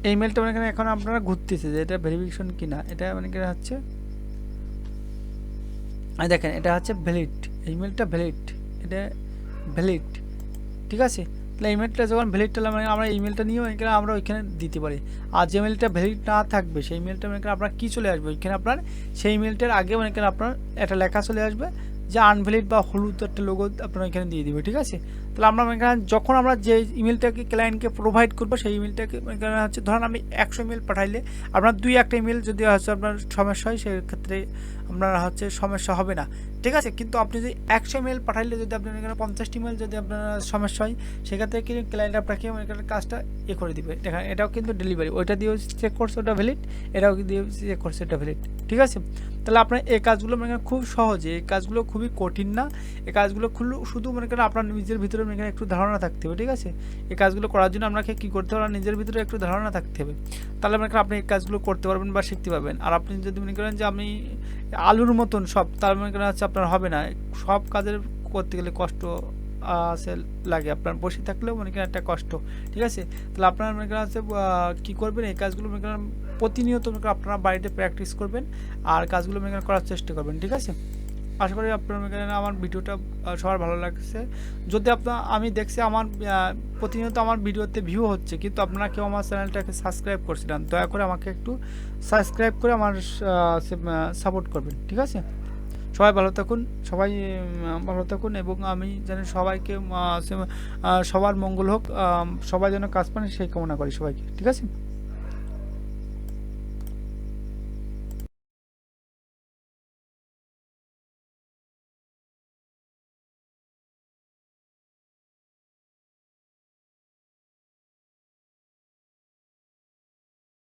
এই ইমেলটা মানে এখন আপনারা ঘুরতেছে যে এটা ভেরিফিকেশন কিনা, এটা মানে হচ্ছে দেখেন এটা হচ্ছে ভ্যালিড, ইমেলটা ভ্যালিড, এটা ভ্যালিড, ঠিক আছে। তাহলে ইমেলটা যখন ভ্যালিডটা মানে আমরা ইমেলটা নিয়েও আমরা ওইখানে দিতে পারি। আর যে ইমেলটা ভ্যালিড না থাকবে সেই ইমেলটা মানে আপনার কী চলে আসবে, ওইখানে আপনার সেই ইমেলটার আগে মানে আপনার একটা লেখা চলে আসবে যে আনভ্যালিড বা হলুদ একটা লোগো আপনার ওইখানে দিয়ে দিবে, ঠিক আছে। তাহলে আমরা যখন আমরা যে ইমেলটাকে ক্লায়েন্টকে প্রোভাইড করবো সেই ইমেলটাকে হচ্ছে ধরেন আমি 100 ইমেল পাঠাইলে আপনার 2-1টা ইমেল যদি হচ্ছে আপনার সমস্যা হয় সেক্ষেত্রে আপনার হচ্ছে সমস্যা হবে না, ঠিক আছে। কিন্তু আপনি যদি 100 ইমেল পাঠাইলে যদি আপনার এখানে 50টি ইমেল যদি আপনার সমস্যা হয় সেক্ষেত্রে কিন্তু ক্লায়েন্ট আপনাকে কাজটা করে দিবে। দেখেন এটাও কিন্তু ডেলিভারি, ওইটা দিয়েও চেক করছে ওটা ভ্যালিড, এটাও দিয়ে চেক করছে এটা ভ্যালিড, ঠিক আছে। তাহলে আপনার এই কাজগুলো খুব সহজে, এই কাজগুলো খুবই কঠিন না, এই কাজগুলো শুধু আপনার নিজের ভিতরে একটু ধারণা থাকতে হবে, ঠিক আছে। এই কাজগুলো করার জন্য আপনাকে কী করতে হবে, নিজের ভিতরে একটু ধারণা থাকতে হবে, তাহলে আপনি এই কাজগুলো করতে পারবেন বা শিখতে পারবেন। আর আপনি যদি মনে করেন যে আমি আলুর মতন সব, তার মনে হচ্ছে আপনার হবে না, সব কাজের করতে গেলে কষ্ট আছে লাগে, আপনার বসে থাকলেও একটা কষ্ট, ঠিক আছে। তাহলে আপনার হচ্ছে কী করবেন, এই কাজগুলো প্রতিনিয়ত আপনারা বাড়িতে প্র্যাকটিস করবেন আর কাজগুলো করার চেষ্টা করবেন, ঠিক আছে। আশা করি আপনার আমার ভিডিওটা সবার ভালো লাগছে। যদি আমি দেখছি আমার প্রতিনিয়ত আমার ভিডিওতে ভিউ হচ্ছে কিন্তু আপনারা কেউ আমার চ্যানেলটাকে সাবস্ক্রাইব করছিলেন, দয়া করে আমাকে একটু সাবস্ক্রাইব করে আমার সাপোর্ট করবেন, ঠিক আছে। সবাই ভালো থাকুন, সবাই ভালো থাকুন এবং আমি যেন সবাইকে সবার মঙ্গল হোক, সবাই যেন কাজ পান সেই কামনা করি সবাইকে, ঠিক আছে।